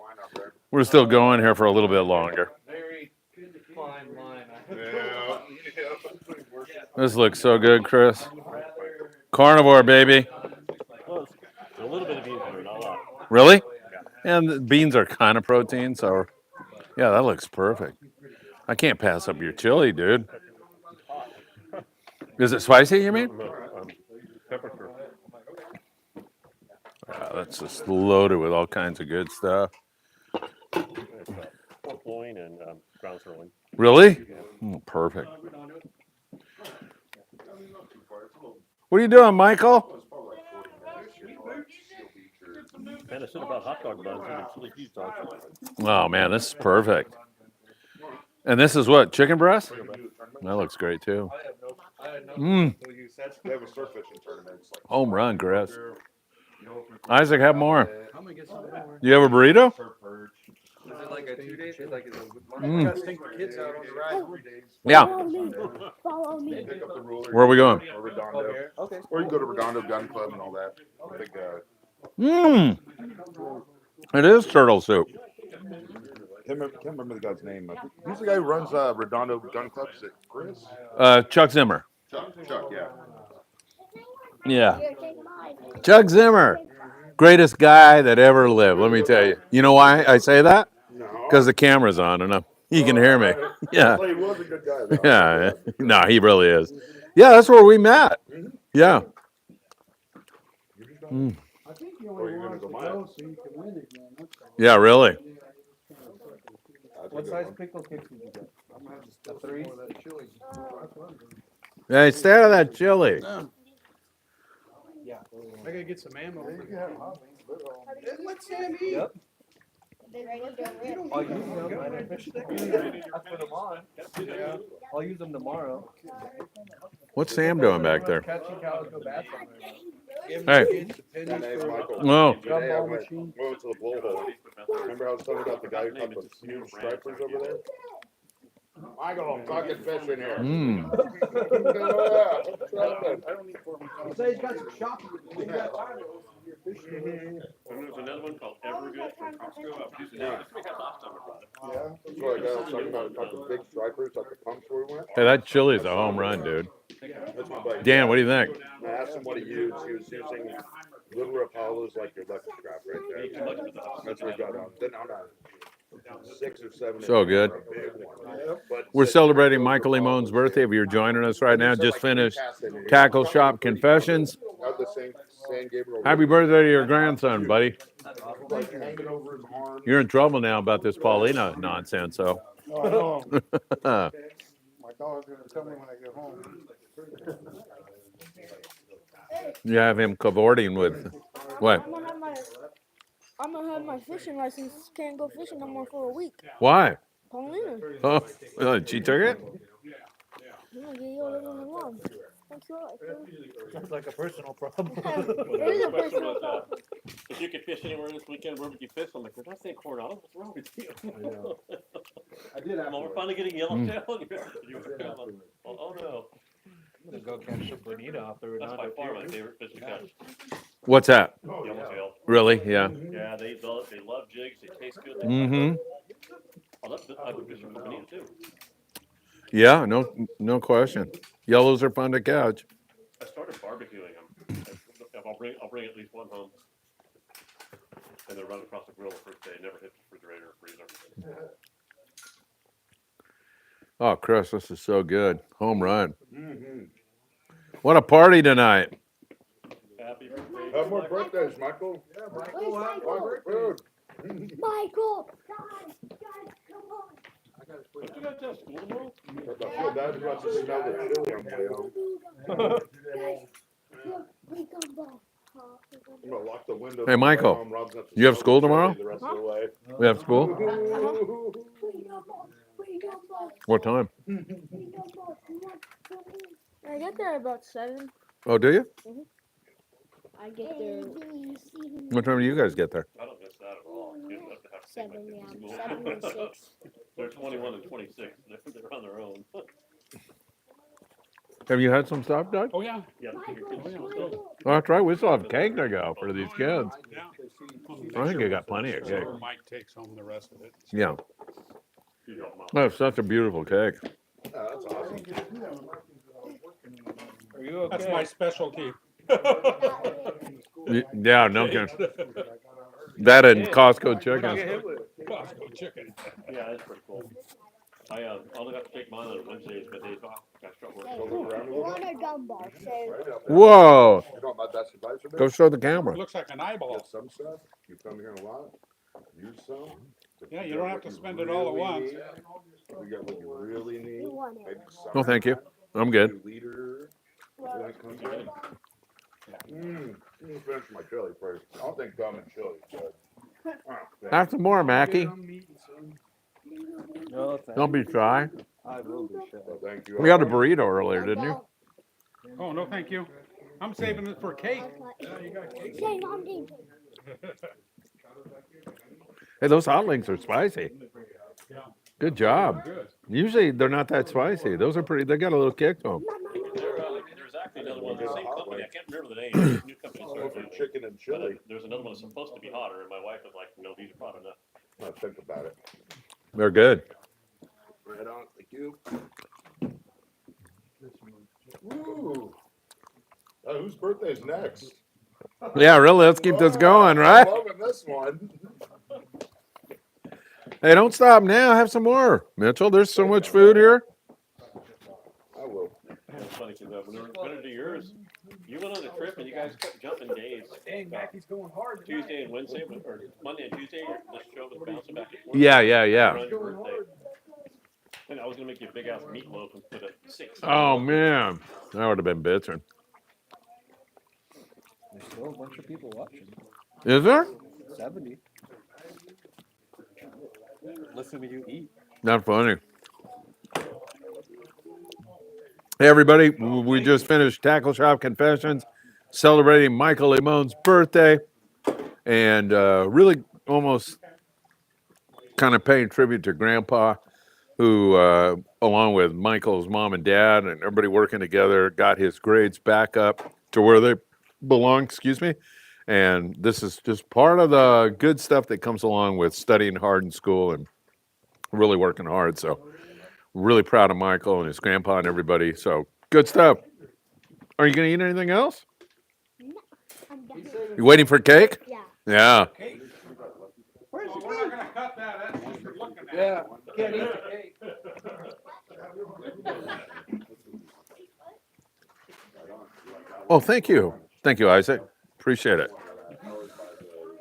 going here for a little bit longer. Very fine line. This looks so good, Chris. Carnivore, baby. Well, a little bit of beans in there, not a lot. Really? And the beans are kind of protein, so yeah, that looks perfect. I can't pass up your chili, dude. Is it spicy, you mean? Pepper. That's just loaded with all kinds of good stuff. Pork loin and ground sirloin. Really? Perfect. What are you doing, Michael? Man, I said about hot dog buns and chili cheese dogs. Oh, man, this is perfect. And this is what, chicken breast? That looks great, too. Mmm. They have a surf fishing tournament. It's like Home run, Chris. Isaac, have more. I'm gonna get some more. You have a burrito? surf perch. Is it like a 2 days? Like is it? Mm. Gotta take the kids out on the ride. 3 days. Yeah. Follow me. Follow me. Pick up the ruler. Where are we going? Or Redondo. Okay. Or you can go to Redondo Gun Club and all that. I think Mmm. It is turtle soup. can't remember the guy's name. Who's the guy who runs Redondo Gun Club? Is it Chris? Chuck Zimmer. Chuck, yeah. Yeah. Here, take mine. Chuck Zimmer. Greatest guy that ever lived, let me tell you. You know why I say that? No. Because the camera's on, and You can hear me. Yeah. Well, he was a good guy, though. Yeah. No, he really is. Yeah, that's where we met. Yeah. Mm. I think he only wants to go so you can win again. That's all. Yeah, really. What size pickle cake did you get? A 3? Hey, stay out of that chili. Yeah. I gotta get some ammo. Let Sam eat. Yep. I'll use them. I put them on. Yeah. I'll use them tomorrow. What's Sam doing back there? Catching calico bass on there. Hey. My name's Michael. Whoa. Today I went to the blowhole. Remember I was talking about the guy who caught those huge stripers over there? Michael, I'm fucking fishing here. Mm. He said he's got some shopping. And there's another one called Evergood from Costco. I've used it now. This week I last time I brought it. Yeah, that's what I was talking about. Caught the big stripers at the pumps where we went. Hey, that chili's a home run, dude. That's my buddy. Dan, what do you think? I asked him what he used. He was using little Apollos like your lucky strap right there. That's what he got on. Then on a 6 or 7. So good. We're celebrating Michael Limon's birthday. If you're joining us right now, just finished Tackle Shop Confessions. Happy birthday to your grandson, buddy. You're in trouble now about this Paulina nonsense, so. Oh, I know. My dog's gonna tell me when I get home. You have him cavorting with what? I'm gonna have my fishing license. Can't go fishing no more for a week. Why? Paulina. Oh, she took it? I'm gonna get you all living alone. Thanks a lot. Sounds like a personal problem. It is a personal problem. If you could fish anywhere this weekend, where would you fish? I'm like, did I say Coronado? What's wrong with you? I did have. We're finally getting yellowtail. Oh no. I'm gonna go catch some bonita off the That's Redondo. by far my favorite fish to catch. What's that? Yellowtail. Really? Yeah. Yeah, they love jigs. They taste good. Mm-hmm. I would fish for bonita too. Yeah, no question. Yellows are fun to catch. I started barbecuing them. I'll bring at least one home. And they'll run across the grill the first day. Never hit the refrigerator or freezer. Oh, Chris, this is so good. Home run. Mm-hmm. What a party tonight. Happy birthday. Have more birthdays, Michael. Yeah, Michael, Michael. guys, come on. Don't you guys have school tomorrow? I feel bad about to smell the chili on my own. We come back. I'm gonna lock the window. Hey, Michael, you have school tomorrow? The rest of the way. We have school? What time? I get there about 7. Oh, do you? I get there. What time do you guys get there? I don't miss that at all. You don't have to have to take 7, my yeah. kids to school. 7 and 6. They're 21 and 26. They're on their own. Have you had some stuff, Doug? Oh, yeah. Yeah, the bigger kids are still. Oh, that's right. We still have cake to go for these kids. Yeah. I think you got plenty of cake. Mike takes home the rest of it. Yeah. You don't mind. That's such a beautiful cake. That's awesome. Are you okay? That's my specialty. Yeah, no kidding. That and Costco chicken. Costco chicken. Yeah, that's pretty cool. I only got to take mine on Wednesdays, but days off. I start working. We're on a gumball, so Whoa. You know what my best advice would be? Go show the camera. It looks like an eyeball. Get some stuff. You come here a lot. Use some. Yeah, you don't have to spend it all at once. We got what you really need. you want it. Maybe some No, thank you. I'm good. Liter. When it comes in. Finish my chili first. I don't think gum and chili is good. Have some more, Mackie. No, thank Don't be shy. I will be sure. Well, thank you. We got a burrito earlier, didn't you? Oh, no, thank you. I'm saving it for cake. Say, Mom, Dave. Hey, those hot links are spicy. Good job. Usually they're not that spicy. Those are pretty, they got a little kick to them. There's actually another one, the same company. I can't remember the name. It's a new company. For chicken and chili. There's another one that's supposed to be hotter, and my wife was like, no, these are hot enough. I'll think about it. They're good. Right on. Thank you. Ooh. Whose birthday's next? Yeah, really. Let's keep this going, right? I'm loving this one. Hey, don't stop now. Have some more, Mitchell. There's so much food here. I will. It's funny because when we were going to do yours, you went on a trip and you guys kept jumping days. Dang, Mackey's going hard. Tuesday and Wednesday, or Monday and Tuesday, the show was bouncing back and forth. Yeah. Around your birthday. And I was going to make you a big ass meatloaf and put a 6. Oh man, that would have been bitching. There's still a bunch of people watching. Is there? 70. Listen to you eat. Not funny. Hey everybody, we just finished Tackle Shop Confessions, celebrating Michael Limon's birthday, and really almost kind of paying tribute to Grandpa, who, along with Michael's mom and dad and everybody working together, got his grades back up to where they belong, and this is just part of the good stuff that comes along with studying hard in school and really working hard. So really proud of Michael and his grandpa and everybody. So good stuff. Are you going to eat anything else? I'm done. You waiting for cake? Yeah. Yeah. We're not gonna cut that, that's just for looking at. Yeah, you can't eat the cake. Oh, thank you. Thank you, Isaac. Appreciate it.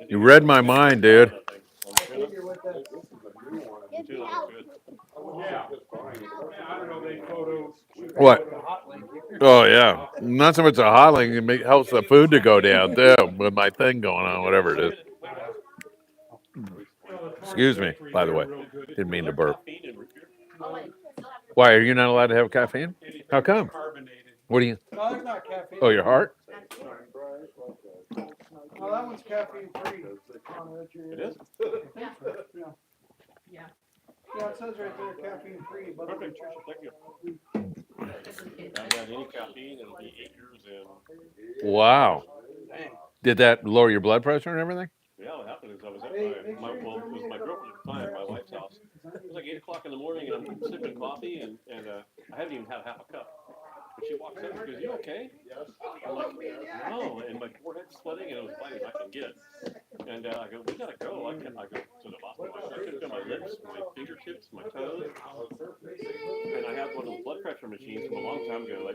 You read my mind, dude. Yeah. I don't know, they photos. What? Oh, yeah. Not so much a hot link. It helps the food to go down, too, with my thing going on, whatever it is. Excuse me, by the way. Didn't mean to burp. Why, are you not allowed to have caffeine? How come? What do you... No, there's not caffeine. Oh, your heart? Oh, that one's caffeine free. It is? Yeah, it says right there, caffeine free, but Perfect. Thank you. I haven't had any caffeine, it'll be 8 years in. Wow. Did that lower your blood pressure and everything? Yeah, what happened is I was at it was my girlfriend at the time, my wife's house. It was like 8 o'clock in the morning, and I'm sipping coffee, and I haven't even had half a cup. And she walks up and goes, "You okay?" I'm like, "No," and my forehead's sweating, and it was biting. I can get it. And I go, "We gotta go." I go to the hospital. I took it to my lips, my fingertips, my toes, and I have one of those blood pressure machines from a long time ago.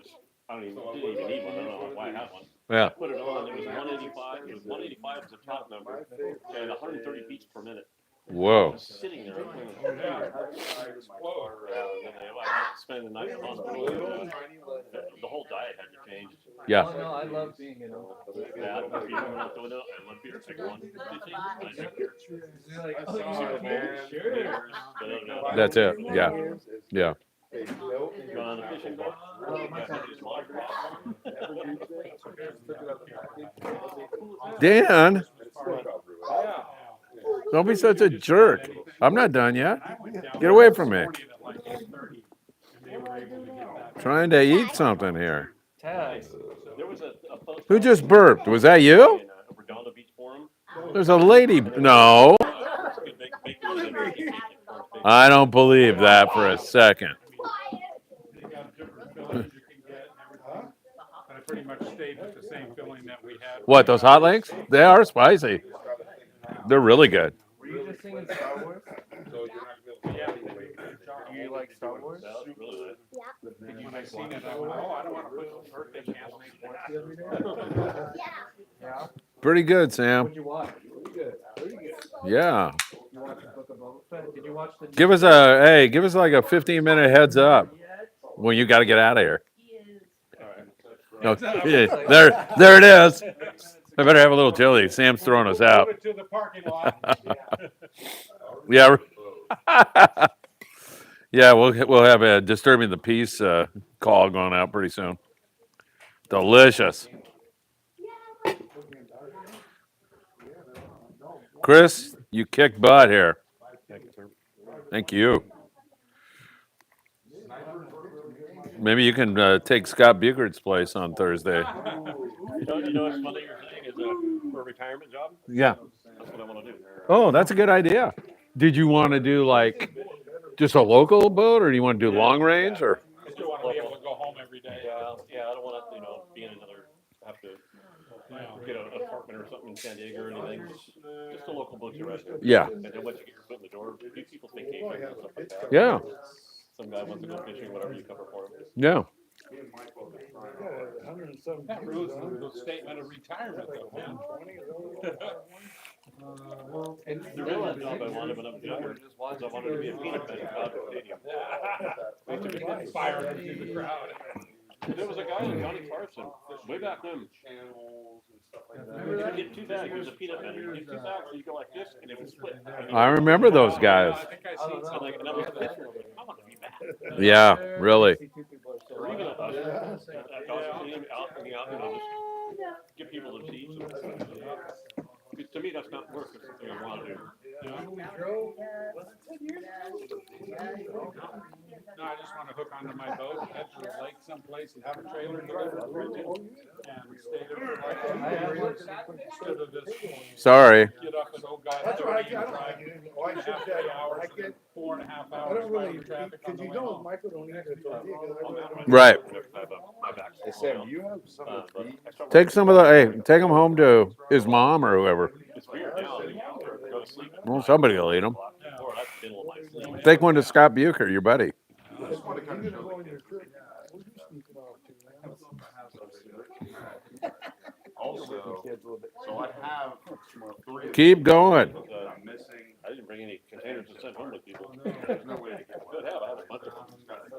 Didn't even need one. I don't know why I have one. Yeah. I put it on. It was 185. It was 185 was the top number, and 130 beats per minute. Whoa. Just sitting there. I spent the night in the hospital. The whole diet had to change. Yeah. Oh, no, I love being in Yeah, I love beer. I love beer. Take one. That's it. Yeah. Yeah. Gone on a fishing boat. Dan, don't be such a jerk. I'm not done yet. Get away from me. Trying to eat something here. Who just burped? Was that you? There's a lady. No. I don't believe that for a second. Pretty much stayed with the same filling that we had. What, those hot links? They are spicy. They're really good. Were you just singing Star Wars? Yeah. Do you like Star Wars? When I seen it, I went, I don't want to put those birthday candles. Yeah. Pretty good, Sam. What'd you watch? Yeah. You watched the Book of Boba Fett? Did you watch the? Give us like a 15-minute heads up when you got to get out of here. No, yeah, there it is. I better have a little chili. Sam's throwing us out. To the parking lot. Yeah. Yeah, we'll have a Disturbing the Peace call going out pretty soon. Delicious. Chris, you kicked butt here. Thank you. Maybe you can take Scott Buchert's place on Thursday. You know what's funny you're saying is for a retirement job? Yeah. That's what I want to do. Oh, that's a good idea. Did you want to do like just a local boat, or do you want to do long range, or? I still want to be able to go home every day. Yeah, I don't want to, be in another, have to get a apartment or something in San Diego or anything. Just a local butcher restaurant. Yeah. And then once you get your foot in the door, people's vacations and stuff like that. Yeah. Some guy wants to go fishing, whatever you cover for him. Yeah. That rules the statement of retirement, though, man. The real job I wanted when I was younger was I wanted to be a peanut vendor at the stadium. I used to get Fired through the crowd. There was a guy in Johnny Carson, way back then. You get 2 bags, there's a peanut vendor. You get 2 bags, and you go like this, and it would split. I remember those guys. I think I seen something. And I was fishing, I was like, I want to be that. Yeah, really. Or even at Dodger Stadium, out in the outfield, just get people to teach. To me, that's not work. It's something I want to do. No, I just want to hook onto my boat, head to the lake someplace and have a trailer delivered for it and stay there for like 2 days instead of just Sorry. get up and oh God, it's already drive 2.5 hours, 4.5 hours fighting traffic on the way home. Right. Hey, Sam, you have some of these? Take some of the. Hey, take them home to his mom or whoever. It's weird now. You go to sleep. Well, somebody will eat them. Before, that's the middle of my sleep. Take one to Scott Bucher, your buddy. I just want to kind of show the kids. Also, so I have 3. Keep going. I'm missing. I didn't bring any containers to send home with people. There's no way to get one. Could have. I have a bunch of them. You gotta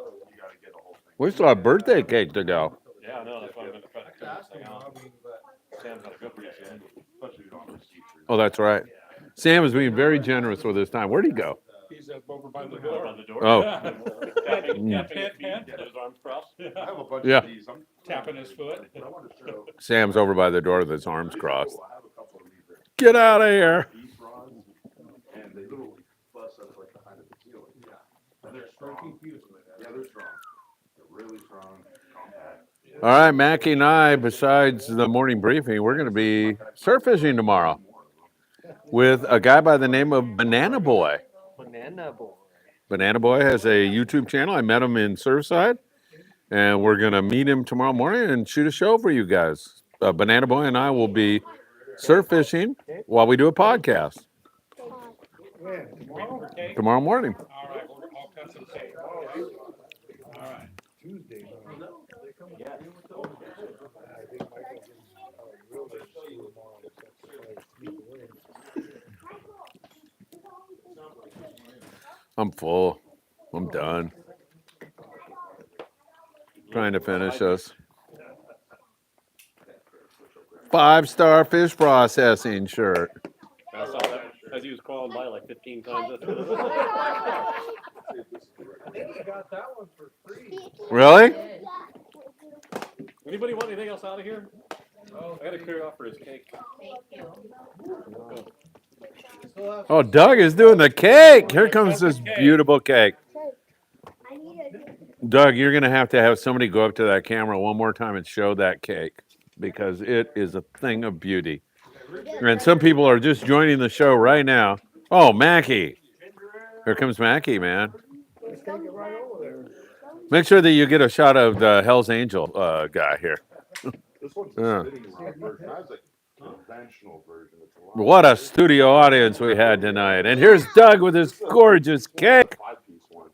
get a whole thing. We still have birthday cake to go. Yeah, I know. That's why I'm going to try to cut this thing out. Sam's got a good reason. Especially if you don't receive. Oh, that's right. Sam is being very generous with his time. Where'd he go? He's up over by the door. Oh. Tapping his feet, get his arms crossed. I have a bunch Yeah. of these. I'm Tapping his foot. I want to show. Sam's over by the door with his arms crossed. I have a couple of these that Get out of here. these rods, and they literally bust up like behind the ceiling. Yeah. And they're strong. Yeah, they're strong. They're really strong, compact. All right, Mackie and I, besides the morning briefing, we're going to be surf fishing tomorrow with a guy by the name of Banana Boy. Banana boy. Banana Boy has a YouTube channel. I met him in Surfside, and we're going to meet him tomorrow morning and shoot a show for you guys. Banana Boy and I will be surf fishing while we do a podcast tomorrow morning. All right, I'll cut some tape. Okay? All right. I'm full. I'm done. Trying to finish this. 5-star fish processing shirt. I saw that as he was crawling by like 15 times. I think you got that one for free. Really? Anybody want anything else out of here? I got to clear off for his cake. Oh, Doug is doing the cake. Here comes this beautiful cake. Doug, you're going to have somebody go up to that camera one more time and show that cake because it is a thing of beauty. And some people are just joining the show right now. Oh, Mackie. Here comes Mackie, man. Make sure that you get a shot of the Hell's Angel guy here. This one's Yeah. a sitting rock version. I have a conventional version. It's a lot. What a studio audience we had tonight. And here's Doug with his gorgeous cake. 5-piece one.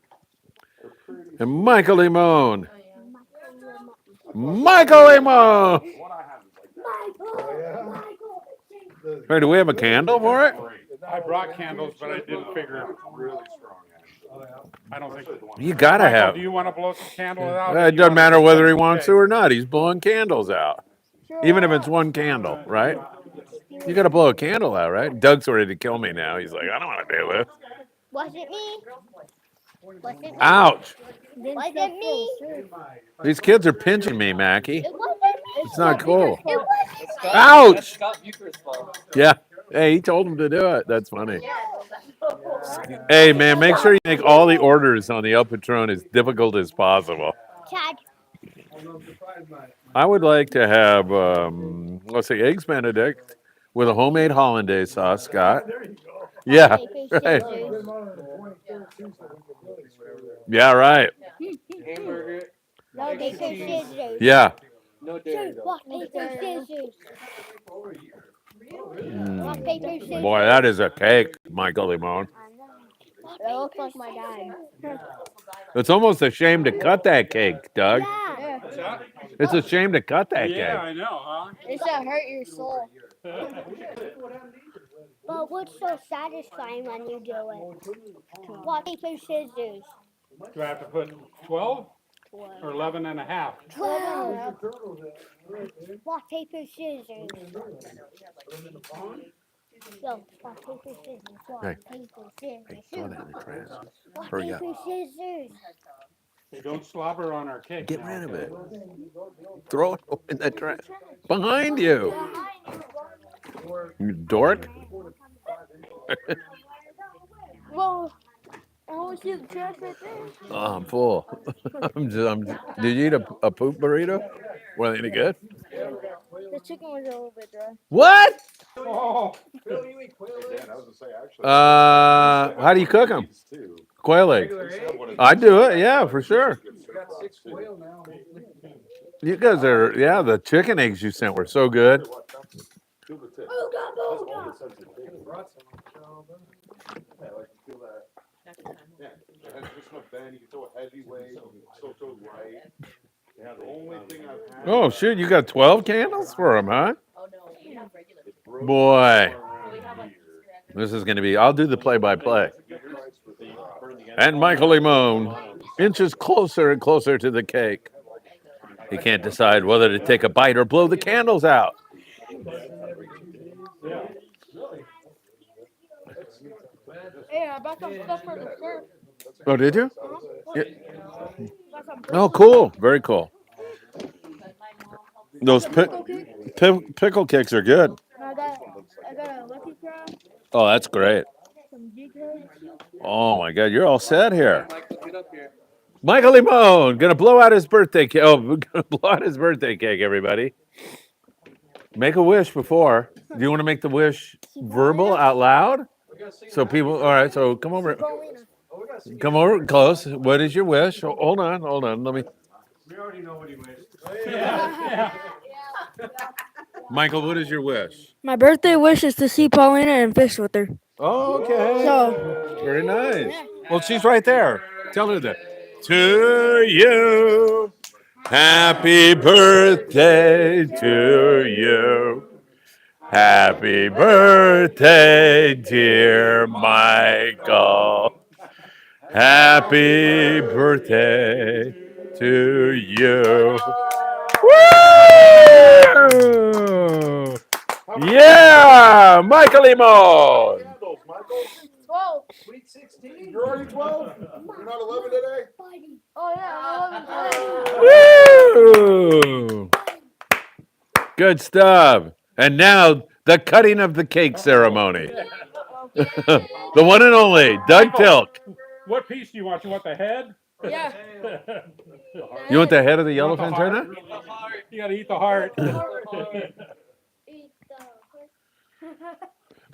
They're pretty. And Michael Limon. Michael Limon. The one I have is like that. Hey, do we have a candle for it? I brought candles, but I didn't figure. Really strong, actually. I don't think. You gotta Michael, have. do you want to blow some candles out? It doesn't matter whether he wants to or not. He's blowing candles out. Even if it's one candle, right? You gotta blow a candle out, right? Doug's ready to kill me now. He's like, I don't want to do this. Was it me? Was it me? Ouch. Was it me? These kids are pinching me, Mackie. It wasn't me. It's not cool. It wasn't me. Ouch. That's Scott Bucher's fault. Yeah. Hey, he told him to do it. That's funny. Hey, man, make sure you make all the orders on the El Patron as difficult as possible. Chad. I would like to have, let's see, eggs Benedict with a homemade hollandaise sauce, Scott. Yeah, right. Yeah, right. Hamburger. No, they said scissors. Yeah. No dairy though. Rock, paper, scissors. Rock, paper, scissors. Boy, that is a cake, Michael Limon. That looks like my dad. It's almost a shame to cut that cake, Doug. Yeah. What's that? It's a shame to cut that Yeah, cake. I know, huh? It's gonna hurt your soul. But what's so satisfying when you do it? Rock, paper, scissors. Do I have to put 12 or 11 and a half? 12. Rock, paper, scissors. Yo, rock, paper, scissors. Rock, Hey. paper, scissors. Throw that in the trash. Rock, Hurry up. paper, scissors. Hey, don't slobber on our cake. Get now, rid of okay? it. Throw it in the trash. Behind you. You dork. Whoa. I want to see the trash right there. Oh, I'm full. Did you eat a poop burrito? Were they any good? The chicken was a little bit dry. What? Oh, Phil, you eat quail eggs? How do you cook them? Quail eggs. Regular egg? I do it, yeah, for sure. You got 6 quail now. You guys are, yeah, the chicken eggs you sent were so good. Oh, shoot, you got 12 candles for them, huh? Boy, this is going to be, I'll do the play-by-play. And Michael Limon inches closer and closer to the cake. He can't decide whether to take a bite or blow the candles out. Hey, I bought some stuff for the surf. Oh, did you? Yeah. Bought some Oh, cool. Very cool. Those pickle cakes are good. I got a Lucky Crab, Oh, that's great. some jig heads. Oh, my God. You're all set here. Michael, get up here. Michael Limon going to blow out his birthday cake. Oh, we're going to blow out his birthday cake, everybody. Make a wish before. Do you want to make the wish verbal out loud? So people, all right, so come over. Come over close. What is your wish? Hold on. Let me. we already know what he wished. Michael, what is your wish? My birthday wish is to see Paulina and fish with her. Oh, okay. So, Very nice. Well, she's right there. Tell her that. To you, happy birthday to you. Happy birthday, dear Michael. Happy birthday to you. Woo! Yeah, Michael Limon. 12. Sweet 16. You're already 12? You're not 11 today? Oh, yeah, I'm 11. Woo! Good stuff. And now the cutting of the cake ceremony. The one and only Doug Tilk. What piece do you want? You want the head? Yeah. You want the head of the You want the yellowfin heart? tuna? You gotta eat the heart.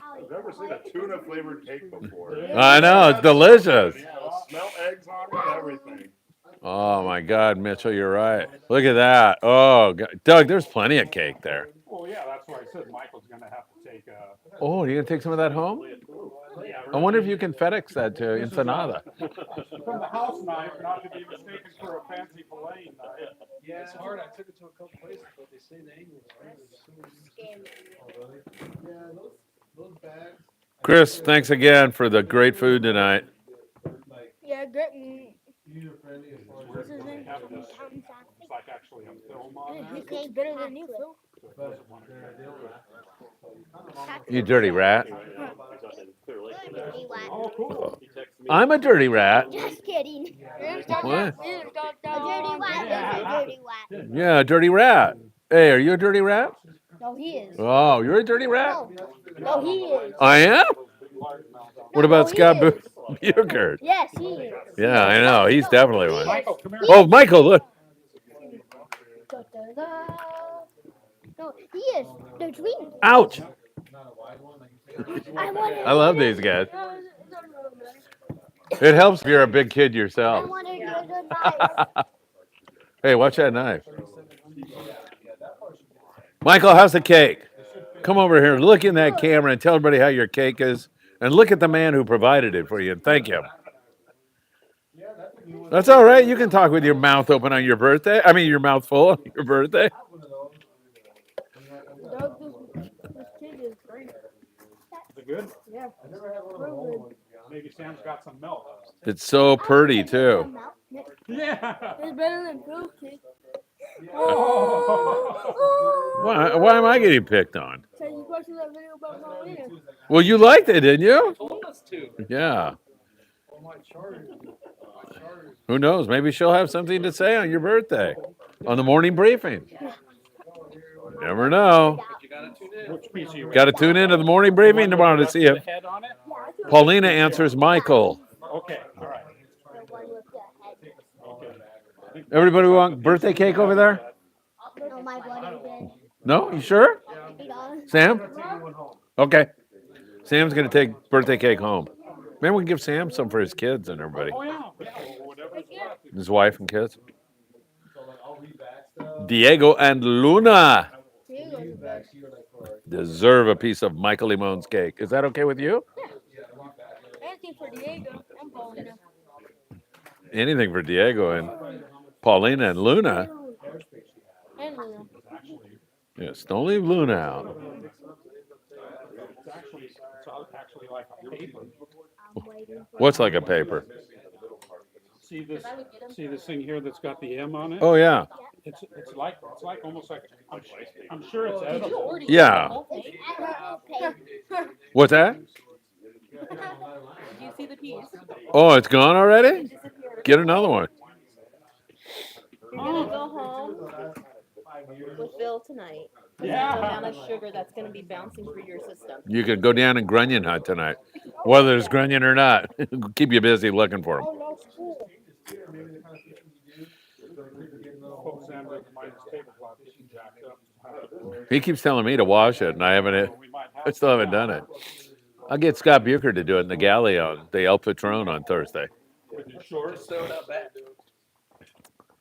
I've never seen a tuna flavored cake before. I know, it's delicious. Smell eggs on it and everything. Oh my God, Mitchell, you're right. Look at that. Oh, God. Doug, there's plenty of cake there. Well, yeah, that's why I said Michael's gonna have to take a. Oh, you gonna take some of that home? I wonder if you can FedEx that to Ensenada. From the house knife, not to be mistaken for a fancy filleting knife. Yeah, it's hard. I took it to a couple places, but they say the angles are Yeah, those bags. Chris, thanks again for the great food tonight. Yeah, great. User-friendly as far What's his name? It's like actually a film on there. It's better than you, Phil. You dirty rat. Oh, cool. I'm a dirty rat. Just kidding. What? A dirty rat is a dirty rat. Yeah, a dirty rat. Hey, are you a dirty rat? No, he is. Oh, you're a dirty rat? No, he is. I am? What about he Scott is. Bukert? Yes, he is. Yeah, I know. He's definitely one. Michael, come here. Oh, Michael, look. No, he is. The dream. Ouch. I wanted. I love these guys. It helps if you're a big kid I yourself. wanted to do the knife. Hey, watch that knife. Michael, how's the cake? Come over here, look in that camera and tell everybody how your cake is. And look at the man who provided it for you and thank him. That's all right. You can talk with your mouth open on your birthday. I mean, your mouth full on your birthday. Doug, this kid is great. Is it good? Yeah. Real good. Maybe Sam's got some milk. It's so pretty, too. Yeah. It's better than Phil's cake. Why am I getting picked on? So you watched that video about bonita. Well, you liked it, didn't you? Told us to. Yeah. Who knows? Maybe she'll have something to say on your birthday, on the morning briefing. Never know. You gotta tune in. Which piece are you Got to tune in to the morning briefing tomorrow to see if the head on it? Paulina answers Michael. Okay, all right. Everybody want birthday cake over there? No, my buddy did. No? You sure? He does. Sam? Okay. Sam's going to take birthday cake home. Maybe we can give Sam some for his kids and everybody. Oh, yeah. Whatever's left. His wife and kids. Diego and Luna deserve a piece of Michael Limon's cake. Is that okay with you? Anything for Diego and Paulina. Anything for Diego and Paulina and Luna. And Luna. Yes, don't leave Luna out. It's actually like a paper. What's like a paper? See this thing here that's got the M on it? Oh, yeah. It's like almost like I'm sure it's edible. Yeah. What's that? Did you see the piece? Oh, it's gone already? Get another one. You're gonna go home with Phil tonight. Yeah. The amount of sugar that's gonna be bouncing through your system. You could go down and grunion hunt tonight, whether there's grunion or not. Keep you busy looking for them. Hope Sam doesn't mind his tablecloth being jacked up. He keeps telling me to wash it, and I still haven't done it. I'll get Scott Bucher to do it in the galley on the El Patron on Thursday. With your shorts. Just throw it out back.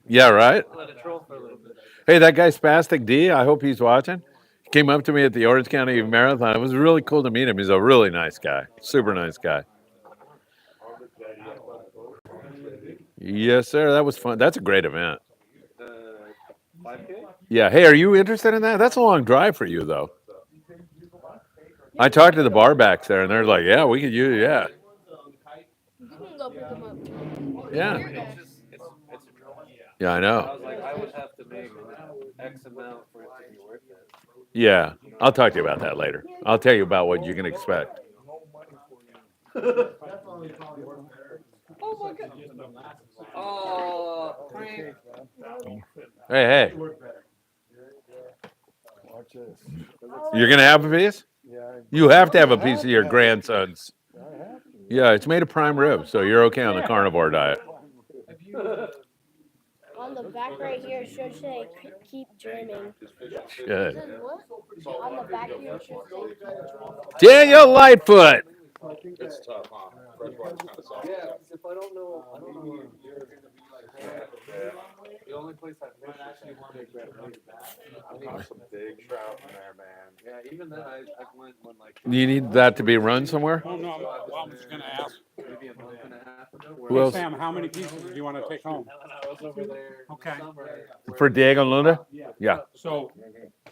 Yeah, right? Let it troll for a little bit. Hey, that guy Spastic D, I hope he's watching. He came up to me at the Orange County Marathon. It was really cool to meet him. He's a really nice guy. Super nice guy. Yes, sir. That was fun. That's a great event. 5K? Yeah. Hey, are you interested in that? That's a long drive for you, though. I talked to the barbacks there, and they're like, yeah, we could use, yeah. You can go pick them up. Yeah. It's just, it's a draw. Yeah, I I know. was like, I would have to make X amount for it to be worth it. Yeah. I'll talk to you about that later. I'll tell you about what you can expect. Oh, crank. Hey. Watch this. You're going to have a piece? You have to have a piece of your grandson's. Yeah, it's made of prime rib, so you're okay on the carnivore diet. On the back right here, it should say keep dreaming. Good. On the back here, it should say keep dreaming. Daniel Lightfoot. It's tough, huh? Freshwater's kind of soft. Yeah, if I don't know the only place I fish actually want to grab I've got some big trout in there, man. Yeah, even then I went when like You need that to be run somewhere? Oh, no, well, I'm just gonna ask. maybe a month and a half ago. Who Where else? Sam, how many pieces do you want to take home? I was over there Okay. summer. For Diego and Luna? Yeah. So,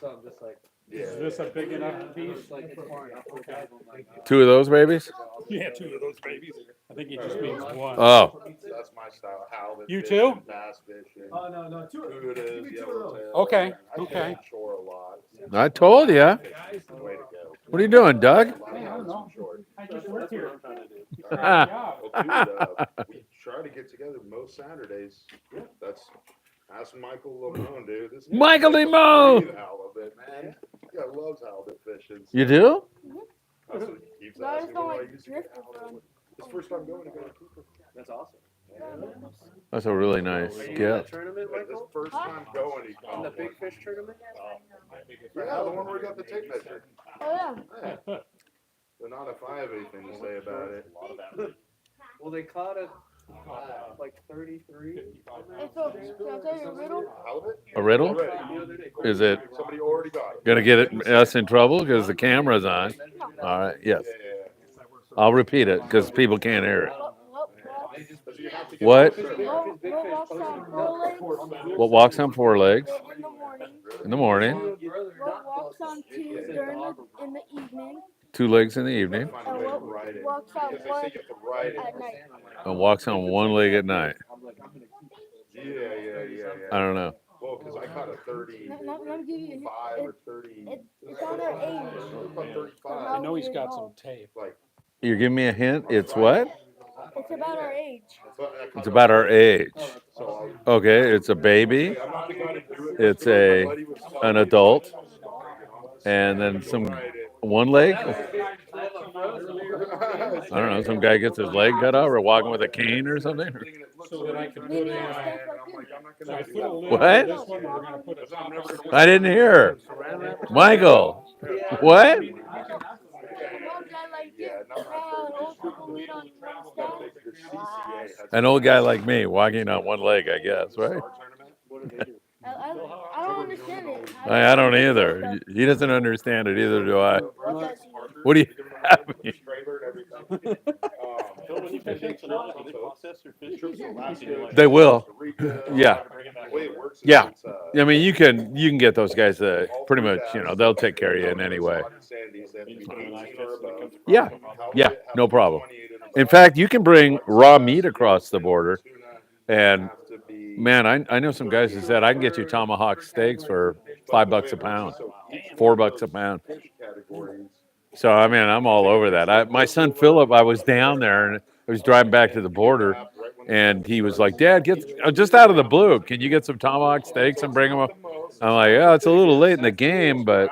So I'm just like, is this a big enough piece? it's like it's far enough for guys. I'm like, Two of those babies? Yeah, two of those babies. I think he just means one. Oh. That's my style. Halibut You fishing, too? Bass fishing. Oh, no, two. Cudas, yellowtail. Okay, I okay. fish shore a lot. I told you. Way to go. What are you doing, Doug? A lot of guys from shore. I just worked here. Well, dude, we try to get together most Saturdays. Ask Michael Lamone, dude. This guy Michael loves Lamone! to feed halibut, man. This guy loves halibut fishing. You do? That's what he keeps Guys asking don't me why I like used to drifting get from. halibut. His first time going to go to Cooper. that's awesome. That's a really nice Are you in that gift. tournament, But this Michael? first time going, he In caught the one. big fish tournament? Yeah, the one where we got the tape measure. Oh, yeah. Yeah. But not if I have anything to say about it. Well, they caught it Like 33. Hey, so, can I tell you a riddle? A riddle? Is it Somebody already got it. gonna get us in trouble because the camera's on? All right. Yes. I'll repeat it because people can't hear it. What? What walks on four legs In the morning. in the morning? What walks on two in the evening? 2 legs in the evening. And what walks on one at night? And walks on 1 leg at night. Yeah. I don't know. Well, because I caught a 35 Let me give you a hint. or 30. It's on our age. About 35. I know he's got some tape. Like, You're giving me a hint? It's what? It's about our age. It's about our age. so Okay, it's a baby. It's an adult. And then some 1 leg. I don't know. Some guy gets his leg cut off or walking with a cane or something. So that I can put What? this one, we're gonna put a I didn't hear. Michael. What? One guy like you. Old people lead on stuff. An old guy like me walking on 1 leg, I guess, right? I don't understand it. I don't either. He doesn't understand it either, do I? What do you have? They will. Yeah. Yeah. I mean, you can get those guys pretty much, they'll take care of you in any way. Yeah. Yeah. No problem. In fact, you can bring raw meat across the border. And man, I know some guys who said I can get you tomahawk steaks for $5 a pound, $4 a pound. So I mean, I'm all over that. My son Philip, I was down there and I was driving back to the border, and he was like, "Dad, get just out of the blue. Can you get some tomahawk steaks and bring them up?" I'm like, "Yeah, it's a little late in the game, but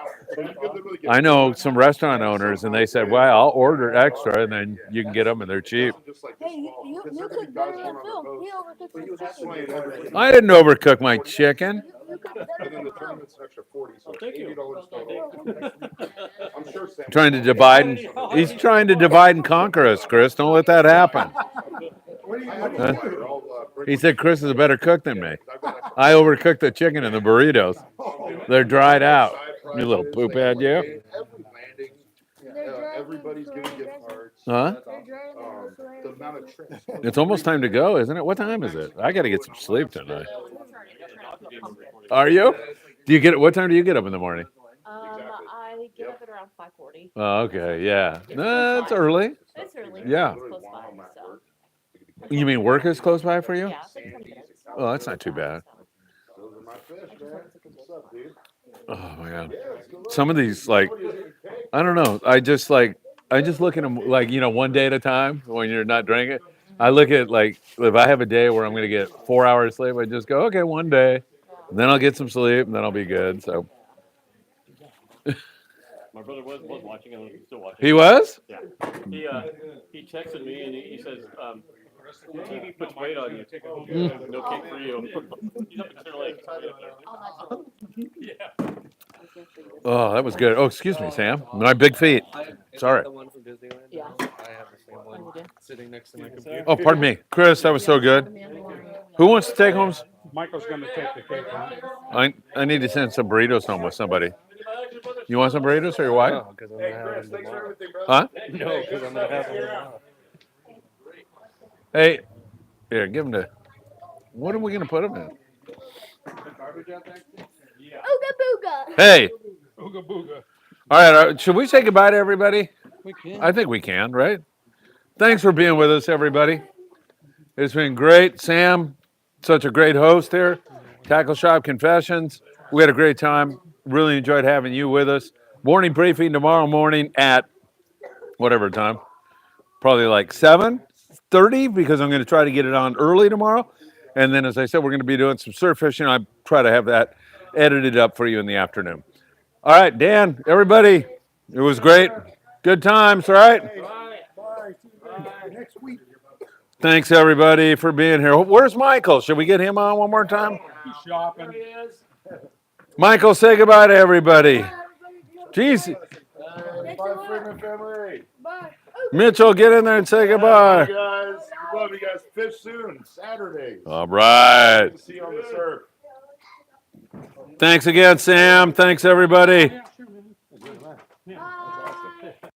I know some restaurant owners, and they said, well, I'll order extra, and then you can get them, and they're cheap." Hey, you could better than Phil. He overcooked his chicken. I didn't overcook my chicken. You could better than Phil. I'm sure Sam Trying to divide. He's trying to divide and conquer us, Chris. Don't let that happen. He said Chris is a better cook than me. I overcooked the chicken and the burritos. They're dried out. You little poop head, you. Everybody's gonna give cards. Huh? The amount of trips. It's almost time to go, isn't it? What time is it? I got to get some sleep tonight. Are you? What time do you get up in the morning? I get up at around 5:40. Oh, okay. Yeah. No, it's early. It's early. Yeah. It's close by, so. You mean work is close by for you? Yeah, it's like 20 minutes. Oh, that's not too bad. Those are my fish, man. What's up, dude? Oh my God. Some of these, like, I don't know. I just look at them like, 1 day at a time when you're not drinking. I look at, like, if I have a day where I'm going to get 4 hours sleep, I just go, okay, 1 day, and then I'll get some sleep, and then I'll be good. So My brother was watching, and he's still watching. he was? Yeah. He texted me and he says, TV puts weight on you. No cake for you. He's up in Clear Lake. Yeah. Oh, that was good. Oh, excuse me, Sam. My big feet. Sorry. The one from Disneyland? Yeah. I have the same one sitting next to my computer. Oh, pardon me. Chris, that was so good. Who wants to take home? Michael's gonna take the cake home. I need to send some burritos home with somebody. You want some burritos or your wife? No, because I'm gonna have them tomorrow. Huh? No, because I'm gonna have them tomorrow. Hey, here, give them to. What are we gonna put them in? Ooga booga. Hey, Ooga booga. all right. Should we say goodbye to everybody? We can. I think we can, right? Thanks for being with us, everybody. It's been great. Sam, such a great host here. Tackle Shop Confessions. We had a great time. Really enjoyed having you with us. Morning briefing tomorrow morning at whatever time. Probably like 7:30 because I'm going to try to get it on early tomorrow. And then, as I said, we're going to be doing some surf fishing. I try to have that edited up for you in the afternoon. All right, Dan, everybody, it was great. Good times, all right? Next week. Thanks, everybody, for being here. Where's Michael? Should we get him on one more time? He's shopping. Michael, say goodbye to everybody. Jeez. Bye, Friedman family. Bye. Mitchell, get in there and say goodbye. Guys. Love you guys. Fish soon, Saturday. All right. See you on the surf. Thanks again, Sam. Thanks, everybody. Yeah, sure, man. Yeah, that's awesome.